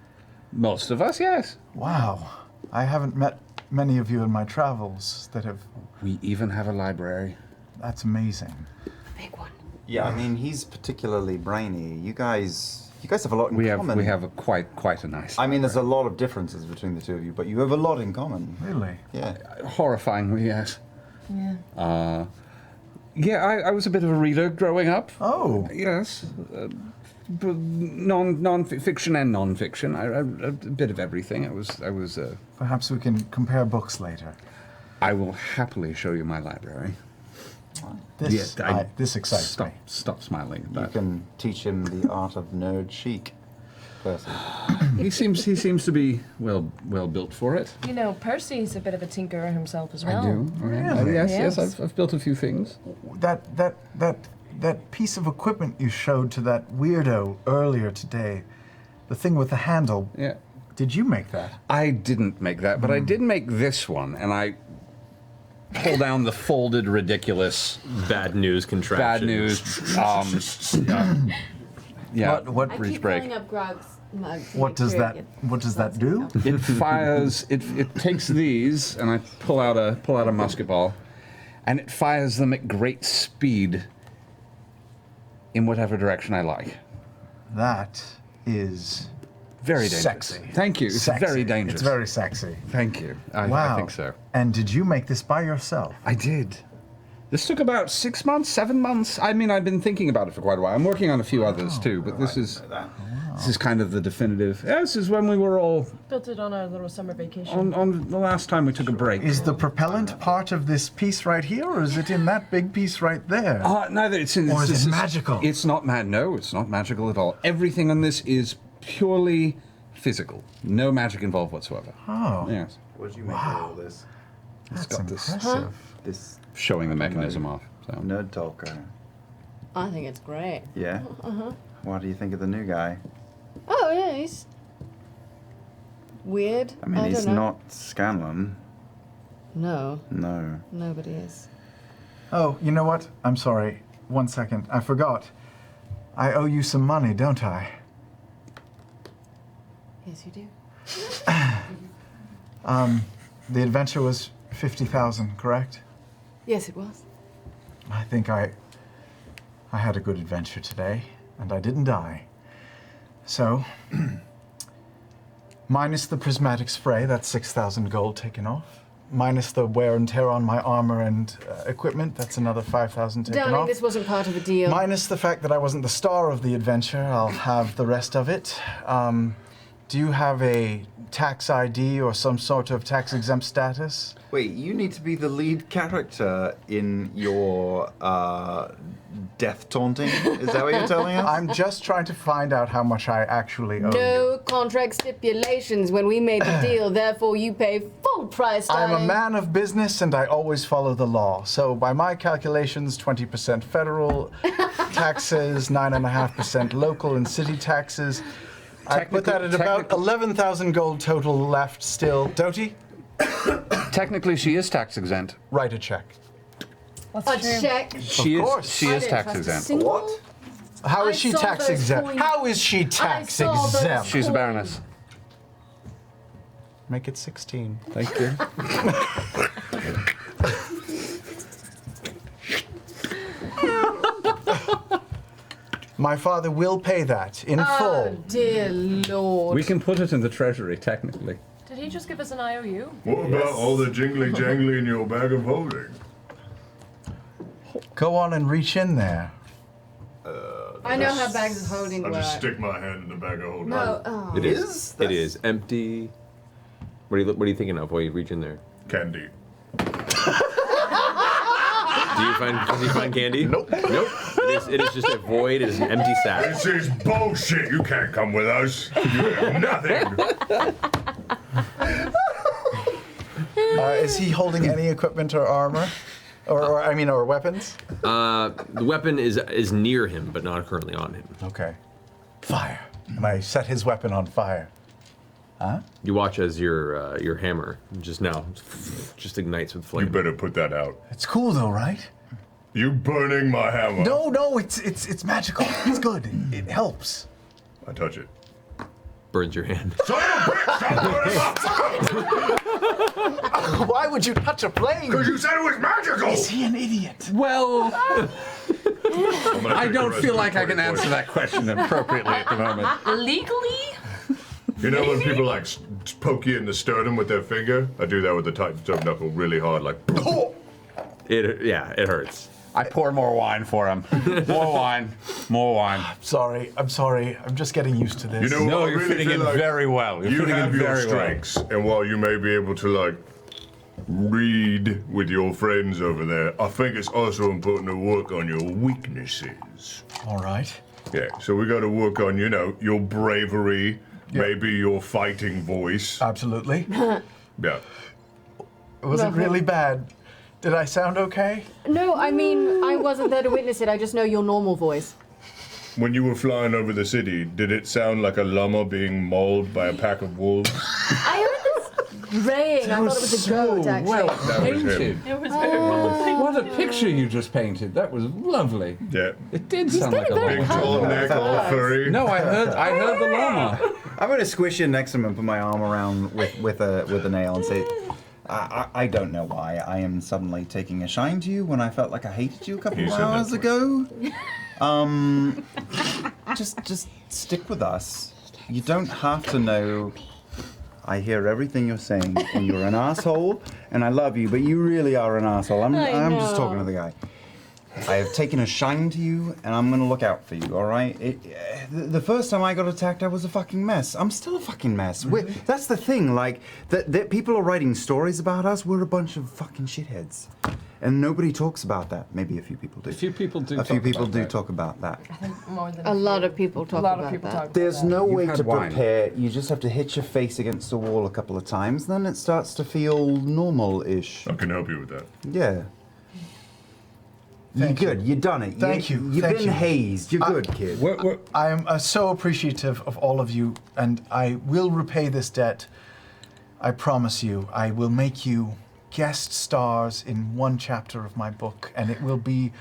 Speaker 5: Most of us, yes.
Speaker 1: Wow. I haven't met many of you in my travels that have...
Speaker 5: We even have a library.
Speaker 1: That's amazing.
Speaker 9: Big one.
Speaker 15: Yeah, I mean he's particularly brainy. You guys have a lot in common.
Speaker 5: We have quite a nice.
Speaker 15: I mean, there's a lot of differences between the two of you, but you have a lot in common.
Speaker 1: Really?
Speaker 15: Yeah.
Speaker 5: Horrifyingly, yes.
Speaker 4: Yeah.
Speaker 5: Yeah, I was a bit of a reader growing up.
Speaker 1: Oh.
Speaker 5: Yes. Non-fiction and non-fiction. I read a bit of everything. I was.
Speaker 1: Perhaps we can compare books later.
Speaker 5: I will happily show you my library.
Speaker 1: This, this excites me.
Speaker 5: Stop smiling.
Speaker 15: You can teach him the art of nerd chic. Percy.
Speaker 5: He seems to be well built for it.
Speaker 4: You know, Percy's a bit of a tinkerer himself as well.
Speaker 5: I do.
Speaker 1: Really?
Speaker 5: Yes. I've built a few things.
Speaker 1: That piece of equipment you showed to that weirdo earlier today, the thing with the handle.
Speaker 5: Yeah.
Speaker 1: Did you make that?
Speaker 5: I didn't make that, but I did make this one, and I pull down the folded, ridiculous
Speaker 2: bad news contraption.
Speaker 5: Bad news. Yeah.
Speaker 1: What
Speaker 9: I keep filling up Grog's mugs. to
Speaker 1: What
Speaker 9: make
Speaker 1: does
Speaker 9: sure
Speaker 1: that?
Speaker 9: it
Speaker 1: What does that do?
Speaker 5: It fires. It takes these, and I pull out a musket ball, and it fires them at great speed in whatever direction I like.
Speaker 1: That is
Speaker 5: Very dangerous.
Speaker 1: sexy.
Speaker 5: Thank you. It's
Speaker 1: Sexy.
Speaker 5: very dangerous.
Speaker 1: It's very sexy.
Speaker 5: Thank you. I
Speaker 1: Wow.
Speaker 5: think so.
Speaker 1: And did you make this by yourself?
Speaker 5: I did. This took about 6 months, 7 months. I mean, I've been thinking about it for quite a while. I'm working on a few others too, but this is kind of the definitive. Yeah, this is when we were all
Speaker 4: Built it on our little summer vacation.
Speaker 5: on the last time we took a break.
Speaker 1: Is the propellant part of this piece right here, or is it in that big piece right there?
Speaker 5: Neither. It's in.
Speaker 1: Or is
Speaker 5: this
Speaker 1: it magical?
Speaker 5: It's not mad. No, it's not magical at all. Everything on this is purely physical. No magic involved whatsoever.
Speaker 1: Oh.
Speaker 5: Yes.
Speaker 15: What did you make of all this?
Speaker 1: That's
Speaker 5: got this-
Speaker 1: impressive.
Speaker 15: This
Speaker 5: Showing the mechanism off. So.
Speaker 15: nerd talker.
Speaker 9: I think it's great.
Speaker 15: Yeah. What do you think of the new guy?
Speaker 9: Oh, yeah, he's weird.
Speaker 15: I mean, he's
Speaker 9: don't know.
Speaker 15: not Scanlan.
Speaker 9: No,
Speaker 15: No.
Speaker 9: nobody is.
Speaker 1: Oh, you know what? I'm sorry. 1 second. I forgot. I owe you some money, don't I?
Speaker 9: Yes, you do.
Speaker 1: The adventure was 50,000, correct?
Speaker 9: Yes, it was.
Speaker 1: I think I had a good adventure today, and I didn't die. So, minus the prismatic spray, that's 6,000 gold taken off. Minus the wear and tear on my armor and equipment, that's another 5,000 taken
Speaker 9: Darling,
Speaker 1: off.
Speaker 9: this wasn't part of the deal.
Speaker 1: Minus the fact that I wasn't the star of the adventure, I'll have the rest of it. Do you have a tax ID or some sort of tax-exempt status?
Speaker 15: Wait, you need to be the lead character in your death taunting? Is that what you're telling us?
Speaker 1: I'm just trying to find out how much I actually owe you.
Speaker 9: No contract stipulations when we made the deal, therefore you pay full price,
Speaker 1: I'm
Speaker 9: darling.
Speaker 1: a man of business and I always follow the law. So by my calculations, 20% federal taxes, 9.5% local and city taxes. I put that at about 11,000 gold total left still. Doty?
Speaker 5: Technically, she is tax exempt.
Speaker 1: Write a check.
Speaker 9: A check.
Speaker 5: She
Speaker 1: Of course.
Speaker 5: is
Speaker 9: I didn't
Speaker 5: tax
Speaker 9: trust a
Speaker 5: exempt.
Speaker 9: single
Speaker 15: What?
Speaker 1: How is
Speaker 6: I
Speaker 1: she
Speaker 6: saw
Speaker 1: tax
Speaker 6: those
Speaker 1: exempt?
Speaker 6: coins.
Speaker 1: How is she tax
Speaker 6: saw those
Speaker 1: exempt?
Speaker 5: She's a baroness.
Speaker 1: Make it 16.
Speaker 5: Thank you.
Speaker 1: My father will pay that in
Speaker 6: Oh,
Speaker 1: full.
Speaker 6: dear Lord.
Speaker 5: We can put it in the treasury, technically.
Speaker 4: Did he just give us an IOU?
Speaker 3: What about all the jingly jangly in your bag of holding?
Speaker 1: Go on and reach in there.
Speaker 9: I know how bags of holding
Speaker 3: I
Speaker 9: work.
Speaker 3: just stick my hand in the bag of holding.
Speaker 9: No, oh.
Speaker 2: It is. It is empty. What are you thinking of while you reach in there?
Speaker 3: Candy.
Speaker 2: Do you find candy? Nope. Nope. It is just a void. It is an empty sack.
Speaker 3: This is bullshit. You can't come with us. You have nothing.
Speaker 1: Is he holding any equipment or armor? Or weapons?
Speaker 2: The weapon is near him, but not currently on him.
Speaker 1: Okay. Fire. And I set his weapon on fire. Huh?
Speaker 2: You watch as your hammer just ignites with flame.
Speaker 3: You better put that out.
Speaker 1: It's cool though, right?
Speaker 3: You burning my hammer.
Speaker 1: No, it's magical. It's good. It helps.
Speaker 3: I touch it.
Speaker 2: Burns your hand.
Speaker 3: Son of a bitch! Stop burning my
Speaker 1: Why would you touch a flame?
Speaker 3: Because you said it was magical!
Speaker 1: Is he an idiot?
Speaker 5: Well, I don't
Speaker 3: the
Speaker 5: feel
Speaker 3: rest
Speaker 5: like
Speaker 3: of
Speaker 5: I can
Speaker 3: the
Speaker 5: answer that question appropriately at the moment.
Speaker 4: Legally?
Speaker 3: You know when people like poke you in the sternum with their finger? I do that with the tight knuckle really hard, like.
Speaker 2: It hurts.
Speaker 5: I pour more wine for him. More wine. More wine.
Speaker 1: I'm sorry. I'm just getting used to this.
Speaker 3: You know,
Speaker 5: No,
Speaker 3: what I
Speaker 5: you're
Speaker 3: really
Speaker 5: fitting
Speaker 3: feel
Speaker 5: in
Speaker 3: like
Speaker 5: very well. You're
Speaker 3: you
Speaker 5: fitting in
Speaker 3: have your
Speaker 5: very well.
Speaker 3: strengths, and while you may be able to like read with your friends over there, I think it's also important to work on your weaknesses.
Speaker 1: All right.
Speaker 3: Yeah, so we got to work on, your bravery, maybe your fighting voice.
Speaker 1: Absolutely.
Speaker 3: Yeah.
Speaker 1: Was it really bad? Did I sound okay?
Speaker 6: No, I mean, I wasn't there to witness it. I just know your normal voice.
Speaker 3: When you were flying over the city, did it sound like a llama being mauled by a pack of wolves?
Speaker 6: I heard this braying. I thought it was a goat, actually.
Speaker 5: Well
Speaker 3: That was him.
Speaker 5: painted.
Speaker 4: It was very well.
Speaker 5: What a picture you just painted. That was lovely.
Speaker 3: Yeah.
Speaker 5: It did sound like a
Speaker 6: very
Speaker 3: Big
Speaker 5: llama.
Speaker 3: tall neck, all furry.
Speaker 5: No, I heard the llama.
Speaker 15: I'm gonna squish in next to him and put my arm around with a nail and say, I don't know why I am suddenly taking a shine to you when I felt like I hated you a couple
Speaker 3: You
Speaker 15: of
Speaker 3: said that
Speaker 15: hours
Speaker 3: twice.
Speaker 15: ago. Just stick with us. You don't have to know. I hear everything you're saying, and you're an asshole, and I love you, but you really are an asshole. I'm just
Speaker 6: know.
Speaker 15: talking to the guy. I have taken a shine to you, and I'm gonna look out for you, all right? The first time I got attacked, I was a fucking mess. I'm still a fucking mess. That's the thing, like, that people are writing stories about us, we're a bunch of fucking shitheads. And nobody talks about that. Maybe a few people do.
Speaker 5: A few people do.
Speaker 15: A few people do
Speaker 5: that.
Speaker 15: talk about that.
Speaker 4: More than
Speaker 6: A lot of people talk about that.
Speaker 15: There's no way
Speaker 5: had
Speaker 15: to
Speaker 5: wine.
Speaker 15: prepare. You just have to hit your face against the wall a couple of times, then it starts to feel normal-ish.
Speaker 3: I can help you with that.
Speaker 15: Yeah. You're good. You've done it.
Speaker 1: Thank you.
Speaker 15: You've
Speaker 1: Thank
Speaker 15: been
Speaker 1: you.
Speaker 15: hazed. You're good, kid.
Speaker 1: I am so appreciative of all of you, and I will repay this debt. I promise you. I will make you guest stars in one chapter of my book, and it will be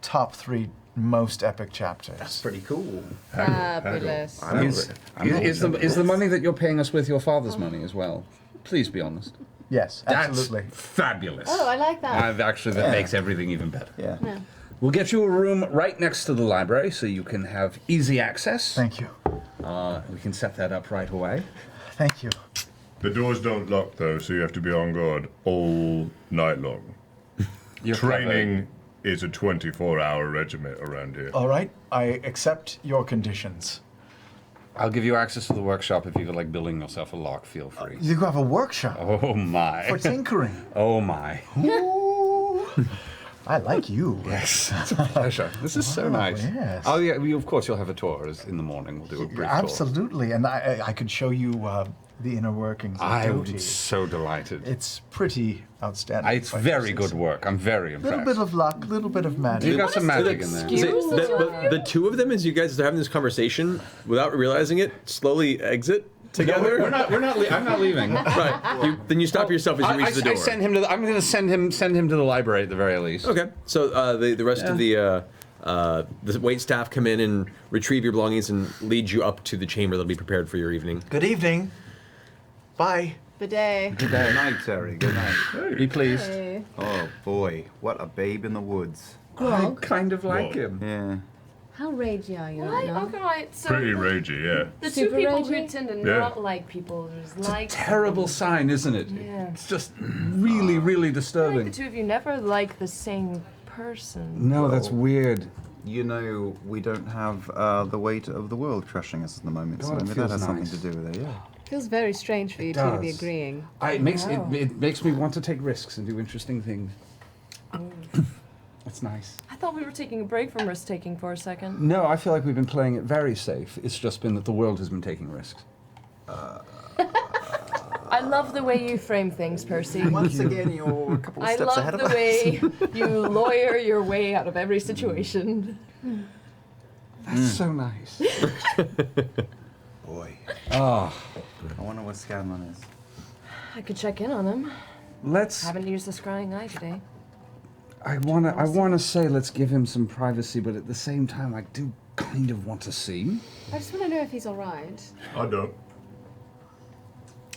Speaker 1: top 3 most epic chapters.
Speaker 15: That's pretty cool.
Speaker 6: Fabulous.
Speaker 5: Is the money that you're paying us with your father's money as well? Please be honest.
Speaker 1: Yes, absolutely.
Speaker 5: That's fabulous.
Speaker 6: Oh, I like that.
Speaker 5: That makes everything even better.
Speaker 15: Yeah.
Speaker 6: Yeah.
Speaker 5: We'll get you a room right next to the library so you can have easy access.
Speaker 1: Thank you.
Speaker 5: We can set that up right away.
Speaker 1: Thank you.
Speaker 3: The doors don't lock though, so you have to be on guard all night long. Training is a 24-hour regiment around here.
Speaker 1: All right, I accept your conditions.
Speaker 5: I'll give you access to the workshop if you feel like building yourself a lock. Feel free.
Speaker 1: You have a workshop
Speaker 5: Oh my.
Speaker 1: for tinkering.
Speaker 5: Oh my.
Speaker 1: Ooh. I like you.
Speaker 5: Yes, it's a pleasure. This is so nice.
Speaker 1: yes.
Speaker 5: Oh yeah, of course you'll have a tour in the morning. We'll do a brief tour.
Speaker 1: Absolutely, and I could show you the inner workings of
Speaker 5: I would
Speaker 1: Doty.
Speaker 5: be so delighted.
Speaker 1: It's pretty outstanding.
Speaker 5: It's very good work. I'm very
Speaker 1: A
Speaker 5: impressed.
Speaker 1: little bit of luck, a little bit of magic.
Speaker 5: You got some magic in there.
Speaker 2: The two of them, as you guys are having this conversation, without realizing it, slowly exit together.
Speaker 5: No, I'm not leaving.
Speaker 2: Right. Then you stop yourself as you reach the door.
Speaker 5: I send him to. I'm going to send him to the library at the very least.
Speaker 2: Okay. So the rest of the The wait staff come in and retrieve your belongings and lead you up to the chamber that'll be prepared for your evening.
Speaker 1: Good evening. Bye.
Speaker 9: Good day.
Speaker 15: Good night, Terry. Good night.
Speaker 5: Be pleased.
Speaker 9: Hey.
Speaker 15: Oh boy, what a babe in the woods.
Speaker 5: I kind of like him.
Speaker 15: Yeah.
Speaker 9: How ragey are you?
Speaker 4: What?
Speaker 9: Anna?
Speaker 4: Okay, so
Speaker 3: Pretty ragey, yeah.
Speaker 4: the
Speaker 9: Super
Speaker 4: two people
Speaker 9: ragey?
Speaker 4: who tend to
Speaker 3: Yeah.
Speaker 4: not like people is like
Speaker 5: Terrible sign, isn't it?
Speaker 4: Yeah.
Speaker 5: It's just really, really
Speaker 4: the
Speaker 5: disturbing.
Speaker 4: two of you never like the same person.
Speaker 5: No, that's weird.
Speaker 15: You know, we don't have the weight of the world crushing us at the moment, so
Speaker 5: God, it
Speaker 15: maybe that
Speaker 5: feels
Speaker 15: has
Speaker 5: nice.
Speaker 15: something to do with it, yeah.
Speaker 9: Feels very strange for you two to be
Speaker 5: does.
Speaker 9: agreeing.
Speaker 5: It makes me want to take risks and do interesting things. That's nice.
Speaker 4: I thought we were taking a break from risk taking for a second.
Speaker 5: No, I feel like we've been playing it very safe. It's just been that the world has been taking risks.
Speaker 4: I love the way you frame things, Percy.
Speaker 7: Once again, you're a couple of
Speaker 4: I
Speaker 7: steps
Speaker 4: love
Speaker 7: ahead of
Speaker 4: the
Speaker 7: us.
Speaker 4: way you lawyer your way out of every situation.
Speaker 5: That's so nice.
Speaker 15: Boy.
Speaker 5: Oh,
Speaker 15: I wonder what Scanlan is.
Speaker 4: I could check in on him.
Speaker 5: let's.
Speaker 4: Haven't used the scrying eye today.
Speaker 5: I wanna say let's give him some privacy, but at the same time, I do kind of want to see.
Speaker 9: I just want to know if he's all right.
Speaker 3: I don't.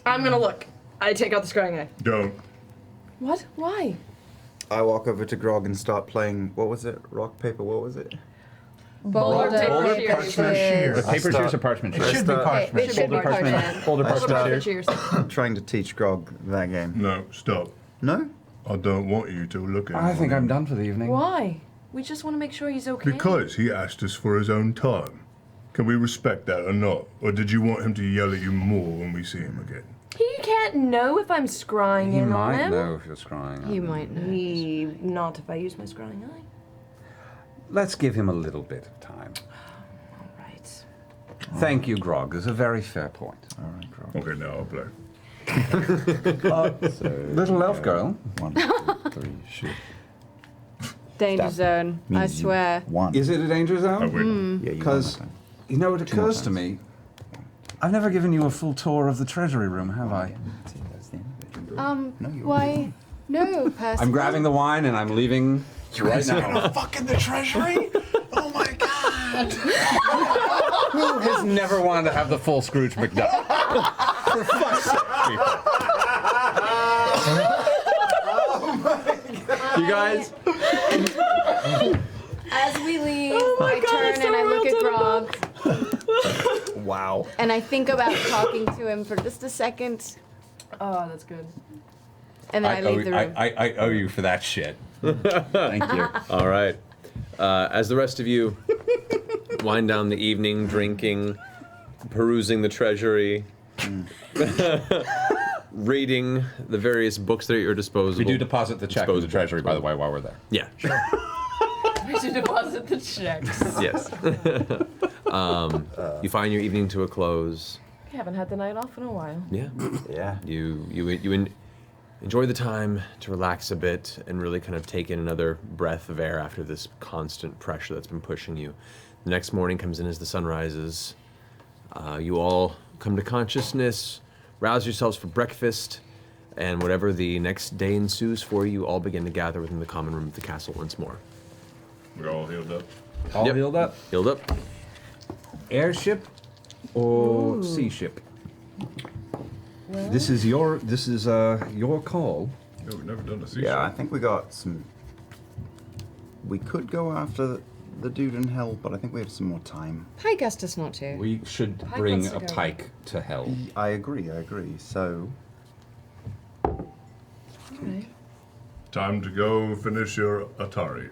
Speaker 4: I'm gonna look. I take out the scrying eye.
Speaker 3: Don't.
Speaker 4: What? Why?
Speaker 15: I walk over to Grog and start playing, what was it? Rock, paper, what was it?
Speaker 4: Boulder,
Speaker 5: Boulder,
Speaker 4: paper,
Speaker 5: parchment,
Speaker 4: shears.
Speaker 5: Paper, shears, or parchment
Speaker 1: It
Speaker 5: shears?
Speaker 1: should be parchment.
Speaker 9: It should be parchment.
Speaker 5: Boulder,
Speaker 4: Boulder,
Speaker 5: parchment
Speaker 4: shears.
Speaker 5: shears.
Speaker 15: Trying to teach Grog that game.
Speaker 3: No, stop.
Speaker 15: No?
Speaker 3: I don't want you to look at him.
Speaker 5: I think I'm done for the evening.
Speaker 4: Why? We just want to make sure he's okay.
Speaker 3: Because he asked us for his own time. Can we respect that or not? Or did you want him to yell at you more when we see him again?
Speaker 4: He can't know if I'm scrying
Speaker 5: He
Speaker 4: in on
Speaker 5: might
Speaker 4: him.
Speaker 5: know if you're scrying.
Speaker 9: He might know.
Speaker 4: He not if I use my scrying eye.
Speaker 5: Let's give him a little bit of time.
Speaker 4: All right.
Speaker 5: Thank you, Grog. It's a very fair point.
Speaker 15: All right, Grog.
Speaker 3: Okay, now I'll play.
Speaker 5: Little elf girl.
Speaker 15: 1, 2, 3, shoot.
Speaker 9: Danger zone, I
Speaker 15: Means you
Speaker 9: swear.
Speaker 15: won.
Speaker 5: Is it a danger
Speaker 3: I
Speaker 5: zone?
Speaker 3: win.
Speaker 15: Yeah, you won
Speaker 5: Because,
Speaker 15: that time.
Speaker 5: you know, it
Speaker 15: Two more
Speaker 5: occurs to
Speaker 15: times.
Speaker 5: me, I've never given you a full tour of the treasury room, have I?
Speaker 15: See, that's the end of it. No, you
Speaker 9: Why? No, Percy.
Speaker 5: I'm grabbing the wine and I'm leaving right now.
Speaker 1: Fucking the treasury? Oh my god!
Speaker 5: Who has never wanted to have the full Scrooge McDuck? For fuck's sake,
Speaker 2: You guys,
Speaker 9: As we leave, I turn and I look at Grog,
Speaker 15: Wow.
Speaker 9: and I think about talking to him for just a second,
Speaker 4: Oh, that's good.
Speaker 9: and then I leave the room.
Speaker 5: I owe you for that shit. Thank you.
Speaker 2: all right. As the rest of you wind down the evening, drinking, perusing the treasury, reading the various books that are at your disposal.
Speaker 5: We do deposit the check in the treasury, by the way, while we're there.
Speaker 2: Yeah, sure.
Speaker 4: We should deposit the checks.
Speaker 2: Yes. You find your evening to a close.
Speaker 4: We haven't had the night off in a while.
Speaker 2: Yeah.
Speaker 15: Yeah.
Speaker 2: You enjoy the time to relax a bit and really kind of take in another breath of air after this constant pressure that's been pushing you. The next morning comes in as the sun rises. You all come to consciousness, rouse yourselves for breakfast, and whatever the next day ensues for you, all begin to gather within the common room of the castle once more.
Speaker 3: We're all healed up.
Speaker 5: All
Speaker 2: Yep.
Speaker 5: healed up?
Speaker 2: Healed up.
Speaker 5: Airship or sea ship? This is your call.
Speaker 3: Yeah, we've never done a sea
Speaker 15: Yeah, I
Speaker 3: ship.
Speaker 15: think we got some. We could go after the dude in hell, but I think we have some more time.
Speaker 9: Pike asked us not to.
Speaker 5: We should
Speaker 4: Pike
Speaker 5: bring
Speaker 4: wants to
Speaker 5: a
Speaker 4: go.
Speaker 5: pike to hell.
Speaker 15: I agree. So,
Speaker 4: Alright.
Speaker 3: Time to go finish your Atari.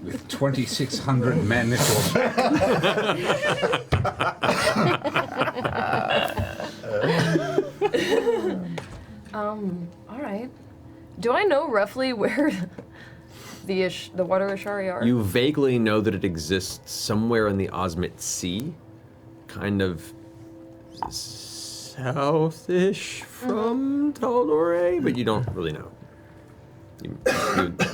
Speaker 5: With 2,600 men, it will.
Speaker 4: Alright. Do I know roughly where the water Ashari are?
Speaker 2: You vaguely know that it exists somewhere in the Osmit Sea, kind of southish from Taldore, but you don't really know. You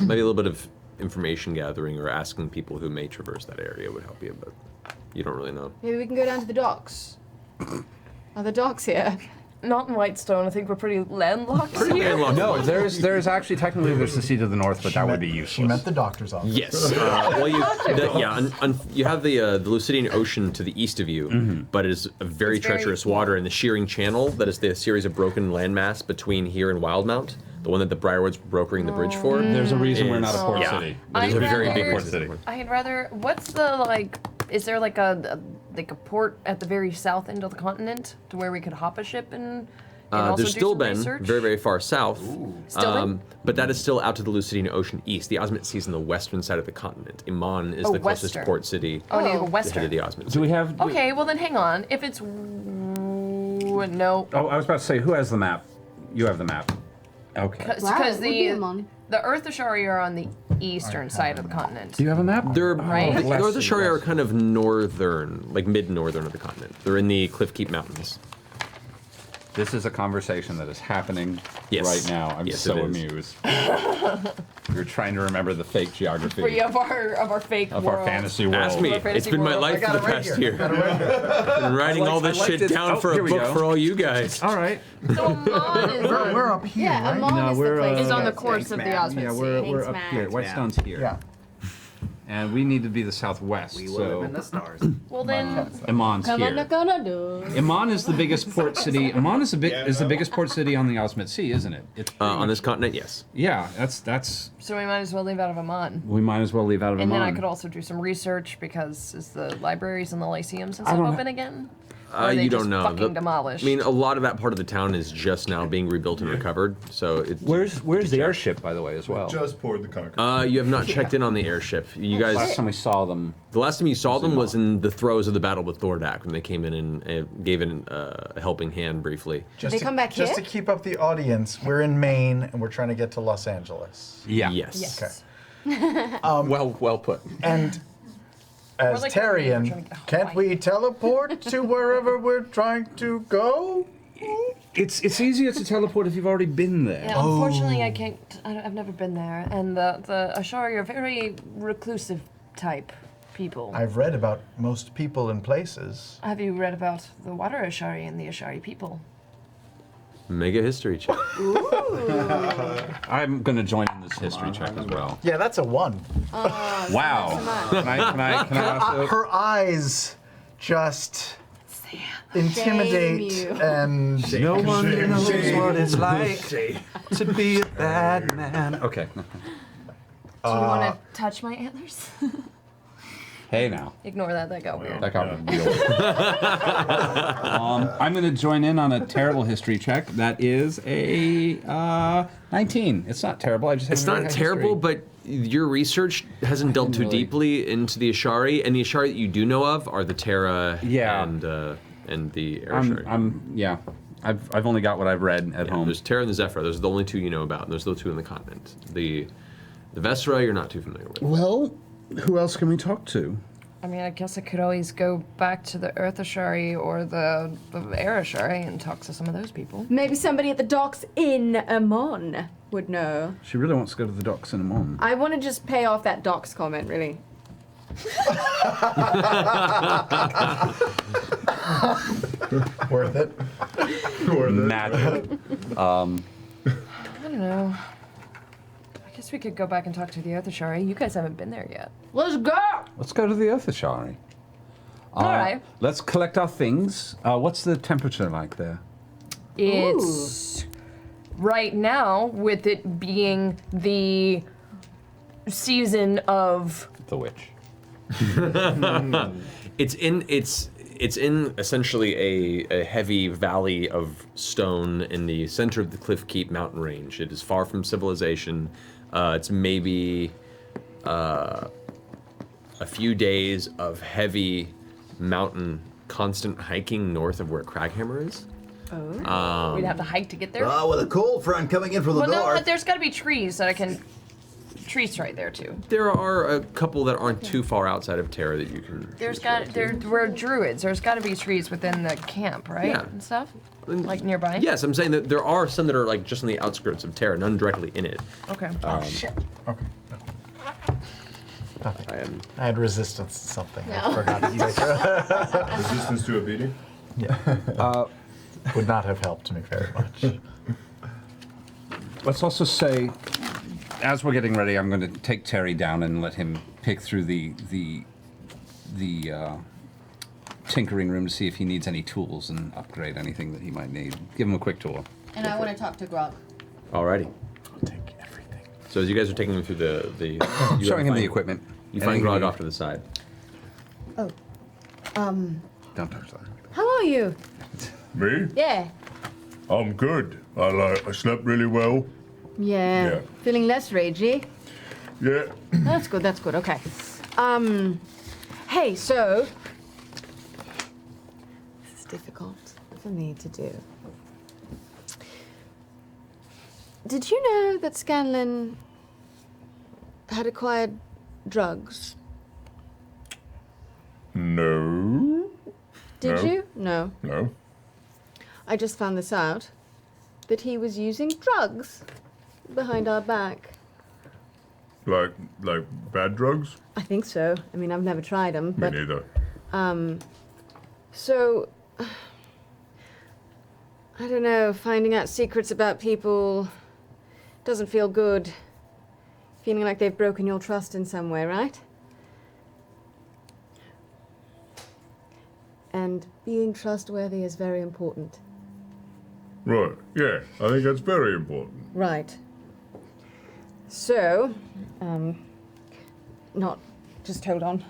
Speaker 2: maybe a little bit of information gathering or asking people who may traverse that area would help you, but you don't really know.
Speaker 9: Maybe we can go down to the docks. Are the docks here?
Speaker 4: not in Whitestone. I think we're pretty landlocked here.
Speaker 5: No, there's actually technically there's the sea to the north, but that would be useless.
Speaker 1: She meant the doctor's office.
Speaker 2: Yes. Well, you have the Lucidian Ocean to the east of you, but it is a very treacherous water, and the shearing channel that is the series of broken landmass between here and Wildmount, the one that the Briarwood's brokering the bridge for.
Speaker 5: There's a reason we're not a port city.
Speaker 2: It is a very big port city.
Speaker 4: I'd rather. What's the like? Is there like a port at the very south end of the continent to where we could hop a ship and also
Speaker 2: There's
Speaker 4: do
Speaker 2: still
Speaker 4: some
Speaker 2: been
Speaker 4: research?
Speaker 2: very, very far south,
Speaker 4: Stillben?
Speaker 2: but that is still out to the Lucidian Ocean east. The Osmond Sea is on the western side of the continent. Iman is the closest
Speaker 4: western.
Speaker 2: port city.
Speaker 4: Oh, we need to go
Speaker 2: to
Speaker 4: western.
Speaker 2: head of the Osmond Sea.
Speaker 5: Do we have?
Speaker 4: Okay, well then hang on. If it's no,
Speaker 5: Oh, I was about to say, who has the map? You have the map. Okay.
Speaker 4: because the Earth Ashari are on the eastern side of the continent.
Speaker 5: Do you have a map?
Speaker 2: They're
Speaker 4: Right.
Speaker 2: the North Ashari are kind of northern, like mid-northern of the continent. They're in the Cliffkeep Mountains.
Speaker 5: This is a conversation that is happening right now. I'm
Speaker 2: Yes,
Speaker 5: so
Speaker 2: it is.
Speaker 5: amused. We're trying to remember the fake geography
Speaker 4: of our fake
Speaker 5: of
Speaker 4: world.
Speaker 5: our fantasy world.
Speaker 2: Ask me. It's been my life for the past year. I've been writing all this shit down for a book for all you guys.
Speaker 5: All right.
Speaker 4: So Amon is
Speaker 1: We're up here,
Speaker 6: Yeah,
Speaker 1: right?
Speaker 6: Amon
Speaker 5: No,
Speaker 6: is
Speaker 5: we're,
Speaker 6: the place.
Speaker 4: is on the
Speaker 6: to go
Speaker 4: course
Speaker 6: to.
Speaker 4: of the Osmond
Speaker 5: Yeah,
Speaker 4: Sea.
Speaker 5: we're
Speaker 6: Thanks,
Speaker 5: up
Speaker 6: Matt.
Speaker 5: here. Whitestone's here.
Speaker 1: Yeah.
Speaker 5: And we need to be the southwest.
Speaker 7: We will
Speaker 5: so
Speaker 7: live in the stars.
Speaker 4: Well then,
Speaker 5: Iman's
Speaker 6: Come on,
Speaker 5: here.
Speaker 6: gonna do.
Speaker 5: Iman is the biggest port city. Iman is the biggest port city on the Osmond Sea, isn't it? It's
Speaker 2: On this continent, yes.
Speaker 5: yeah. That's.
Speaker 4: so we might as well leave out of Amon.
Speaker 5: We might as well leave out of
Speaker 4: And
Speaker 5: Iman.
Speaker 4: then I could also do some research because is the libraries and the lyceums and
Speaker 5: I
Speaker 4: stuff
Speaker 5: don't
Speaker 4: open again? Or are they
Speaker 2: You
Speaker 4: just
Speaker 2: don't know.
Speaker 4: Fucking demolished.
Speaker 2: I mean, a lot of that part of the town is just now being rebuilt and recovered. So it's.
Speaker 5: Where's the airship, by the way, as well?
Speaker 3: Just poured the concrete.
Speaker 2: You have not checked in on the airship. You guys.
Speaker 5: Last time we saw them.
Speaker 2: The last time you saw them was in the throes of the battle with Thordak when they came in and gave in a helping hand briefly.
Speaker 6: They come back
Speaker 1: Just
Speaker 6: here?
Speaker 1: to keep up the audience, we're in Maine and we're trying to get to Los Angeles.
Speaker 5: Yeah.
Speaker 2: Yes.
Speaker 1: Okay.
Speaker 2: Well put.
Speaker 1: And as
Speaker 4: like we're trying to
Speaker 1: Tarian,
Speaker 4: get
Speaker 1: can't we teleport to wherever we're trying to go?
Speaker 5: It's easier to teleport if you've already been there.
Speaker 4: Yeah, unfortunately, I can't. I've never been there, and the Ashari are very reclusive type people.
Speaker 1: I've read about most people and places.
Speaker 4: Have you read about the Water Ashari and the Ashari people?
Speaker 2: Mega history check.
Speaker 5: I'm gonna join in this history check as well.
Speaker 1: Yeah, that's a 1.
Speaker 5: Wow. Can I also?
Speaker 1: Her eyes just intimidate
Speaker 6: Shame you.
Speaker 1: and
Speaker 5: No one knows what it's like to be a bad man. Okay.
Speaker 4: Do you want to touch my antlers?
Speaker 5: Hey now.
Speaker 4: Ignore that. That got weird.
Speaker 5: That got real. I'm going to join in on a terrible history check. That is a 19. It's not terrible. I just have
Speaker 2: It's
Speaker 5: a very
Speaker 2: not
Speaker 5: high
Speaker 2: terrible,
Speaker 5: history.
Speaker 2: but your research hasn't delved too
Speaker 5: really-
Speaker 2: deeply into the Ashari, and the Ashari that you do know of are the Terra and the Air Ashari.
Speaker 5: I've only got what I've read at home.
Speaker 2: There's Terra and the Zephyr. Those are the only two you know about, and those are the two in the continent. The Vesra you're not too familiar with.
Speaker 5: Well, who else can we talk to?
Speaker 4: I mean, I guess I could always go back to the Earth Ashari or the Air Ashari and talk to some of those people.
Speaker 6: Maybe somebody at the docks in Amon would know.
Speaker 5: She really wants to go to the docks in Amon.
Speaker 6: I want to just pay off that docks comment, really.
Speaker 1: worth it.
Speaker 5: Magic.
Speaker 4: I don't know. I guess we could go back and talk to the Earth Ashari. You guys haven't been there yet.
Speaker 6: Let's go!
Speaker 5: Let's go to the Earth Ashari.
Speaker 4: All right.
Speaker 5: Let's collect our things. What's the temperature like there?
Speaker 4: It's right now, with it being the season of
Speaker 5: the witch.
Speaker 2: It's in essentially a heavy valley of stone in the center of the Cliffkeep mountain range. It is far from civilization. It's maybe a few days of heavy mountain constant hiking north of where Craghammer is.
Speaker 4: we'd have to hike to get there.
Speaker 16: With a cold front coming in from the
Speaker 4: well, no,
Speaker 16: north.
Speaker 4: but there's got to be trees that I can. Trees right there too.
Speaker 2: There are a couple that aren't too far outside of Terra that you can.
Speaker 4: We're druids. There's got to be trees within the camp, right?
Speaker 2: Yeah.
Speaker 4: And stuff, like nearby.
Speaker 2: Yes, I'm saying that there are some that are like just on the outskirts of Terra, none directly in it.
Speaker 4: Okay.
Speaker 1: Shit. Okay. Nothing.
Speaker 2: I
Speaker 1: had resistance to something.
Speaker 6: No.
Speaker 1: I forgot to take it.
Speaker 3: Resistance to a beating?
Speaker 1: Yeah. would not have helped me very much.
Speaker 5: Let's also say, as we're getting ready, I'm going to take Terry down and let him pick through the tinkering room to see if he needs any tools and upgrade anything that he might need. Give him a quick tour.
Speaker 6: And I want to talk to Grog.
Speaker 2: Alrighty.
Speaker 1: I'll take everything.
Speaker 2: So as you guys are taking him through the you
Speaker 5: Showing him
Speaker 2: find-
Speaker 5: the equipment.
Speaker 2: You find Grog off to the side.
Speaker 6: Oh.
Speaker 5: Don't touch that.
Speaker 6: How are you?
Speaker 3: Me?
Speaker 6: Yeah.
Speaker 3: I'm good. I slept really well.
Speaker 6: Yeah.
Speaker 3: Yeah.
Speaker 6: Feeling less ragey.
Speaker 3: Yeah.
Speaker 6: That's good, that's good, okay. Hey, so... This is difficult for me to do. Did you know that Scanlan had acquired drugs?
Speaker 3: No.
Speaker 6: Did
Speaker 3: No.
Speaker 6: you? No.
Speaker 3: No.
Speaker 6: I just found this out. That he was using drugs behind our back.
Speaker 3: Like bad drugs?
Speaker 6: I think so. I mean, I've never tried them,
Speaker 3: Me
Speaker 6: but...
Speaker 3: neither.
Speaker 6: So... I don't know, finding out secrets about people doesn't feel good. Feeling like they've broken your trust in some way, right? And being trustworthy is very important.
Speaker 3: Right. Yeah. I think that's very important.
Speaker 6: Right. So, not... Just hold on.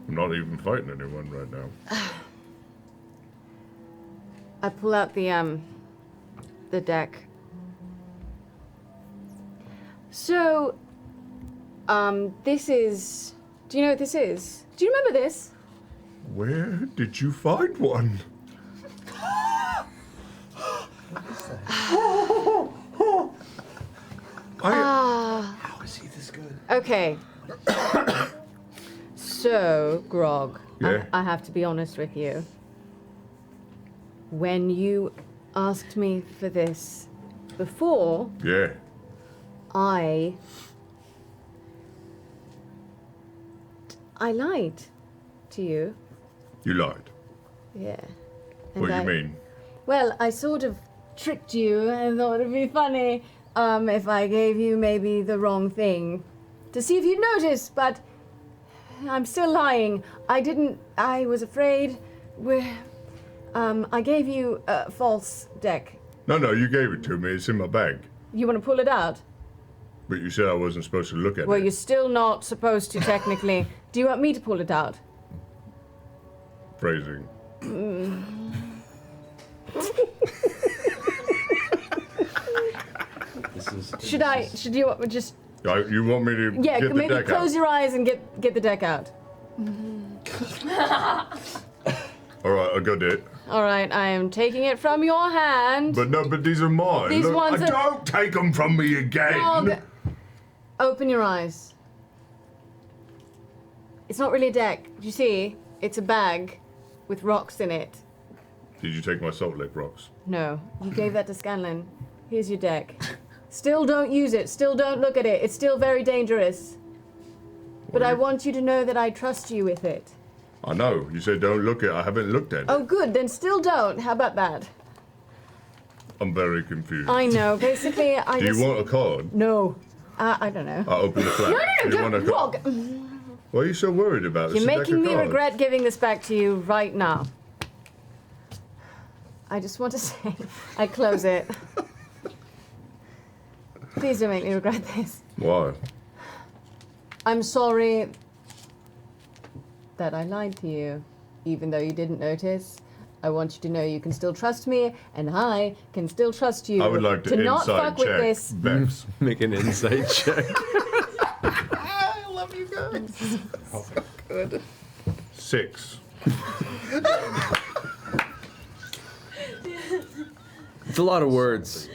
Speaker 3: I'm not even fighting anyone right now.
Speaker 6: I pull out the deck. So, this is... Do you know what this is? Do you remember this?
Speaker 3: Where did you find one?
Speaker 6: How
Speaker 1: is he this good?
Speaker 6: Okay. So, Grog,
Speaker 3: Yeah?
Speaker 6: I have to be honest with you. When you asked me for this before,
Speaker 3: Yeah.
Speaker 6: I lied to you.
Speaker 3: You lied.
Speaker 6: Yeah.
Speaker 3: What do
Speaker 6: And
Speaker 3: you mean?
Speaker 6: Well, I sort of tricked you and thought it'd be funny if I gave you maybe the wrong thing to see if you'd notice, but I'm still lying. I was afraid. I gave you a false deck.
Speaker 3: No, you gave it to me. It's in my bag.
Speaker 6: You want to pull it out?
Speaker 3: But you said I wasn't supposed to look at
Speaker 6: Well,
Speaker 3: it.
Speaker 6: you're still not supposed to technically. Do you want me to pull it out?
Speaker 3: Phrasing.
Speaker 6: Should you just...
Speaker 3: You want me to
Speaker 6: Yeah,
Speaker 3: get the
Speaker 6: maybe
Speaker 3: deck
Speaker 6: close
Speaker 3: out?
Speaker 6: your eyes and get the deck out.
Speaker 3: All right, I got it.
Speaker 6: All right, I am taking it from your hand.
Speaker 3: But these are mine.
Speaker 6: These
Speaker 3: Look,
Speaker 6: ones are-
Speaker 3: don't take them from me again.
Speaker 6: Grog, open your eyes. It's not really a deck. Do you see? It's a bag with rocks in it.
Speaker 3: Did you take my salt lick rocks?
Speaker 6: No, you gave that to Scanlan. Here's your deck. Still don't use it. Still don't look at it. It's still very dangerous. But I want you to know that I trust you with it.
Speaker 3: I know. You said don't look at it. I haven't looked at it.
Speaker 6: Oh, good. Then still don't. How about that?
Speaker 3: I'm very confused.
Speaker 6: I know. Basically, I
Speaker 3: Do
Speaker 6: just...
Speaker 3: you want a card?
Speaker 6: No. I don't know.
Speaker 3: I'll open the flap.
Speaker 6: No,
Speaker 3: Do you want a
Speaker 6: don't.
Speaker 3: card?
Speaker 6: Grog.
Speaker 3: What are you so worried about? It's
Speaker 6: You're
Speaker 3: a deck
Speaker 6: making
Speaker 3: of
Speaker 6: me
Speaker 3: cards.
Speaker 6: regret giving this back to you right now. I just want to say, I close it. Please don't make me regret this.
Speaker 3: Why?
Speaker 6: I'm sorry that I lied to you, even though you didn't notice. I want you to know you can still trust me, and I can still trust you.
Speaker 3: I would like to
Speaker 6: not
Speaker 3: insight
Speaker 6: fuck with
Speaker 3: check
Speaker 6: this.
Speaker 3: Bex.
Speaker 2: Make an insight check.
Speaker 7: I love you guys. So good.
Speaker 3: 6.
Speaker 2: It's a lot of words.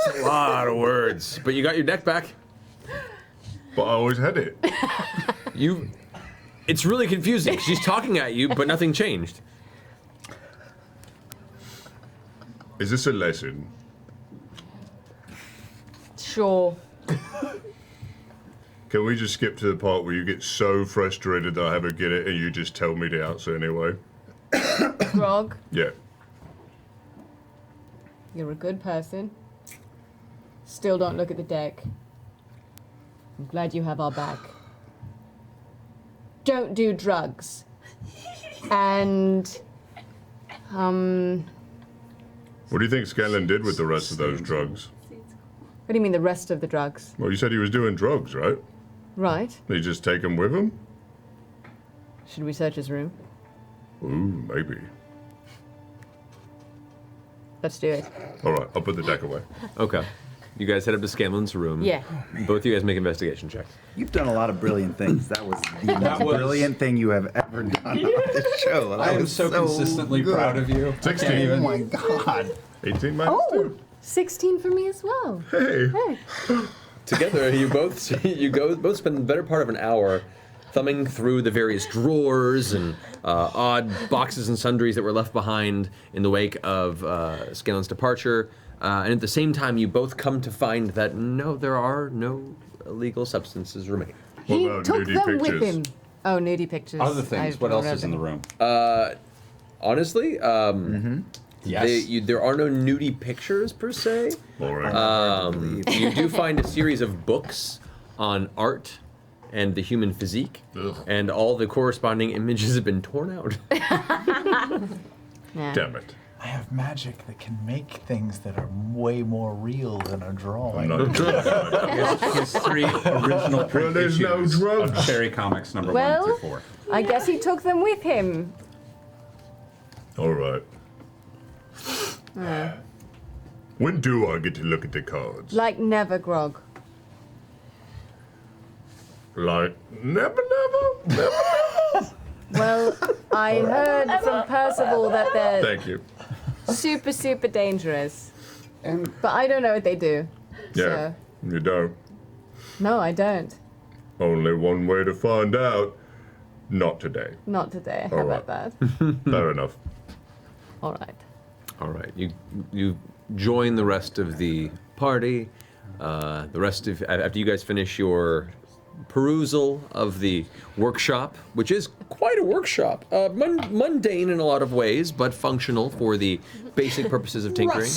Speaker 2: It's a lot of words. But you got your deck back.
Speaker 3: But I always had it.
Speaker 2: It's really confusing. She's talking at you, but nothing changed.
Speaker 3: Is this a lesson?
Speaker 6: Sure.
Speaker 3: Can we just skip to the part where you get so frustrated that I haven't get it and you just tell me the answer anyway?
Speaker 6: Grog,
Speaker 3: Yeah.
Speaker 6: You're a good person. Still don't look at the deck. I'm glad you have our back. Don't do drugs. And,
Speaker 3: What do you think Scanlan did with the rest of those drugs?
Speaker 6: what do you mean the rest of the drugs?
Speaker 3: Well, you said he was doing drugs, right?
Speaker 6: Right.
Speaker 3: Did he just take them with him?
Speaker 6: Should we search his room?
Speaker 3: Ooh, maybe.
Speaker 6: Let's do it.
Speaker 3: All right, I'll put the deck away.
Speaker 2: Okay. You guys head up to Scanlan's room.
Speaker 6: Yeah.
Speaker 2: Both of you guys make investigation checks.
Speaker 15: You've done a lot of brilliant things. That was the most brilliant thing you have ever done on this show. That
Speaker 5: I am
Speaker 15: was
Speaker 5: so consistently
Speaker 15: good.
Speaker 5: proud of you.
Speaker 3: 16.
Speaker 15: Oh my god.
Speaker 3: 18 minus 2.
Speaker 6: 16 for me as well.
Speaker 3: Hey.
Speaker 2: Together, you both spend the better part of an hour thumbing through the various drawers and odd boxes and sundries that were left behind in the wake of Scanlan's departure. And at the same time, you both come to find that no, there are no illegal substances remaining.
Speaker 6: He took them with him. Oh, nudie pictures.
Speaker 5: Other things. What else is in the room?
Speaker 2: Honestly,
Speaker 5: Yes.
Speaker 2: there are no nudie pictures per se. You do find a series of books on art and the human physique, and all the corresponding images have been torn out.
Speaker 3: Damn it.
Speaker 1: I have magic that can make things that are way more real than a drawing.
Speaker 5: Here's 3 original print
Speaker 3: there's no
Speaker 5: issues
Speaker 3: drugs.
Speaker 5: of Cherry Comics number 1
Speaker 6: Well,
Speaker 5: through 4.
Speaker 6: I guess he took them with him.
Speaker 3: All right. When do I get to look at the cards?
Speaker 6: Like never, Grog.
Speaker 3: Like, never.
Speaker 6: Well, I heard from Percival that they're
Speaker 3: Thank you.
Speaker 6: super, super dangerous. But I don't know what they do.
Speaker 3: Yeah, you don't.
Speaker 6: No, I don't.
Speaker 3: Only one way to find out. Not today.
Speaker 6: Not today. How
Speaker 3: All
Speaker 6: about that?
Speaker 3: Fair enough.
Speaker 6: All right.
Speaker 2: All right, you join the rest of the party. After you guys finish your perusal of the workshop, which is quite a workshop, mundane in a lot of ways, but functional for the basic purposes of tinkering.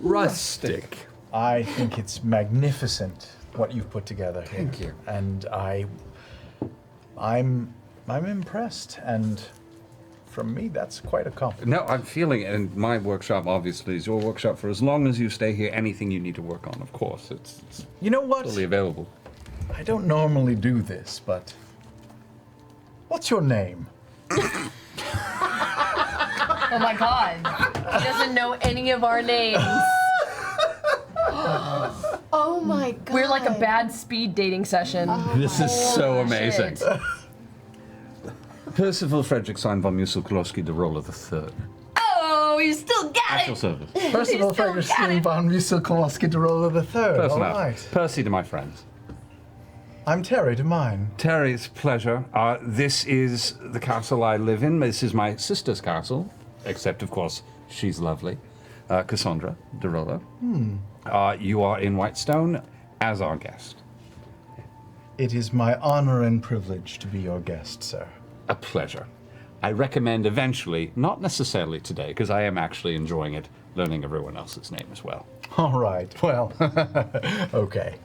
Speaker 2: Rustic.
Speaker 1: I think it's magnificent what you've put together here.
Speaker 5: Thank you.
Speaker 1: And I'm impressed, and from me, that's quite a compliment.
Speaker 5: No, I'm feeling it, and my workshop obviously is your workshop for as long as you stay here. Anything you need to work on, of course, it's
Speaker 1: You know what?
Speaker 5: totally available.
Speaker 1: I don't normally do this, but what's your name?
Speaker 4: Oh my god. He doesn't know any of our names.
Speaker 6: Oh my god.
Speaker 4: We're like a bad speed dating session.
Speaker 5: This is so
Speaker 4: Holy
Speaker 5: amazing.
Speaker 4: shit.
Speaker 5: Percival Frederickson von Musil-Kolowski de Rolla III.
Speaker 4: Oh, you still got
Speaker 5: Actual
Speaker 4: it.
Speaker 5: service.
Speaker 1: Percival Ferguson von Musil-Kolowski de Rolla III. All
Speaker 5: Personal.
Speaker 1: right.
Speaker 5: Percy to my friends.
Speaker 1: I'm Terry to mine.
Speaker 5: Terry, it's a pleasure. This is the castle I live in. This is my sister's castle, except, of course, she's lovely. Cassandra de Rolla. You are in Whitestone as our guest.
Speaker 1: It is my honor and privilege to be your guest, sir.
Speaker 5: A pleasure. I recommend eventually, not necessarily today, because I am actually enjoying it, learning everyone else's name as well.
Speaker 1: All right. Well, okay.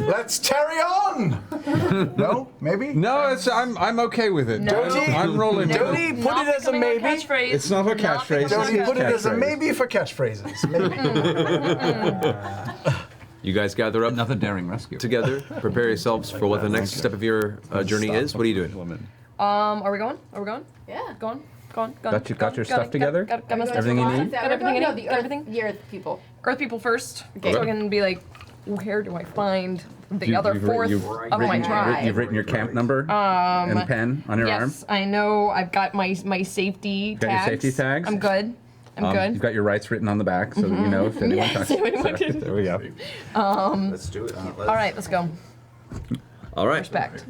Speaker 1: Let's carry on. No, maybe.
Speaker 5: No, I'm okay with it.
Speaker 4: No.
Speaker 5: I'm rolling. with
Speaker 1: Don't
Speaker 5: it.
Speaker 1: he put it as a
Speaker 4: becoming our
Speaker 1: maybe?
Speaker 4: catchphrase.
Speaker 5: It's not a catchphrase.
Speaker 1: Don't he
Speaker 5: It's
Speaker 1: put it as a
Speaker 5: catchphrase.
Speaker 1: maybe for catchphrases? Maybe.
Speaker 2: You guys gather up
Speaker 5: Another daring rescue.
Speaker 2: together, prepare yourselves for what the next step of your journey is. What are you doing?
Speaker 5: Woman.
Speaker 4: Are we going? Are we going?
Speaker 6: Yeah.
Speaker 4: Going? Got
Speaker 5: Got your stuff together?
Speaker 4: Got my stuff
Speaker 5: Everything you
Speaker 4: together.
Speaker 5: need?
Speaker 4: Got everything I
Speaker 6: No,
Speaker 4: need.
Speaker 6: the
Speaker 4: Got everything.
Speaker 6: Earth people.
Speaker 4: Earth people first.
Speaker 6: Okay.
Speaker 4: So I can be like, where do I find the
Speaker 5: You-
Speaker 4: other
Speaker 5: you've wri-
Speaker 4: fourth
Speaker 5: you've
Speaker 4: of my
Speaker 5: written-
Speaker 4: tribe?
Speaker 5: You've written your camp number and pen on your arm.
Speaker 4: Yes, I know. I've got my safety
Speaker 5: Got your
Speaker 4: tags.
Speaker 5: safety tags?
Speaker 4: I'm good. I'm good.
Speaker 5: You've got your rights written on the back so that you know if anyone
Speaker 4: Yes,
Speaker 5: touches
Speaker 4: anyone
Speaker 5: it.
Speaker 4: can-
Speaker 5: There we go.
Speaker 15: Let's do it.
Speaker 4: All right, let's go.
Speaker 2: All right.
Speaker 4: Respect.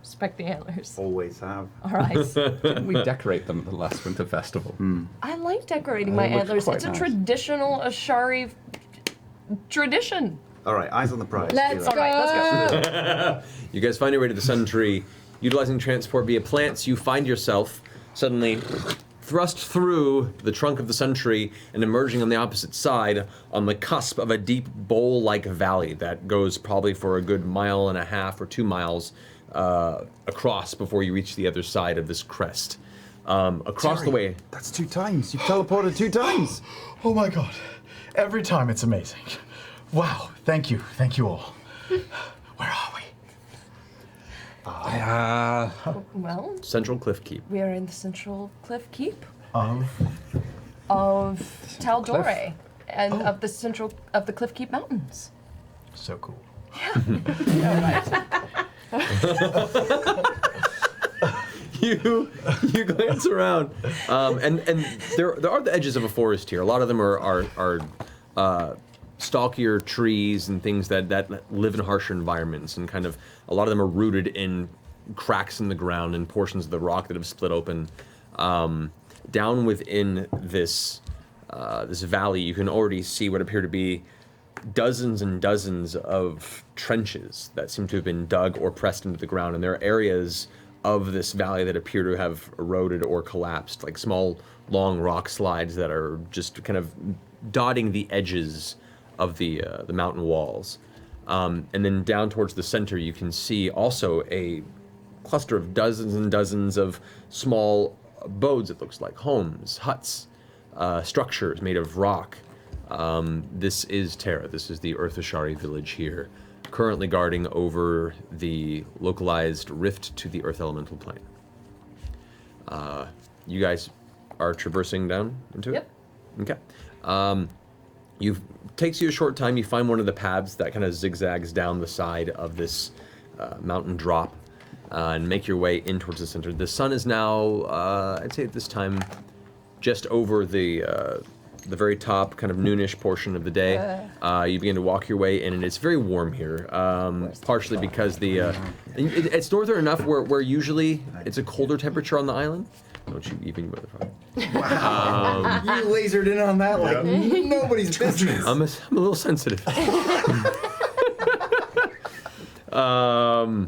Speaker 4: Respect the antlers.
Speaker 15: Always have.
Speaker 4: All right.
Speaker 5: We decorate them at the last winter festival.
Speaker 4: I like decorating my
Speaker 5: They look
Speaker 4: antlers.
Speaker 5: quite
Speaker 4: It's a
Speaker 5: nice.
Speaker 4: traditional Ashari tradition.
Speaker 15: All right, eyes on the prize.
Speaker 6: Let's
Speaker 4: All right, let's go.
Speaker 2: You guys find your way to the Sundry. utilizing transport via plants, you find yourself suddenly thrust through the trunk of the Sundry and emerging on the opposite side on the cusp of a deep bowl-like valley that goes probably for a good 1.5 miles or 2 miles across before you reach the other side of this crest. Across the way...
Speaker 15: That's 2 times. You've teleported 2 times.
Speaker 1: Oh my god. Every time it's amazing. Wow. Thank you. Thank you all. Where are we?
Speaker 4: Well,
Speaker 2: Central Cliff Keep.
Speaker 4: we are in the Central Cliff Keep
Speaker 1: Of
Speaker 4: Taldore and of the Cliff Keep Mountains.
Speaker 1: So cool.
Speaker 2: You glance around, and there are the edges of a forest here. A lot of them are stalkier trees and things that live in harsher environments, and kind of a lot of them are rooted in cracks in the ground and portions of the rock that have split open. Down within this this valley, you can already see what appear to be dozens and dozens of trenches that seem to have been dug or pressed into the ground, and there are areas of this valley that appear to have eroded or collapsed, like small, long rock slides that are just kind of dotting the edges of the mountain walls. And then down towards the center, you can see also a cluster of dozens and dozens of small abodes, it looks like, homes, huts, structures made of rock. This is Terra. This is the Earthashari village here, currently guarding over the localized rift to the Earth Elemental plane. You guys are traversing down into it? Okay. Takes you a short time. You find one of the paths that kind of zigzags down the side of this mountain drop and make your way in towards the center. The sun is now, I'd say at this time, just over the very top, kind of noonish portion of the day. You begin to walk your way in, and it's very warm here, partially because it's northern enough where usually it's a colder temperature on the island. Don't you even motherfucker.
Speaker 7: Wow. You lasered in on that like nobody's business.
Speaker 2: I'm a little sensitive. But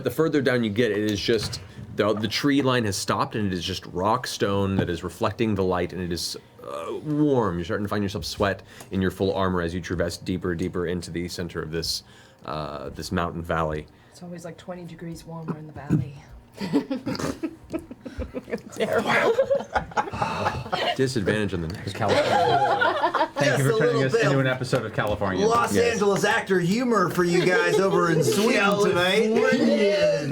Speaker 2: the further down you get, it is just the tree line has stopped, and it is just rock stone that is reflecting the light, and it is warm. You're starting to find yourself sweat in your full armor as you traverse deeper into the center of this this mountain valley.
Speaker 4: It's always like 20 degrees warmer in the valley.
Speaker 2: Disadvantage on the next
Speaker 10: California. Thank you for turning us into an episode of California.
Speaker 7: Los Angeles actor humor for you guys over in Sweden tonight.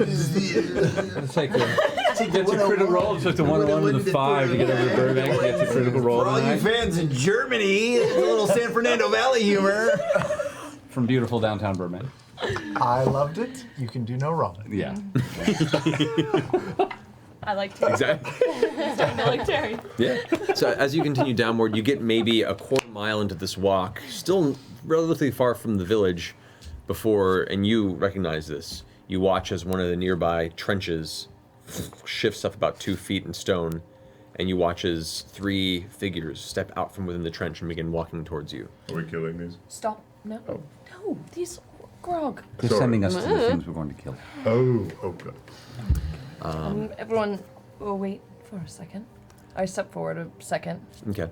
Speaker 10: It's like get to critical roll. It took the 101 and the 5 to get over to Burbank to get to critical roll.
Speaker 7: For all you fans in Germany, it's a little San Fernando Valley humor.
Speaker 10: From beautiful downtown Burbank.
Speaker 1: I loved it. You can do no wrong.
Speaker 10: Yeah.
Speaker 4: I like Terry.
Speaker 2: Exactly.
Speaker 4: Starting to like Terry.
Speaker 2: Yeah. So as you continue downward, you get maybe a quarter mile into this walk, still relatively far from the village, and you recognize this. You watch as one of the nearby trenches shifts up about 2 feet in stone, and you watch as 3 figures step out from within the trench and begin walking towards you.
Speaker 3: Are we killing these?
Speaker 4: Stop. No.
Speaker 3: Oh.
Speaker 4: No, these grog.
Speaker 10: They're sending us to the things we're going to kill.
Speaker 3: Oh, okay.
Speaker 4: Everyone, will wait for a second. I step forward a second.
Speaker 2: Okay.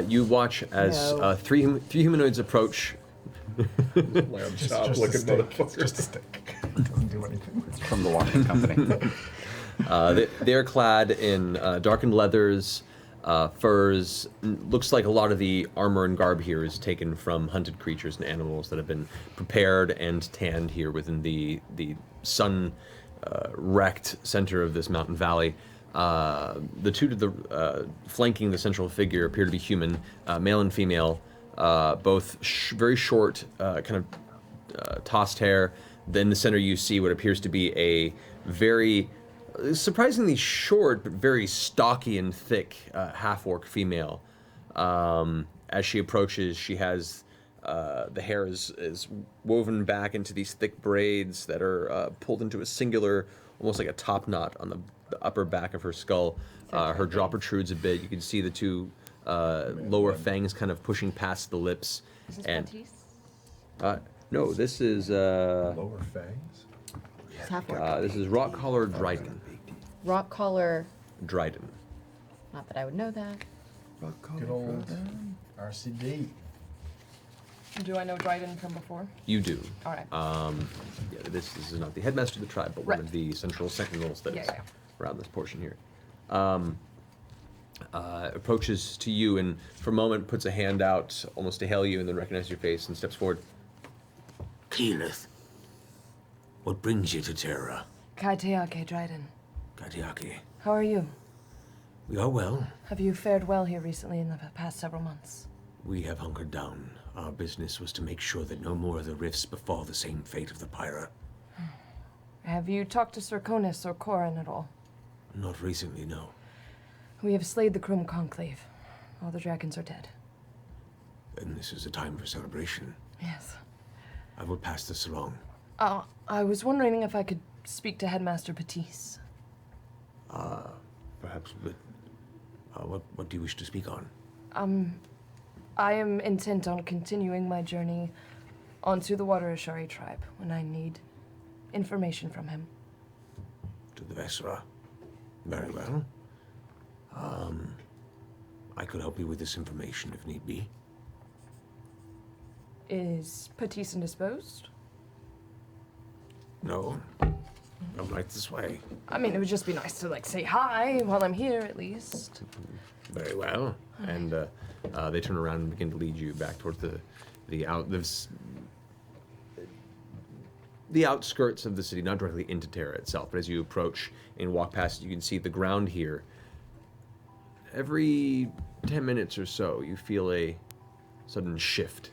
Speaker 2: You watch as 3 humanoids approach.
Speaker 3: Lamb chop looking motherfucker.
Speaker 1: Just a stick. It doesn't do anything.
Speaker 10: It's from the washing company.
Speaker 2: They're clad in darkened leathers, furs. Looks like a lot of the armor and garb here is taken from hunted creatures and animals that have been prepared and tanned here within the sun wrecked center of this mountain valley. The two to the flanking the central figure appear to be human, male and female, both very short, kind of tossed hair. Then in the center you see what appears to be a very surprisingly short but very stocky and thick half-orc female. As she approaches, she has the hair is woven back into these thick braids that are pulled into a singular, almost like a top knot on the upper back of her skull. Her jaw protrudes a bit. You can see the 2 lower fangs kind of pushing past the lips.
Speaker 4: Is this
Speaker 2: and
Speaker 4: Matisse?
Speaker 2: no, this is
Speaker 1: Lower fangs?
Speaker 6: It's half orc.
Speaker 2: This is rock collar Dryden.
Speaker 6: Rock collar.
Speaker 2: Dryden.
Speaker 6: Not that I would know that.
Speaker 1: Good old RCD.
Speaker 4: Do I know Dryden from before?
Speaker 2: You do.
Speaker 4: All right.
Speaker 2: Yeah, this is not the headmaster of the tribe, but one of the central sentinels that's around this portion here. Approaches to you and for a moment puts a hand out almost to hail you and then recognizes your face and steps forward.
Speaker 16: Keyleth, what brings you to Terra?
Speaker 4: Kaitiake Dryden.
Speaker 16: Kaitiake.
Speaker 4: How are you?
Speaker 16: We are well.
Speaker 4: Have you fared well here recently in the past several months?
Speaker 16: We have hunkered down. Our business was to make sure that no more of the rifts befall the same fate of the Pyra.
Speaker 4: Have you talked to Sir Conus or Corin at all?
Speaker 16: Not recently, no.
Speaker 4: We have slayed the Chrome Conclave. All the dragons are dead.
Speaker 16: And this is a time for celebration.
Speaker 4: Yes.
Speaker 16: I will pass this along.
Speaker 4: I was wondering if I could speak to Headmaster Patisse.
Speaker 16: Perhaps, but what do you wish to speak on?
Speaker 4: I am intent on continuing my journey onto the Water Ashari tribe when I need information from him.
Speaker 16: To the Vesra. Very well. I could help you with this information if need be.
Speaker 4: Is Patisse indisposed?
Speaker 16: No. Come right this way.
Speaker 4: I mean, it would just be nice to, say hi while I'm here, at least.
Speaker 2: Very well. And they turn around and begin to lead you back towards the outskirts of the city, not directly into Terra itself, but as you approach and walk past, you can see the ground here. Every 10 minutes or so, you feel a sudden shift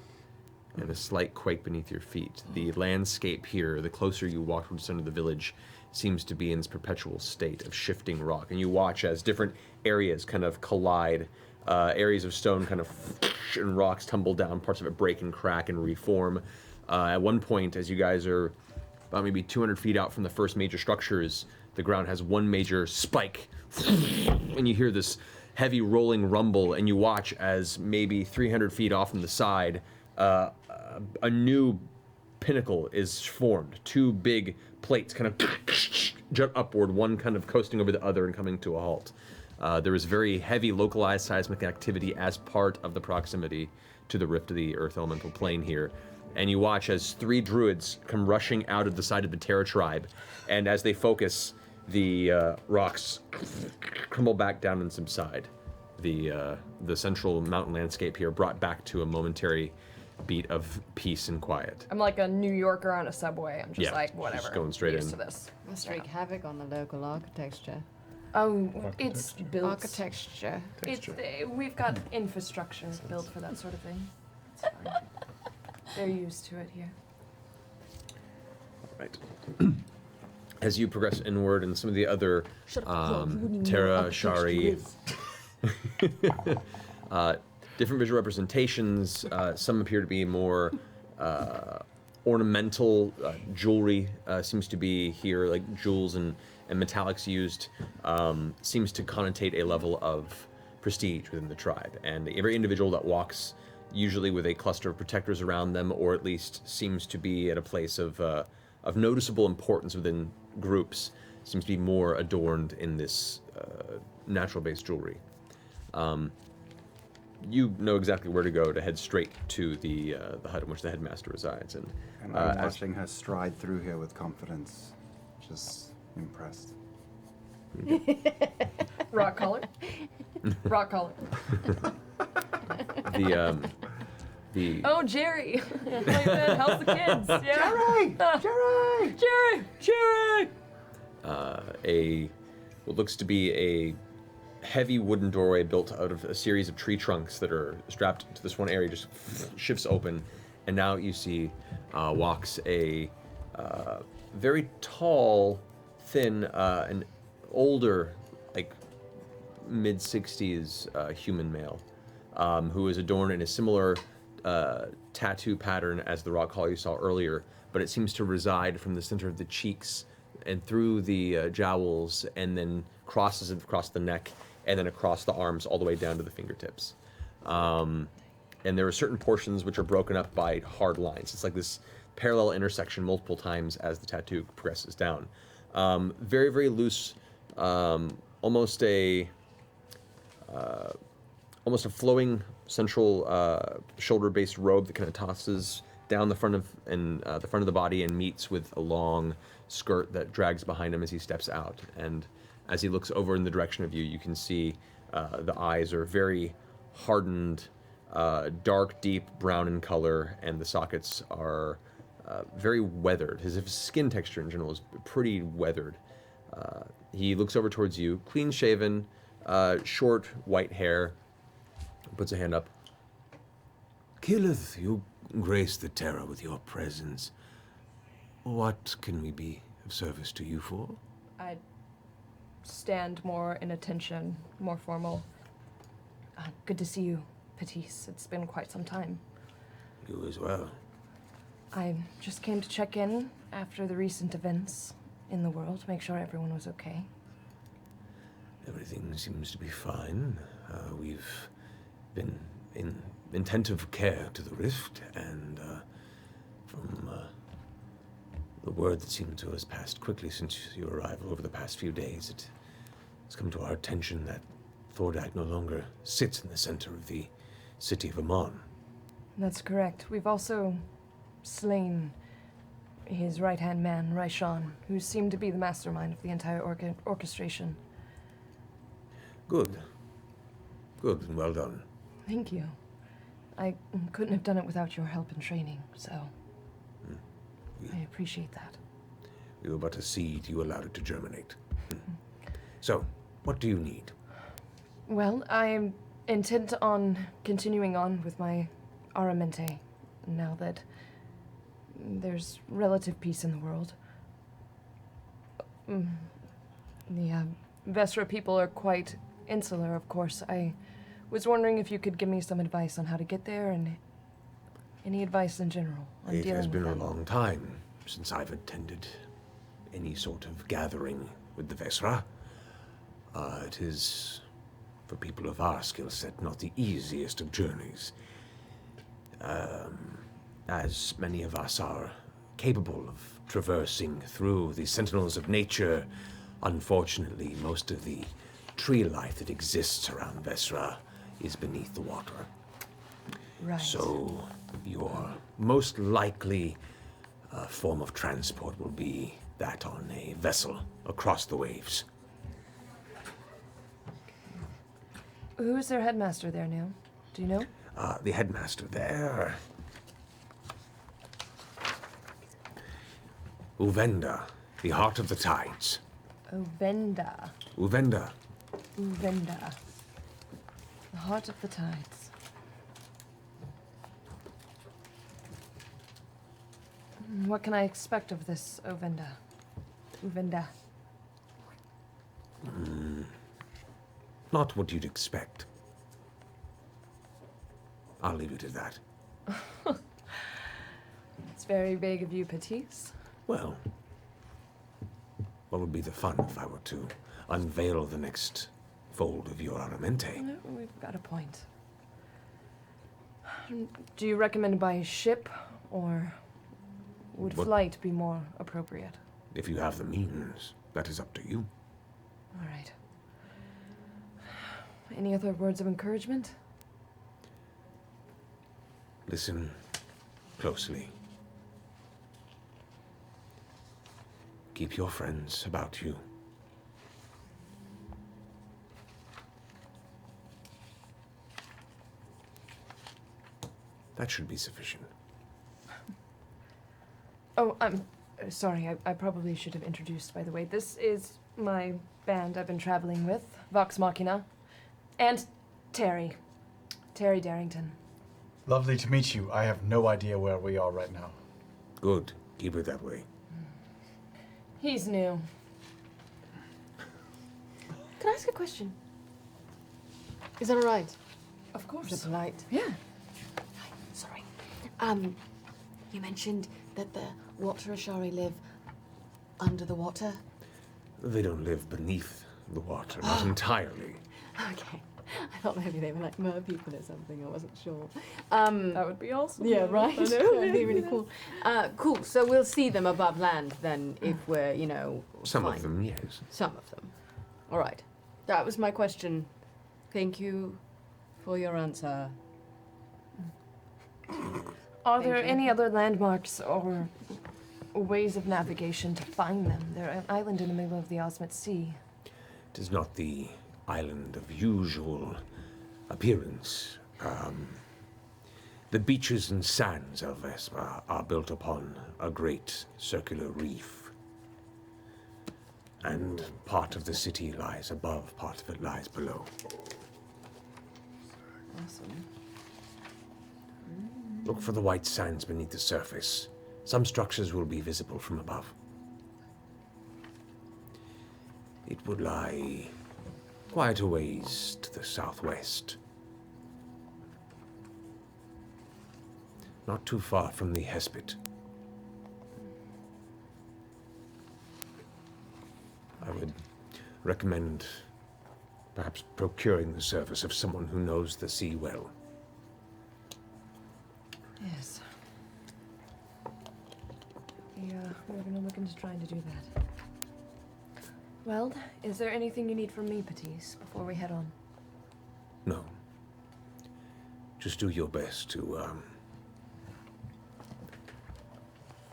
Speaker 2: and a slight quake beneath your feet. The landscape here, the closer you walk towards the center of the village, seems to be in this perpetual state of shifting rock. And you watch as different areas kind of collide, areas of stone kind of and rocks tumble down, parts of it break and crack and reform. At one point, as you guys are about maybe 200 feet out from the first major structures, the ground has one major spike, and you hear this heavy rolling rumble, and you watch as maybe 300 feet off from the side, a new pinnacle is formed. Two big plates kind of jut upward, one kind of coasting over the other and coming to a halt. There is very heavy localized seismic activity as part of the proximity to the rift of the Earth Elemental Plane here. And you watch as three druids come rushing out of the side of the Terra tribe, and as they focus, the rocks crumble back down and subside. The central mountain landscape here brought back to a momentary beat of peace and quiet.
Speaker 4: I'm like a New Yorker on a subway. I'm just
Speaker 2: Yeah,
Speaker 4: whatever.
Speaker 2: just going straight
Speaker 4: used
Speaker 2: in.
Speaker 4: to this.
Speaker 6: Let's wreak havoc on the local architecture.
Speaker 4: Oh, it's built.
Speaker 6: Architecture.
Speaker 4: We've got infrastructure built for that sort of thing. It's fine. They're used to it here.
Speaker 2: Right. As you progress inward and some of the other Terra, Shari, different visual representations, some appear to be more ornamental. Jewelry seems to be here, like jewels and metallics used, seems to connotate a level of prestige within the tribe. And every individual that walks, usually with a cluster of protectors around them, or at least seems to be at a place of noticeable importance within groups, seems to be more adorned in this natural-based jewelry. You know exactly where to go to head straight to the hut in which the headmaster resides. And
Speaker 15: I'm watching her stride through here with confidence, just impressed.
Speaker 4: Rock collar. Rock collar. Oh, Jerry. Like that. How's the kids? Yeah.
Speaker 2: Jerry! What looks to be a heavy wooden doorway built out of a series of tree trunks that are strapped to this one area just shifts open, and now you see walks a very tall, thin, and older, like mid-60s human male, who is adorned in a similar tattoo pattern as the rock collar you saw earlier, but it seems to reside from the center of the cheeks and through the jowls, and then crosses across the neck, and then across the arms all the way down to the fingertips. And there are certain portions which are broken up by hard lines. It's like this parallel intersection multiple times as the tattoo progresses down. Very, very loose, almost a flowing central shoulder-based robe that kind of tosses down the front of the body and meets with a long skirt that drags behind him as he steps out. And as he looks over in the direction of you, you can see the eyes are very hardened, dark, deep brown in color, and the sockets are very weathered, as if his skin texture in general is pretty weathered. He looks over towards you, clean-shaven, short, white hair, puts a hand up.
Speaker 16: Killeth, you grace the terror with your presence. What can we be of service to you for?
Speaker 4: I stand more in attention, more formal. Good to see you, Patisse. It's been quite some time.
Speaker 16: You as well.
Speaker 4: I just came to check in after the recent events in the world, make sure everyone was okay.
Speaker 16: Everything seems to be fine. We've been in intensive care to the rift, and from the word that seemed to have passed quickly since your arrival over the past few days, it's come to our attention that Thordak no longer sits in the center of the city of Amon.
Speaker 4: That's correct. We've also slain his right-hand man, Raishan, who seemed to be the mastermind of the entire orchestration.
Speaker 16: Good. Good and well done.
Speaker 4: Thank you. I couldn't have done it without your help and training, so I appreciate that.
Speaker 16: We were but a seed, you allowed it to germinate. So, what do you need?
Speaker 4: Well, I am intent on continuing on with my Aramente, now that there's relative peace in the world. The Vesra people are quite insular, of course. I was wondering if you could give me some advice on how to get there, and any advice in general on
Speaker 16: It
Speaker 4: dealing
Speaker 16: has been
Speaker 4: with
Speaker 16: a
Speaker 4: them.
Speaker 16: long time since I've attended any sort of gathering with the Vesra. It is, for people of our skill set, not the easiest of journeys. As many of us are capable of traversing through the sentinels of nature, unfortunately, most of the tree life that exists around Vesra is beneath the water.
Speaker 4: Right.
Speaker 16: So, your most likely form of transport will be that on a vessel across the waves.
Speaker 4: Who's their headmaster there now? Do you know?
Speaker 16: The headmaster there, Uvenda, the heart of the tides.
Speaker 4: Uvenda.
Speaker 16: Uvenda.
Speaker 4: Uvenda. The heart of the tides. What can I expect of this Uvenda? Uvenda.
Speaker 16: Not what you'd expect. I'll leave it at that.
Speaker 4: It's very vague of you, Patisse.
Speaker 16: Well, what would be the fun if I were to unveil the next fold of your Aramente?
Speaker 4: No, we've got a point. Do you recommend by ship, or would
Speaker 16: What-
Speaker 4: flight be more appropriate?
Speaker 16: If you have the means, that is up to you.
Speaker 4: All right. Any other words of encouragement?
Speaker 16: Listen closely. Keep your friends about you. That should be sufficient.
Speaker 4: Oh, I'm sorry. I probably should have introduced, by the way. This is my band I've been traveling with, Vox Machina, and Terry. Terry Darrington.
Speaker 1: Lovely to meet you. I have no idea where we are right now.
Speaker 16: Good. Keep it that way.
Speaker 4: He's new.
Speaker 9: Can I ask a question? Is that all right?
Speaker 4: Of course.
Speaker 9: Is it polite?
Speaker 4: Yeah.
Speaker 9: Sorry. You mentioned that the water Ashari live under the water.
Speaker 16: They don't live beneath the water, not entirely.
Speaker 9: Okay.
Speaker 6: I thought maybe they were like mer people or something. I wasn't sure.
Speaker 4: That would be awesome.
Speaker 6: Yeah, right.
Speaker 4: I know.
Speaker 6: That'd be really cool. Cool. So we'll see them above land then, if we're, you know.
Speaker 16: Some
Speaker 6: fine.
Speaker 16: of them, yes.
Speaker 6: Some of them. All right. That was my question. Thank you for your answer.
Speaker 4: Are there any other landmarks or ways of navigation to find them? They're an island in the middle of the Osmit Sea.
Speaker 16: It is not the island of usual appearance. The beaches and sands of Vespa are built upon a great circular reef. And part of the city lies above, part of it lies below.
Speaker 4: Awesome.
Speaker 16: Look for the white sands beneath the surface. Some structures will be visible from above. It would lie quite a ways to the southwest. Not too far from the Hespit. I would recommend perhaps procuring the service of someone who knows the sea well.
Speaker 4: Yes. Yeah, we're gonna look into trying to do that. Well, is there anything you need from me, Patisse, before we head on?
Speaker 16: No. Just do your best to,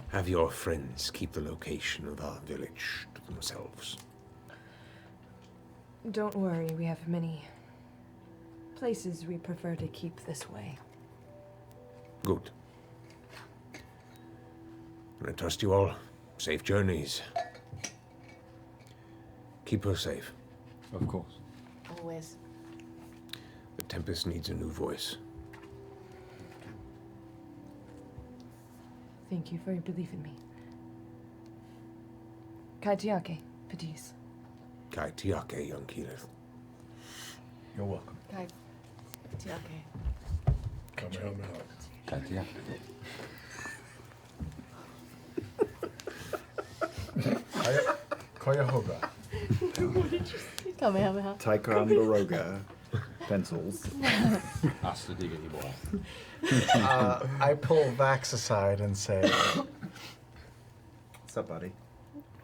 Speaker 16: have your friends keep the location of our village to themselves.
Speaker 4: Don't worry, we have many places we prefer to keep this way.
Speaker 16: Good. I trust you all. Safe journeys. Keep her safe.
Speaker 5: Of course.
Speaker 6: Always.
Speaker 16: The Tempest needs a new voice.
Speaker 4: Thank you for your belief in me. Kai Tiake, Patisse.
Speaker 16: Kai Tiake, young Keyleth.
Speaker 1: You're welcome.
Speaker 6: Kai Tiake.
Speaker 3: Kamehameha.
Speaker 5: Kai Tiake.
Speaker 1: Koyahoga.
Speaker 6: Kamehameha.
Speaker 15: Ticonderoga. Pencils.
Speaker 5: Hasta diggity boy.
Speaker 1: I pull Vax aside and say,
Speaker 15: What's up, buddy?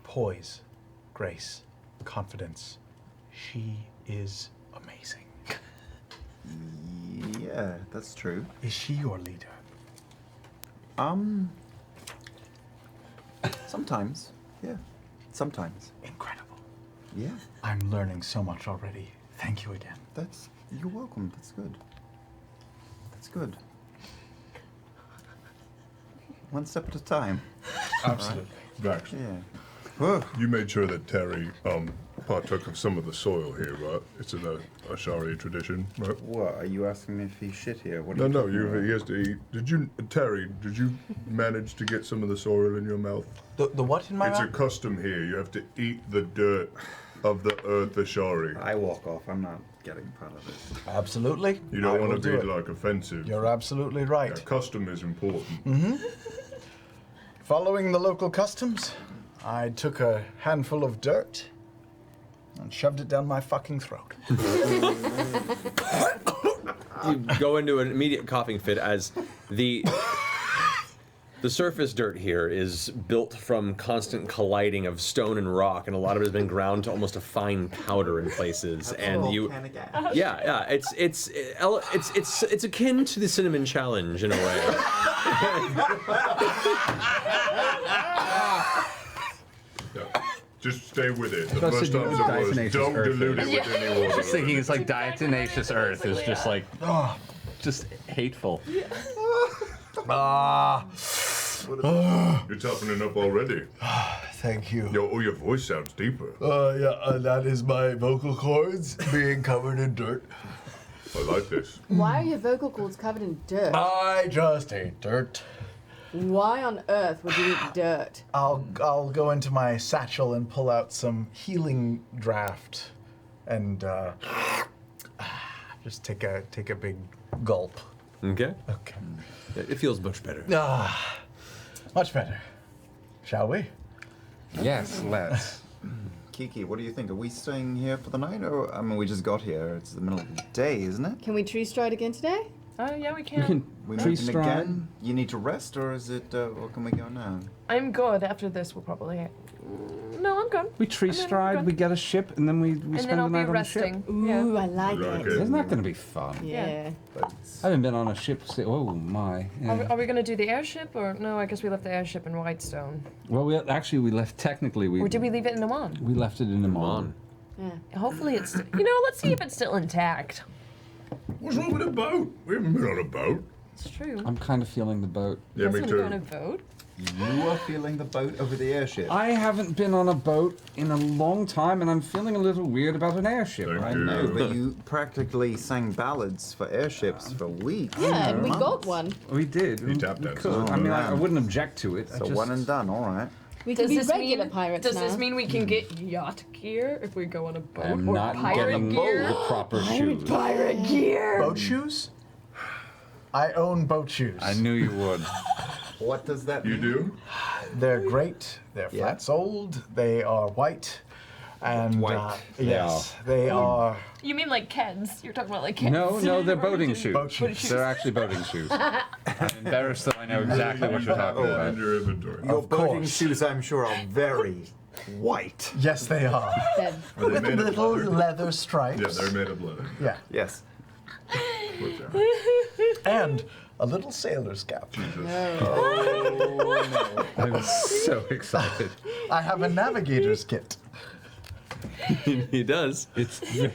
Speaker 1: poise, grace, confidence. She is amazing.
Speaker 15: Yeah, that's true.
Speaker 1: Is she your leader?
Speaker 15: Sometimes. Yeah. Sometimes.
Speaker 1: Incredible.
Speaker 15: Yeah.
Speaker 1: I'm learning so much already. Thank you again.
Speaker 15: You're welcome. That's good. That's good. One step at a time.
Speaker 3: Absolutely. Vax.
Speaker 15: Yeah.
Speaker 3: You made sure that Terry partook of some of the soil here, right? It's an Ashari tradition, right?
Speaker 15: What, are you asking me if he shit here? What
Speaker 3: No,
Speaker 15: are you
Speaker 3: no,
Speaker 15: talking about?
Speaker 3: he has to eat. Terry, did you manage to get some of the soil in your mouth?
Speaker 1: The what in my
Speaker 3: It's
Speaker 1: mouth?
Speaker 3: a custom here. You have to eat the dirt of the earth Ashari.
Speaker 15: I walk off. I'm not getting part of this.
Speaker 1: Absolutely.
Speaker 3: You don't
Speaker 1: I will
Speaker 3: want to
Speaker 1: do
Speaker 3: be,
Speaker 1: it.
Speaker 3: like, offensive.
Speaker 1: You're absolutely right.
Speaker 3: Yeah, custom is important.
Speaker 1: Following the local customs, I took a handful of dirt and shoved it down my fucking throat.
Speaker 2: You go into an immediate coughing fit as the surface dirt here is built from constant colliding of stone and rock, and a lot of it has been ground to almost a fine powder in places. And you, yeah, it's akin to the cinnamon challenge in a way.
Speaker 3: Just stay with it. The
Speaker 5: Supposed
Speaker 3: first
Speaker 5: to do
Speaker 3: time
Speaker 5: with
Speaker 3: it was,
Speaker 5: diatomaceous
Speaker 3: don't
Speaker 5: earth.
Speaker 3: dilute it with any water.
Speaker 10: I was thinking it's like diatomaceous earth is just like, just hateful.
Speaker 3: You're toughening up already.
Speaker 1: Thank you.
Speaker 3: Your voice sounds deeper.
Speaker 1: That is my vocal cords being covered in dirt.
Speaker 3: I like this.
Speaker 6: Why are your vocal cords covered in dirt?
Speaker 1: I just hate dirt.
Speaker 6: Why on earth would you eat dirt?
Speaker 1: I'll go into my satchel and pull out some healing draft, and just take a big gulp.
Speaker 2: Okay.
Speaker 1: Okay.
Speaker 2: It feels much better.
Speaker 1: Much better. Shall we?
Speaker 5: Yes, let's.
Speaker 15: Kiki, what do you think? Are we staying here for the night, or I mean, we just got here. It's the middle of the day, isn't it?
Speaker 6: Can we tree stride again today?
Speaker 4: Oh, yeah, we can.
Speaker 15: We
Speaker 5: Tree
Speaker 15: moving
Speaker 5: stride.
Speaker 15: again? You need to rest, or is it? Or can we go now?
Speaker 4: I'm good. After this, we'll probably. No, I'm good.
Speaker 5: We tree stride, we get a ship, and then we
Speaker 4: And
Speaker 5: spend
Speaker 4: then I'll
Speaker 5: the
Speaker 4: be
Speaker 5: night on the
Speaker 4: resting.
Speaker 5: ship.
Speaker 6: Ooh, I like
Speaker 3: Right,
Speaker 6: it.
Speaker 3: okay.
Speaker 5: Isn't that going to be fun?
Speaker 6: Yeah.
Speaker 5: I haven't been on a ship since. Oh my! Yeah.
Speaker 4: Are we going to do the airship, or no? I guess we left the airship in Whitestone.
Speaker 5: Well, we left. Technically,
Speaker 4: Or did we leave it in Oman?
Speaker 5: we left it in Oman.
Speaker 4: Yeah. Hopefully it's. Let's see if it's still intact.
Speaker 3: What's wrong with a boat? We haven't been on a boat.
Speaker 4: It's true.
Speaker 5: I'm kind of feeling the boat.
Speaker 3: Yeah, me
Speaker 4: That's
Speaker 3: too.
Speaker 4: going to vote.
Speaker 15: You are feeling the boat over the airship.
Speaker 5: I haven't been on a boat in a long time, and I'm feeling a little weird about an airship.
Speaker 15: I know, but you practically sang ballads for airships for weeks.
Speaker 6: Yeah, and we
Speaker 15: months.
Speaker 6: got one.
Speaker 5: We did.
Speaker 3: He tapped
Speaker 5: We
Speaker 3: danced.
Speaker 5: could. I mean, I wouldn't object to it.
Speaker 15: So one and done, all right.
Speaker 6: We can be regular pirates
Speaker 4: Does
Speaker 6: now.
Speaker 4: this mean we can get yacht gear if we go on a boat?
Speaker 5: I'm
Speaker 4: or
Speaker 5: not
Speaker 4: pirate
Speaker 5: getting
Speaker 4: gear?
Speaker 5: the proper shoes.
Speaker 4: Pirate gear.
Speaker 1: Boat shoes? I own boat shoes.
Speaker 5: I knew you would.
Speaker 15: What does that mean?
Speaker 3: You do?
Speaker 1: They're great. They're flat soled. They are white. And
Speaker 15: White.
Speaker 1: yes, they are.
Speaker 4: You mean like Keds? You're talking about like Keds?
Speaker 5: No, they're boating shoes.
Speaker 1: Boat shoes.
Speaker 5: They're actually boating shoes.
Speaker 10: I'm embarrassed that I know exactly what you're talking about.
Speaker 3: And your inventory.
Speaker 15: Your
Speaker 1: Of
Speaker 15: boating
Speaker 1: course.
Speaker 15: shoes, I'm sure, are very white.
Speaker 1: Yes, they are.
Speaker 6: Then.
Speaker 3: Are they
Speaker 1: With
Speaker 3: made of
Speaker 1: little
Speaker 3: leather?
Speaker 1: leather stripes.
Speaker 3: Yeah, they're made of leather.
Speaker 1: Yeah.
Speaker 15: Yes.
Speaker 1: And a little sailor's cap.
Speaker 5: I'm so excited.
Speaker 1: I have a navigator's kit.
Speaker 2: He does.
Speaker 5: It's
Speaker 2: Yeah,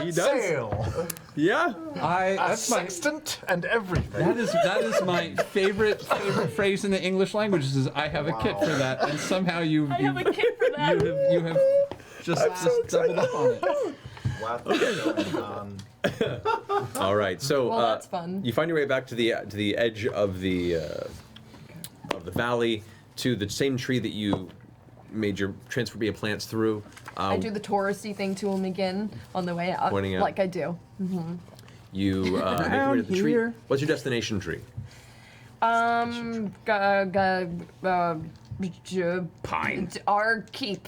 Speaker 2: he does.
Speaker 1: Sail.
Speaker 2: Yeah.
Speaker 5: that's my
Speaker 1: Sextant and everything.
Speaker 5: that is my favorite phrase in the English language. Is I have a kit for that, and somehow you
Speaker 4: I have a kit for that.
Speaker 5: you have just doubled up on it.
Speaker 15: Wow.
Speaker 2: All right. So
Speaker 4: Well, that's fun.
Speaker 2: you find your way back to the edge of the valley, to the same tree that you made your transphobia plants through.
Speaker 4: I do the touristy thing to him again on the way out,
Speaker 2: Pointing out.
Speaker 4: like I do. Mm-hmm.
Speaker 2: You make your way to the tree. What's your destination tree?
Speaker 5: Pine.
Speaker 4: Our keep,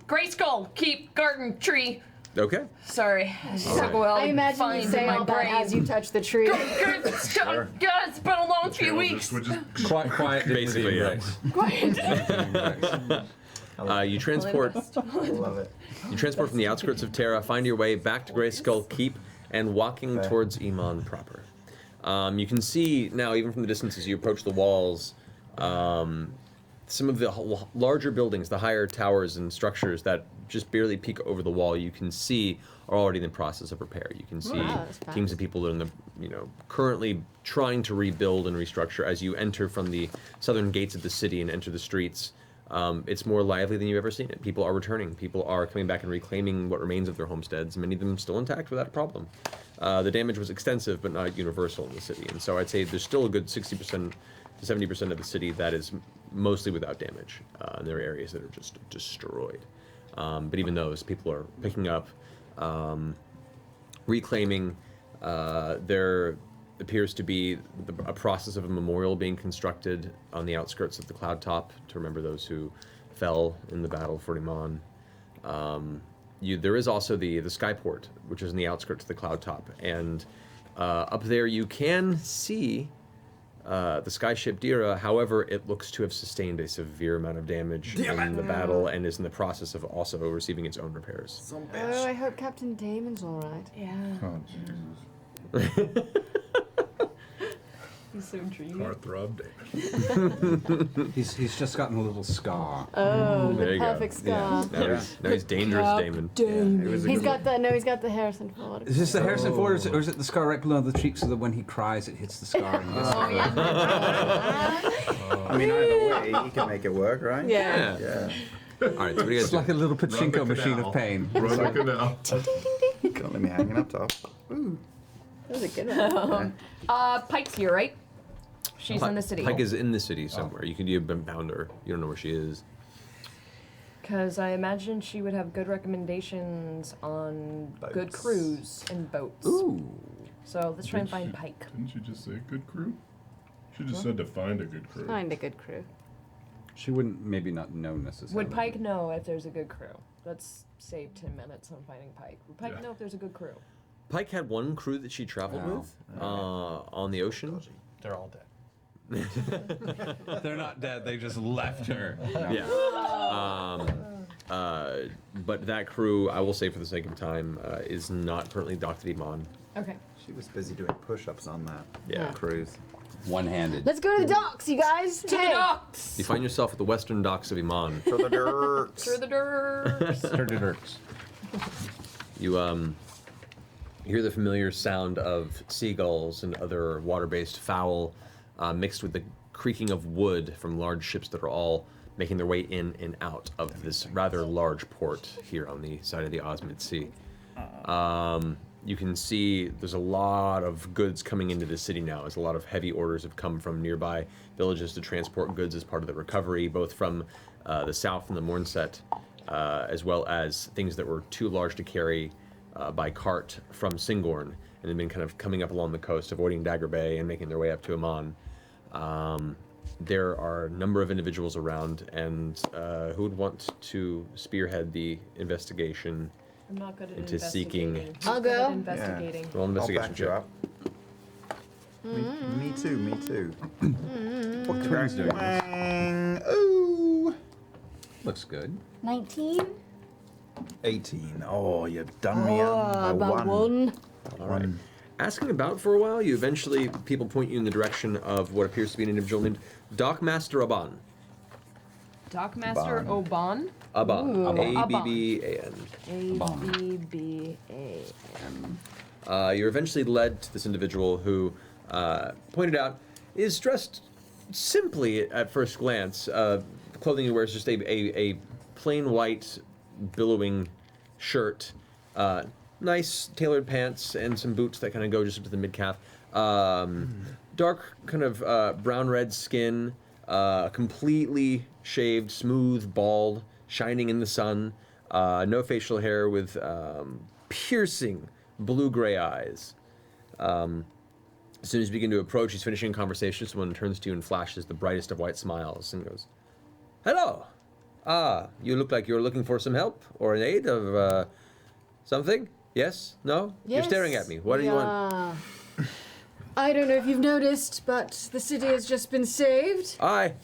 Speaker 4: Gray Skull Keep Garden Tree.
Speaker 2: Okay.
Speaker 4: Sorry, it took a while
Speaker 6: I
Speaker 4: to
Speaker 6: imagine
Speaker 4: find
Speaker 6: you say
Speaker 4: in my
Speaker 6: all that
Speaker 4: brain.
Speaker 6: as you touch the tree.
Speaker 4: God, it's been a long few weeks.
Speaker 5: Quiet.
Speaker 2: Basically, yeah. You transport.
Speaker 15: Love it.
Speaker 2: You transport from the outskirts of Terra, find your way back to Grey Skull Keep, and walking towards Iman proper. You can see now, even from the distance as you approach the walls, some of the larger buildings, the higher towers and structures that just barely peek over the wall, you can see are already in the process of repair. You can see teams of people in the, currently trying to rebuild and restructure. As you enter from the southern gates of the city and enter the streets, it's more lively than you've ever seen it. People are returning. People are coming back and reclaiming what remains of their homesteads, many of them still intact without a problem. The damage was extensive, but not universal in the city. And so I'd say there's still a good 60% to 70% of the city that is mostly without damage. And there are areas that are just destroyed. But even those, people are picking up, reclaiming. There appears to be a process of a memorial being constructed on the outskirts of the cloud top to remember those who fell in the battle for Iman. There is also the skyport, which is in the outskirts of the cloud top, and up there you can see the skyship Dira. However, it looks to have sustained a severe amount of damage in the battle and is in the process of also receiving its own repairs.
Speaker 6: Oh, I hope Captain Damon's all right.
Speaker 4: Yeah.
Speaker 3: Oh, Jesus.
Speaker 4: He's so dreamy.
Speaker 3: Heartthrob Damon.
Speaker 5: He's just gotten a little scar.
Speaker 6: Oh,
Speaker 2: There
Speaker 6: the
Speaker 2: you go.
Speaker 6: perfect scar.
Speaker 2: Now he's dangerous, Damon.
Speaker 6: He's got the he's got the Harrison Ford.
Speaker 5: Is this the Harrison Ford, or is it the scar right below the cheek so that when he cries, it hits the scar? And gets
Speaker 15: I mean, either way, he can make it work, right?
Speaker 6: Yeah.
Speaker 15: Yeah.
Speaker 2: All right, so what do you guys
Speaker 5: It's
Speaker 2: do?
Speaker 5: like a little pachinko
Speaker 3: Run the
Speaker 5: machine
Speaker 3: canal.
Speaker 5: of pain.
Speaker 3: Run the canal.
Speaker 15: Can't let me hanging up top.
Speaker 6: That was a good one.
Speaker 4: Pike's here, right? She's in the city.
Speaker 2: Pike is in the city somewhere. You've been found her. You don't know where she is.
Speaker 4: Because I imagine she would have good recommendations on good crews and boats.
Speaker 5: Ooh.
Speaker 4: So let's try and find Pike.
Speaker 3: Didn't you just say good crew? She just said to find a good crew.
Speaker 6: Find a good crew.
Speaker 5: She wouldn't maybe not know necessarily.
Speaker 4: Would Pike know if there's a good crew? Let's save 10 minutes on finding Pike. Would Pike know if there's a good crew?
Speaker 2: Pike had one crew that she traveled with on the ocean.
Speaker 1: They're all dead.
Speaker 5: They're not dead. They just left her.
Speaker 2: Yeah. But that crew, I will say for the sake of time, is not currently docked at Iman.
Speaker 4: Okay.
Speaker 15: She was busy doing push-ups on that
Speaker 2: Yeah.
Speaker 15: cruise.
Speaker 5: One-handed.
Speaker 6: Let's go to the docks, you guys.
Speaker 4: To the docks.
Speaker 2: You find yourself at the western docks of Iman.
Speaker 7: For the dirks.
Speaker 4: Through the dirks.
Speaker 2: You hear the familiar sound of seagulls and other water-based fowl mixed with the creaking of wood from large ships that are all making their way in and out of this rather large port here on the side of the Osmid Sea. You can see there's a lot of goods coming into the city now, as a lot of heavy orders have come from nearby villages to transport goods as part of the recovery, both from the south and the Mornset, as well as things that were too large to carry by cart from Singorn, and have been kind of coming up along the coast, avoiding Dagger Bay and making their way up to Amman. There are a number of individuals around, and who would want to spearhead the investigation
Speaker 4: I'm not good at
Speaker 2: into
Speaker 4: investigating.
Speaker 2: seeking?
Speaker 6: I'll go.
Speaker 4: Investigating.
Speaker 2: Roll an investigation check.
Speaker 15: Me too, me too.
Speaker 5: What twins doing this?
Speaker 15: Ooh.
Speaker 5: Looks good.
Speaker 6: 19?
Speaker 15: 18. Oh, you've done me out.
Speaker 6: Oh, about one.
Speaker 2: All right. Asking about for a while, you eventually, people point you in the direction of what appears to be an individual named Dockmaster Aban.
Speaker 4: Dockmaster Oban?
Speaker 2: Aban.
Speaker 4: Ooh.
Speaker 2: A-B-B-A-N.
Speaker 6: A-B-B-A-N.
Speaker 2: You're eventually led to this individual who, pointed out, is dressed simply at first glance. The clothing he wears is just a plain white, billowing shirt, nice tailored pants, and some boots that kind of go just up to the mid-calf. Dark kind of brown-red skin, completely shaved, smooth, bald, shining in the sun. No facial hair, with piercing blue-gray eyes. As soon as you begin to approach, he's finishing a conversation. Someone turns to you and flashes the brightest of white smiles and goes, "Hello! You look like you're looking for some help or an aid of something? Yes? No? You're staring at me. What do you want?"
Speaker 6: I don't know if you've noticed, but the city has just been saved.
Speaker 2: I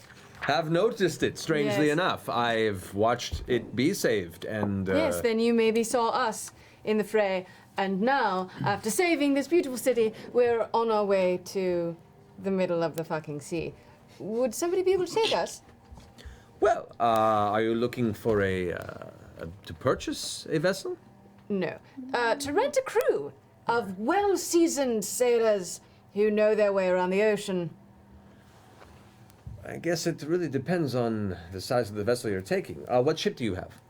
Speaker 2: have noticed it, strangely
Speaker 6: Yes.
Speaker 2: enough. I've watched it be saved, and...
Speaker 6: Yes, then you maybe saw us in the fray. And now, after saving this beautiful city, we're on our way to the middle of the fucking sea. Would somebody be able to take us?
Speaker 2: Well, are you looking for to purchase a vessel?
Speaker 6: No. To rent a crew of well-seasoned sailors who know their way around the ocean.
Speaker 2: I guess it really depends on the size of the vessel you're taking. What ship do you have?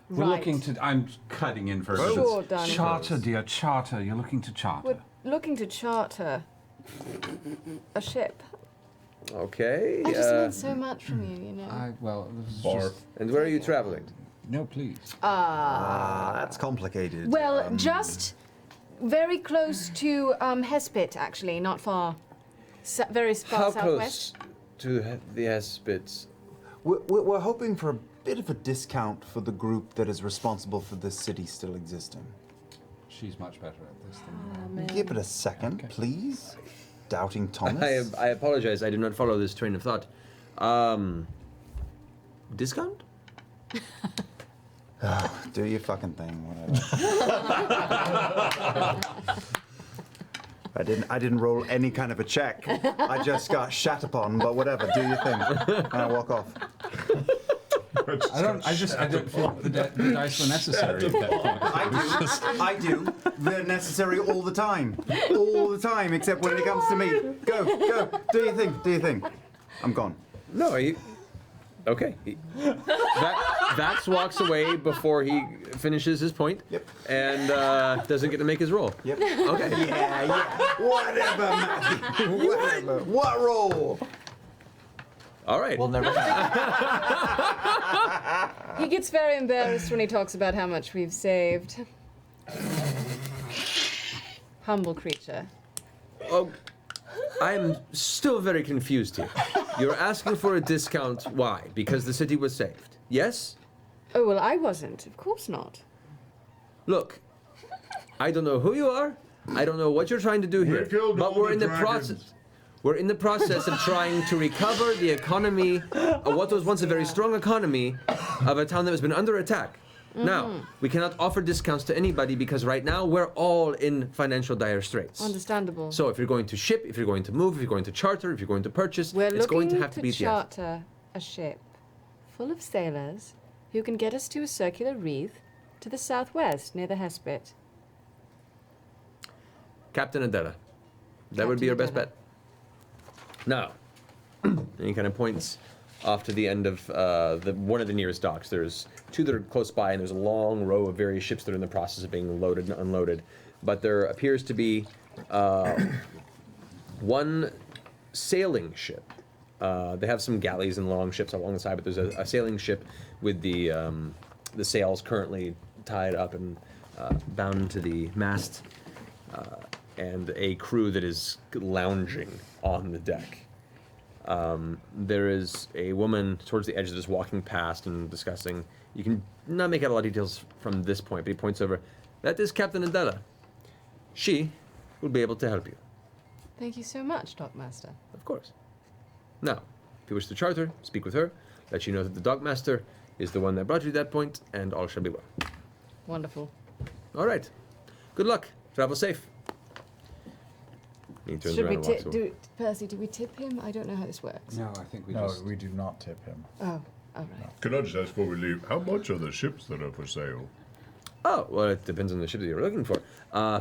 Speaker 5: We're looking to. I'm cutting in for
Speaker 6: Sure, darling.
Speaker 5: charter, dear, charter. You're looking to charter.
Speaker 6: We're looking to charter a ship.
Speaker 2: Okay.
Speaker 6: I just learned so much from you, you know.
Speaker 2: And where are you traveling?
Speaker 5: No, please.
Speaker 15: That's complicated.
Speaker 6: Well, just very close to Hespit, actually, not far. Very far
Speaker 2: How
Speaker 6: southwest.
Speaker 2: close to the Hespits?
Speaker 15: We're hoping for a bit of a discount for the group that is responsible for this city still existing.
Speaker 5: She's much better at this than
Speaker 15: Give it a second, please. Doubting Thomas.
Speaker 2: I apologize. I did not follow this train of thought. Discount?
Speaker 15: Do your fucking thing, whatever. I didn't roll any kind of a check. I just got shat upon, but whatever, do your thing. And I walk off.
Speaker 5: I don't feel the dice were necessary at that point.
Speaker 15: I do. They're necessary all the time. All the time, except when it comes to me. Go, do your thing, do your thing. I'm gone.
Speaker 2: No, okay. Vax walks away before he finishes his point.
Speaker 15: Yep.
Speaker 2: And doesn't get to make his roll.
Speaker 15: Yep.
Speaker 2: Okay.
Speaker 15: Yeah. Whatever, Matthew. Whatever. What roll?
Speaker 2: All right.
Speaker 1: We'll never
Speaker 6: He gets very embarrassed when he talks about how much we've saved. Humble creature.
Speaker 2: Oh, I'm still very confused here. You're asking for a discount. Why? Because the city was saved. Yes?
Speaker 9: Oh, well, I wasn't. Of course not.
Speaker 2: Look, I don't know who you are. I don't know what you're trying to do here. But we're in the process. We're in the process of trying to recover the economy of what was once a very strong economy of a town that has been under attack. Now, we cannot offer discounts to anybody because right now we're all in financial dire straits.
Speaker 9: Understandable.
Speaker 2: So if you're going to ship, if you're going to move, if you're going to charter, if you're going to purchase,
Speaker 9: We're
Speaker 2: it's going to
Speaker 9: looking
Speaker 2: have to be at the end.
Speaker 9: charter a ship full of sailors who can get us to a circular reef to the southwest near the Hespit.
Speaker 2: Captain Adela. That would be your best bet. Now, and he kind of points off to the end of one of the nearest docks. There's two that are close by, and there's a long row of various ships that are in the process of being loaded and unloaded. But there appears to be one sailing ship. They have some galleys and long ships along the side, but there's a sailing ship with the sails currently tied up and bound to the mast, and a crew that is lounging on the deck. There is a woman towards the edge that is walking past and discussing. You can not make out a lot of details from this point, but he points over. That is Captain Adela. She will be able to help you.
Speaker 9: Thank you so much, Dockmaster.
Speaker 2: Of course. Now, if you wish to charter, speak with her. Let you know that the Dockmaster is the one that brought you to that point, and all shall be well.
Speaker 9: Wonderful.
Speaker 2: All right. Good luck. Travel safe. He turns
Speaker 9: Should
Speaker 2: around
Speaker 9: we
Speaker 2: and walks away.
Speaker 9: Percy, do we tip him? I don't know how this works.
Speaker 5: No, I think
Speaker 1: No, we do not tip him.
Speaker 9: Oh, all right.
Speaker 3: Can I just ask before we leave, how much are the ships that are for sale?
Speaker 2: Oh, well, it depends on the ship that you're looking for.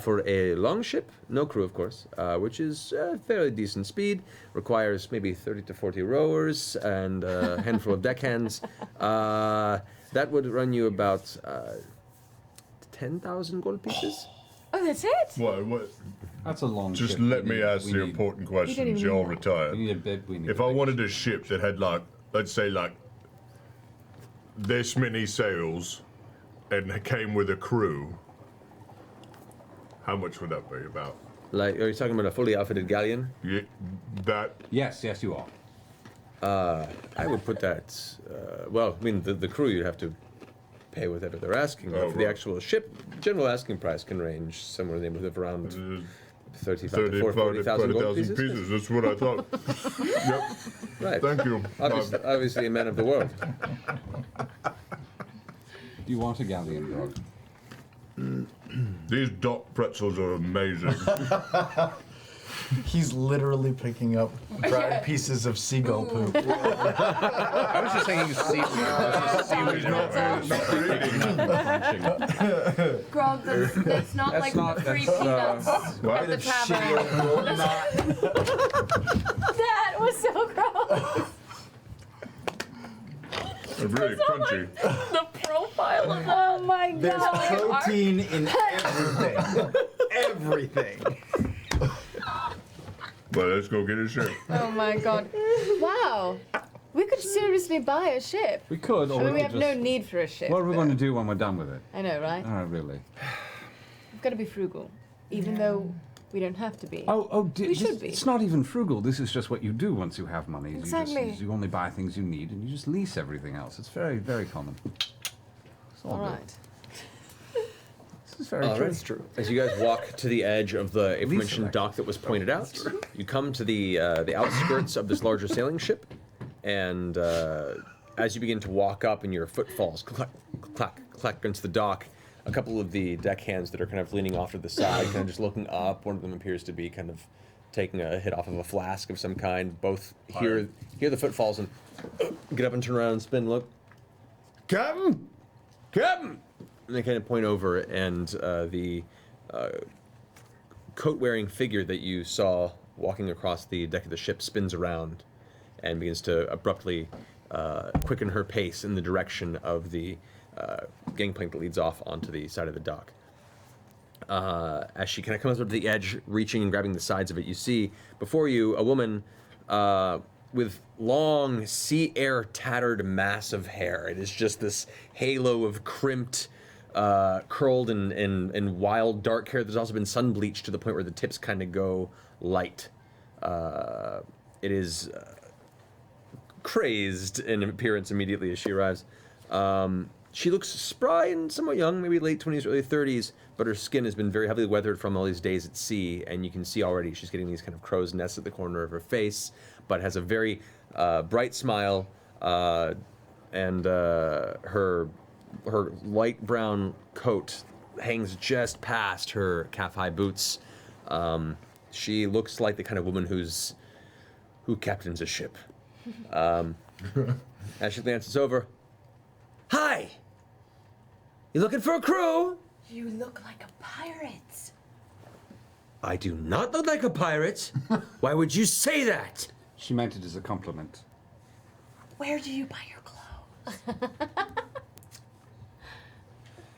Speaker 2: For a long ship, no crew, of course, which is fairly decent speed, requires maybe 30 to 40 rowers and a handful of deckhands. That would run you about 10,000 gold pieces.
Speaker 9: Oh, that's it?
Speaker 3: What?
Speaker 11: That's a long
Speaker 3: Just
Speaker 11: ship.
Speaker 3: let
Speaker 11: We
Speaker 3: me
Speaker 11: need-
Speaker 3: ask
Speaker 11: we
Speaker 3: the
Speaker 11: need-
Speaker 3: important
Speaker 9: You don't
Speaker 3: questions.
Speaker 9: even
Speaker 3: You're
Speaker 9: know.
Speaker 3: retired.
Speaker 11: We need a bed. We need
Speaker 3: If
Speaker 11: a
Speaker 3: I
Speaker 11: big
Speaker 3: wanted a ship that had like, let's say like this many sails and it came with a crew, how much would that be about?
Speaker 2: Like, are you talking about a fully outfitted galleon?
Speaker 3: Yeah, that.
Speaker 11: Yes, you are.
Speaker 2: I would put that, well, I mean, the crew you'd have to pay whatever they're asking. But
Speaker 3: Oh,
Speaker 2: for the
Speaker 3: right.
Speaker 2: actual ship, general asking price can range somewhere in the neighborhood of around 35 to
Speaker 3: 40,000
Speaker 2: 40,000 gold pieces.
Speaker 3: pieces. That's what I thought. Yep.
Speaker 2: Right.
Speaker 3: Thank you.
Speaker 2: Obviously a man of the world.
Speaker 11: Do you want a galleon dog?
Speaker 3: These dock pretzels are amazing.
Speaker 1: He's literally picking up dried pieces of seagull poop.
Speaker 5: I was just thinking seaweed.
Speaker 4: Grog, that's not like free peanuts at the tavern. That was so gross.
Speaker 3: They're really crunchy.
Speaker 4: The profile of that. Oh my god.
Speaker 7: There's protein in everything. Everything.
Speaker 3: Well, let's go get a ship.
Speaker 9: Oh my god. Wow. We could seriously buy a ship.
Speaker 11: We could, or
Speaker 9: I mean, we
Speaker 11: could
Speaker 9: have no
Speaker 11: just-
Speaker 9: need for a ship.
Speaker 11: What are we going to do when we're done with it?
Speaker 9: I know, right?
Speaker 11: Oh, really?
Speaker 9: We've got to be frugal, even though we don't have to be.
Speaker 11: We
Speaker 9: should be.
Speaker 11: It's not even frugal. This is just what you do once you have money.
Speaker 9: Exactly.
Speaker 11: You only buy things you need, and you just lease everything else. It's very, very common. It's
Speaker 9: All
Speaker 11: good.
Speaker 9: right.
Speaker 11: This is very true.
Speaker 2: That's true. As you guys walk to the edge of the aforementioned dock that was pointed out, you come to the outskirts of this larger sailing ship, and as you begin to walk up and your foot falls clack, clack, clack against the dock, a couple of the deckhands that are kind of leaning off to the side, kind of just looking up. One of them appears to be kind of taking a hit off of a flask of some kind. Both hear the footfalls and get up and turn around and spin, look. Captain! Captain! And they kind of point over, and the coat-wearing figure that you saw walking across the deck of the ship spins around and begins to abruptly quicken her pace in the direction of the gangplank that leads off onto the side of the dock. As she kind of comes up to the edge, reaching and grabbing the sides of it, you see before you a woman with long, sea air tattered mass of hair. It is just this halo of crimped, curled and wild dark hair that's also been sun bleached to the point where the tips kind of go light. It is crazed in appearance immediately as she arrives. She looks spry and somewhat young, maybe late 20s, early 30s, but her skin has been very heavily weathered from all these days at sea, and you can see already she's getting these kind of crow's nests at the corner of her face, but has a very bright smile, and her light brown coat hangs just past her calf-high boots. She looks like the kind of woman who captains a ship. As she glances over, "Hi! You looking for a crew?"
Speaker 4: You look like a pirate.
Speaker 2: "I do not look like a pirate. Why would you say that?"
Speaker 5: She meant it as a compliment.
Speaker 4: Where do you buy your clothes?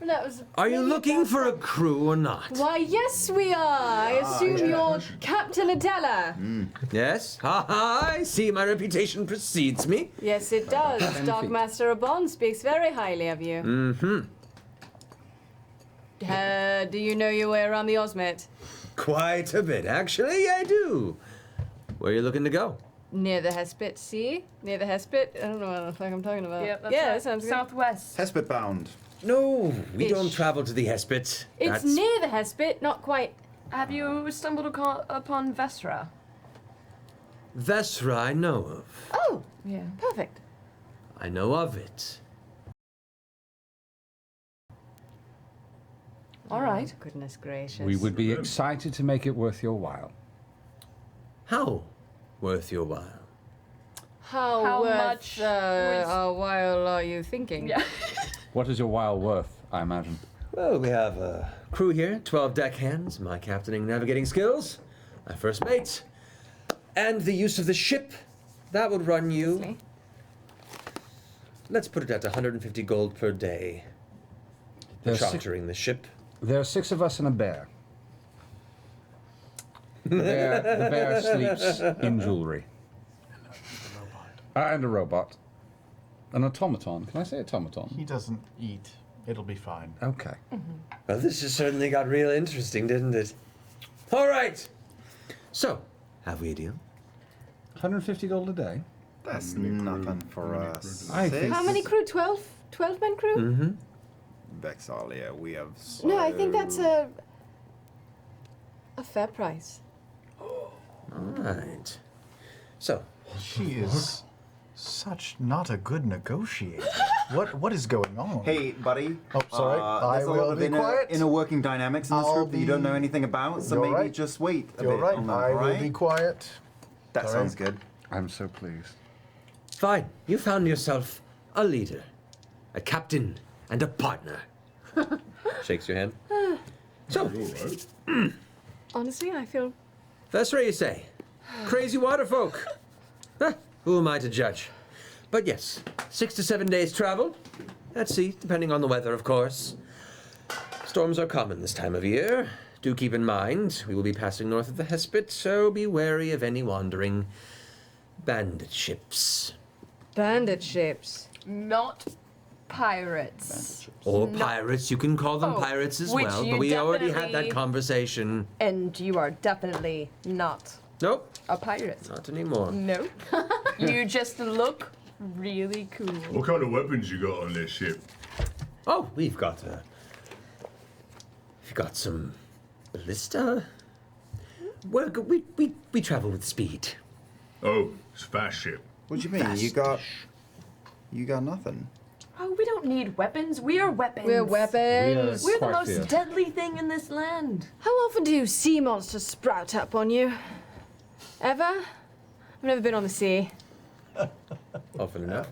Speaker 6: That was
Speaker 2: Are you looking for a crew or not?
Speaker 6: Why, yes, we are. I assume you're Captain Adela.
Speaker 2: Yes? Ha ha! I see my reputation precedes me.
Speaker 6: Yes, it does. Darkmaster Abon speaks very highly of you.
Speaker 2: Mm-hmm.
Speaker 6: Do you know your way around the Osmet?
Speaker 2: Quite a bit, actually. I do. Where are you looking to go?
Speaker 6: Near the Hespit Sea? Near the Hespit? I don't know what the fuck I'm talking about.
Speaker 4: Yep, that's
Speaker 6: yeah,
Speaker 4: right.
Speaker 6: that sounds good.
Speaker 4: Southwest.
Speaker 15: Hespit bound.
Speaker 2: No, we
Speaker 6: Ish.
Speaker 2: don't travel to the Hespit.
Speaker 6: It's near the Hespit, not quite.
Speaker 4: Have you stumbled upon Vestra?
Speaker 2: Vestra I know of.
Speaker 6: Oh,
Speaker 4: Yeah.
Speaker 6: perfect.
Speaker 2: I know of it.
Speaker 4: All right.
Speaker 6: Goodness gracious.
Speaker 5: We would be excited to make it worth your while.
Speaker 2: How worth your while?
Speaker 6: How
Speaker 4: much
Speaker 6: much a while are you thinking?
Speaker 4: Yeah.
Speaker 5: What is your while worth, I imagine?
Speaker 2: Well, we have a crew here, 12 deckhands, my captaining and navigating skills, my first mate, and the use of the ship. That would run you, let's put it at 150 gold per day.
Speaker 5: There's
Speaker 2: Chartering the ship.
Speaker 5: There are 6 of us and a bear. The bear sleeps in jewelry. And a robot. An automaton. Can I say automaton?
Speaker 1: He doesn't eat. It'll be fine.
Speaker 5: Okay.
Speaker 2: Well, this just certainly got real interesting, didn't it? All right. So, have we a deal?
Speaker 5: 150 gold a day?
Speaker 15: That's nothing for us.
Speaker 5: I think-
Speaker 6: How many crew? 12? 12-man crew?
Speaker 2: Mm-hmm.
Speaker 15: Vexalia, we have
Speaker 6: No, I think that's a fair price.
Speaker 2: All right. So,
Speaker 1: She is such not a good negotiator. What is going on?
Speaker 15: Hey, buddy.
Speaker 1: Oh, sorry. I
Speaker 15: there's a lot
Speaker 1: will
Speaker 15: of
Speaker 1: be quiet.
Speaker 15: inner working dynamics in this
Speaker 1: I'll
Speaker 15: group that you don't know
Speaker 1: be-
Speaker 15: anything about, so
Speaker 1: You're
Speaker 15: maybe
Speaker 1: right.
Speaker 15: just wait a
Speaker 1: You're
Speaker 15: bit
Speaker 1: right.
Speaker 15: on that,
Speaker 1: I will
Speaker 15: alright?
Speaker 1: be quiet.
Speaker 15: That
Speaker 1: All
Speaker 15: sounds
Speaker 1: right.
Speaker 15: good.
Speaker 5: I'm so pleased.
Speaker 2: fine. You found yourself a leader, a captain, and a partner. Shakes your hand. So,
Speaker 6: Honestly, I feel
Speaker 2: that's what you say. Crazy waterfolk. Huh, who am I to judge? But yes, 6 to 7 days travel. At sea, depending on the weather, of course. Storms are common this time of year. Do keep in mind, we will be passing north of the Hespit, so be wary of any wandering bandit ships.
Speaker 6: bandit ships.
Speaker 4: Not pirates.
Speaker 2: Or pirates, you can call them
Speaker 4: Oh,
Speaker 2: pirates as
Speaker 4: which
Speaker 2: well,
Speaker 4: you
Speaker 2: but we already had that
Speaker 4: definitely-
Speaker 2: conversation.
Speaker 4: And you are definitely not
Speaker 2: Nope,
Speaker 4: a pirate.
Speaker 2: not anymore.
Speaker 4: Nope. You just look really cool.
Speaker 3: What kind of weapons you got on this ship?
Speaker 2: Oh, we've got some ballista. Well, we travel with speed.
Speaker 3: Oh, it's a fast ship.
Speaker 15: What do you mean? You got nothing.
Speaker 4: Oh, we don't need weapons. We are weapons.
Speaker 6: We're weapons.
Speaker 4: We're the
Speaker 5: Quite
Speaker 4: most
Speaker 5: fierce.
Speaker 4: deadly thing in this land.
Speaker 6: How often do sea monsters sprout up on you? Ever? I've never been on the sea.
Speaker 2: Often enough.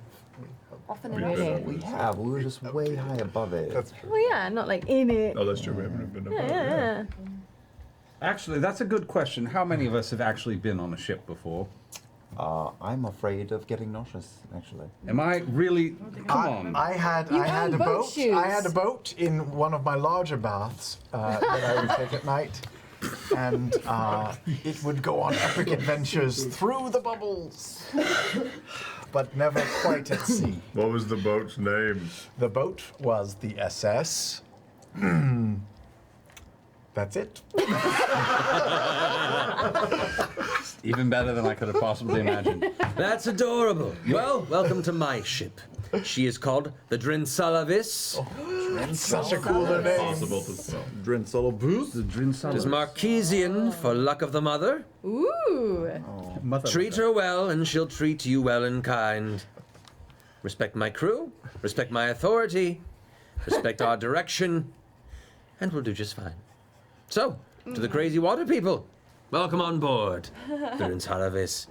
Speaker 4: Often
Speaker 3: We've
Speaker 4: enough.
Speaker 3: been on
Speaker 15: We
Speaker 3: this.
Speaker 15: have. We were just way high above it.
Speaker 1: That's true.
Speaker 6: Well, yeah, not like in it.
Speaker 3: Oh, that's true. We haven't been above it.
Speaker 6: Yeah.
Speaker 5: Actually, that's a good question. How many of us have actually been on a ship before?
Speaker 15: I'm afraid of getting nauseous, actually.
Speaker 5: Am I really? Come on.
Speaker 1: I had
Speaker 6: You
Speaker 1: a
Speaker 6: own boat
Speaker 1: boat.
Speaker 6: shoes.
Speaker 1: I had a boat in one of my larger baths that I would take at night, and it would go on epic adventures through the bubbles, but never quite at sea.
Speaker 3: What was the boat's name?
Speaker 1: The boat was the SS. That's it.
Speaker 11: Even better than I could have possibly imagined.
Speaker 16: That's adorable. Well, welcome to my ship. She is called the Drinsalavis.
Speaker 1: Such a cooler name.
Speaker 3: Possible to spell.
Speaker 15: Drinsalabooth?
Speaker 11: The
Speaker 16: It is
Speaker 11: Drinsalas.
Speaker 16: Marquesian for luck of the mother.
Speaker 9: Ooh.
Speaker 16: Treat her well, and she'll treat you well in kind. Respect my crew, respect my authority, respect our direction, and we'll do just fine. So, to the crazy water people, welcome on board. Drinsalavis.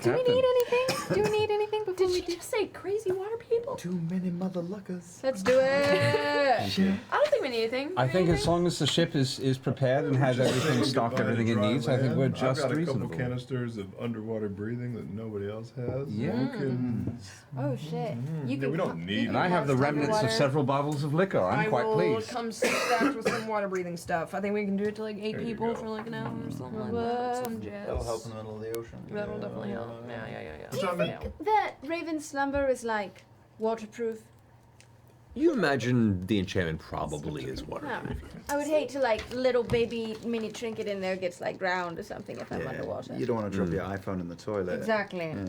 Speaker 9: Do we need anything? Do we need anything before we
Speaker 4: Did you just say crazy water people?
Speaker 15: Too many mother luckers.
Speaker 9: Let's do it.
Speaker 4: I don't think we need anything.
Speaker 5: I think as long as the ship is prepared and has everything stocked, everything it needs, I think we're just
Speaker 3: I've got a
Speaker 5: reasonable.
Speaker 3: couple canisters of underwater breathing that nobody else has.
Speaker 5: Yeah.
Speaker 3: We can,
Speaker 9: Oh shit. You
Speaker 3: yeah,
Speaker 9: can
Speaker 3: we don't need
Speaker 5: And I have the remnants of several bottles of liquor. I'm quite pleased.
Speaker 4: come stacked with some water breathing stuff. I think we can do it to like 8
Speaker 3: There you
Speaker 4: people
Speaker 3: go.
Speaker 4: for like an hour or something like that. Some jazz.
Speaker 7: That'll help in the middle of the ocean.
Speaker 4: That'll definitely help. Yeah.
Speaker 9: Do you think that Raven's slumber is like waterproof?
Speaker 16: You imagine the enchantment probably is
Speaker 9: No.
Speaker 16: waterproof.
Speaker 9: I would hate to like little baby mini trinket in there gets like drowned or something if I'm underwater.
Speaker 15: You don't want to drop your iPhone in the toilet.
Speaker 9: Exactly.
Speaker 15: Yeah.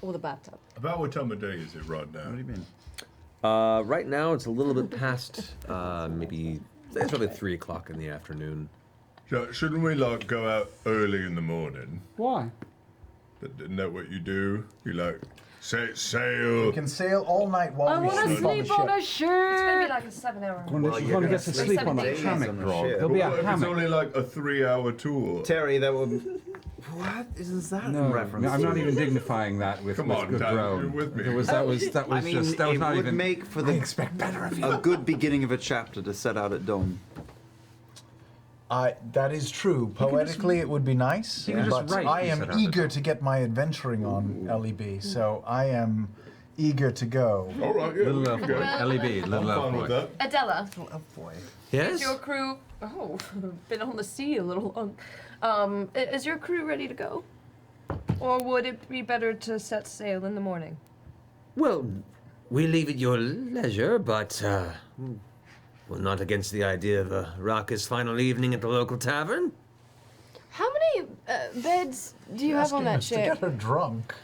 Speaker 9: Or the bathtub.
Speaker 3: About what time of day is it right now?
Speaker 15: What do you mean?
Speaker 16: Right now, it's a little bit past, maybe, it's probably 3 o'clock in the afternoon.
Speaker 3: So, shouldn't we like go out early in the morning?
Speaker 5: Why?
Speaker 3: Isn't that what you do? You like sail.
Speaker 1: We can sail all night while we sleep on the ship.
Speaker 4: It's gonna be like a 7-hour.
Speaker 5: You're going to get to sleep on that
Speaker 15: days
Speaker 5: hammock,
Speaker 15: on the
Speaker 5: Grog.
Speaker 15: ship.
Speaker 5: There'll be a
Speaker 3: What if it's
Speaker 5: hammock.
Speaker 3: only like a 3-hour tour?
Speaker 15: Terry, that would. What is that
Speaker 5: No,
Speaker 15: reference?
Speaker 5: I'm not even dignifying that with,
Speaker 3: Come
Speaker 5: with
Speaker 3: on,
Speaker 5: good
Speaker 3: Dan,
Speaker 5: groan.
Speaker 3: you're with me.
Speaker 5: That was
Speaker 15: I mean,
Speaker 5: just that was
Speaker 15: it
Speaker 5: not
Speaker 15: would
Speaker 5: even.
Speaker 15: make for the
Speaker 1: Expect better of you.
Speaker 15: a good beginning of a chapter to set out at dawn.
Speaker 1: That is true. Poetically, it would be nice,
Speaker 5: You can just
Speaker 1: but
Speaker 5: write
Speaker 1: I
Speaker 5: you
Speaker 1: am
Speaker 5: said that.
Speaker 1: eager to get my adventuring on LEB, so I am eager to go.
Speaker 3: All right, yeah,
Speaker 5: Little
Speaker 3: we
Speaker 5: elf
Speaker 3: can
Speaker 5: boy,
Speaker 3: go.
Speaker 5: LEB,
Speaker 3: I'm
Speaker 5: little elf
Speaker 3: fine with
Speaker 5: boy.
Speaker 3: that.
Speaker 4: Adela,
Speaker 16: Yes?
Speaker 4: is your crew? Oh, been on the sea a little long. Is your crew ready to go? Or would it be better to set sail in the morning?
Speaker 16: Well, we leave at your leisure, but, we're not against the idea of a raucous final evening at the local tavern.
Speaker 9: How many beds do you have on that
Speaker 1: To get
Speaker 9: ship?
Speaker 1: her drunk.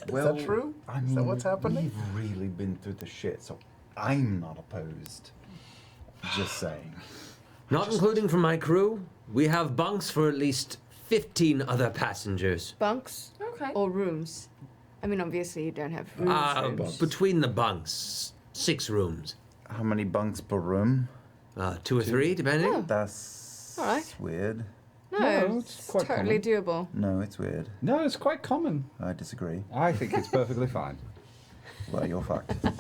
Speaker 1: Is that true?
Speaker 15: I
Speaker 1: Is
Speaker 15: mean,
Speaker 1: that what's happening?
Speaker 15: We've really been through the shit, so I'm not opposed. Just saying.
Speaker 16: Not including for my crew, we have bunks for at least 15 other passengers.
Speaker 9: Bunks?
Speaker 4: Okay.
Speaker 9: Or rooms? I mean, obviously you don't have rooms.
Speaker 16: Between the bunks, 6 rooms.
Speaker 15: How many bunks per room?
Speaker 16: 2 or 3, depending.
Speaker 9: Oh.
Speaker 15: That's
Speaker 9: All right.
Speaker 15: weird.
Speaker 9: No,
Speaker 5: it's
Speaker 9: it's
Speaker 5: quite
Speaker 9: totally doable.
Speaker 15: No, it's weird.
Speaker 5: No, it's quite common.
Speaker 15: I disagree.
Speaker 5: I think it's perfectly fine.
Speaker 15: Well, you're fucked.
Speaker 9: Let's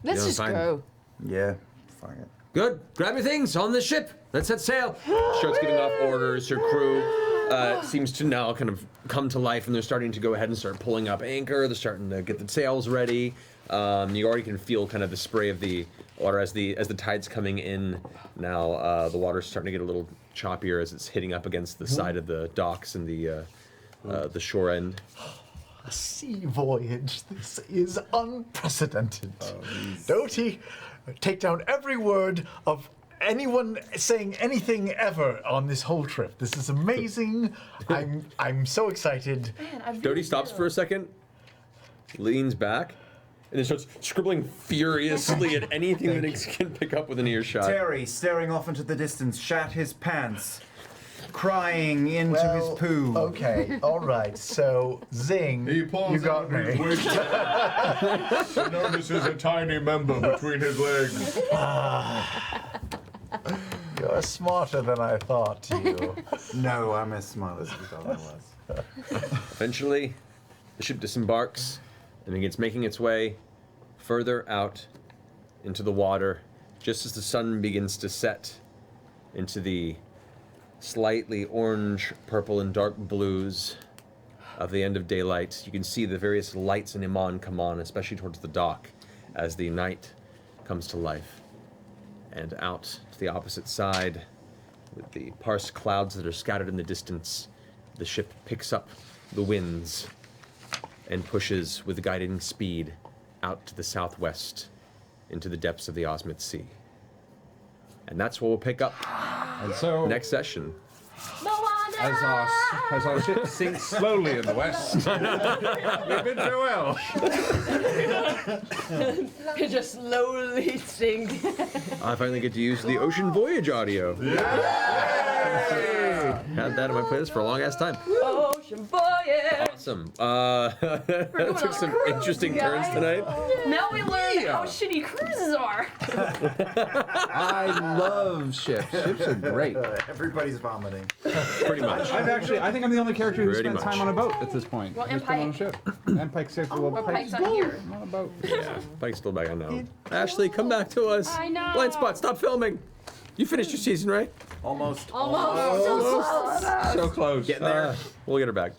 Speaker 16: Yeah,
Speaker 9: just
Speaker 16: fine.
Speaker 9: go.
Speaker 15: Yeah, fuck it.
Speaker 16: Good. Grab your things on the ship. Let's set sail. Starts giving off orders. Her crew seems to now kind of come to life, and they're starting to go ahead and start pulling up anchor. They're starting to get the sails ready. You already can feel kind of the spray of the water as the tide's coming in. Now the water's starting to get a little choppier as it's hitting up against the side of the docks and the shore end.
Speaker 1: A sea voyage. This is unprecedented. Doty, take down every word of anyone saying anything ever on this whole trip. This is amazing. I'm so excited.
Speaker 16: Doty stops for a second, leans back, and then starts scribbling furiously at anything that he can pick up with an earshot.
Speaker 15: Terry, staring off into the distance, shat his pants, crying into his poo.
Speaker 1: Okay, all right. So, zing, you got me.
Speaker 3: Notices a tiny member between his legs.
Speaker 1: You're smarter than I thought, you.
Speaker 15: No, I'm as smart as you thought I was.
Speaker 16: Eventually, the ship disembarks and begins making its way further out into the water, just as the sun begins to set into the slightly orange, purple, and dark blues of the end of daylight. You can see the various lights in Iman come on, especially towards the dock, as the night comes to life. And out to the opposite side, with the parsed clouds that are scattered in the distance, the ship picks up the winds and pushes with guiding speed out to the southwest into the depths of the Osmith Sea. And that's where we'll pick up
Speaker 5: And so
Speaker 16: next session.
Speaker 4: Moana!
Speaker 11: As our ship sinks slowly in the west. We've been farewell.
Speaker 4: It just slowly sink.
Speaker 2: I finally get to use the Ocean Voyage audio. Had that in my playlist for a long ass time.
Speaker 4: Ocean voyage.
Speaker 2: Awesome. Took some interesting turns tonight.
Speaker 4: Now we learn how shitty cruises are.
Speaker 11: I love ships. Ships are great.
Speaker 7: Everybody's vomiting.
Speaker 2: Pretty much.
Speaker 11: I think I'm the only character who
Speaker 2: Pretty
Speaker 11: spent
Speaker 2: much.
Speaker 11: time on a boat at this point.
Speaker 4: Well,
Speaker 11: Who's been on a ship. And Pike's safe. Well,
Speaker 4: Pike's on here.
Speaker 11: on a boat.
Speaker 2: Yeah, Pike's still back. I know. Ashley, come back to us.
Speaker 4: I know.
Speaker 2: Blind Spot, stop filming. You finished your season, right?
Speaker 7: Almost.
Speaker 4: Almost.
Speaker 11: So close.
Speaker 2: Getting there. We'll get her back.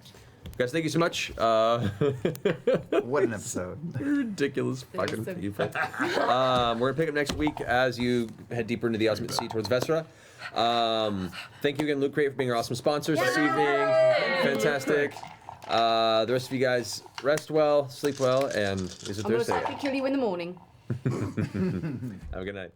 Speaker 2: Guys, thank you so much.
Speaker 7: What an episode.
Speaker 2: Ridiculous fucking people. We're going to pick up next week as you head deeper into the Ultimate Sea towards Vesra. Thank you again, LootCrate, for being our awesome sponsors this evening. Fantastic. The rest of you guys, rest well, sleep well, and is it
Speaker 9: I'm going to
Speaker 2: Thursday?
Speaker 9: kill you in the morning.
Speaker 2: Have a good night.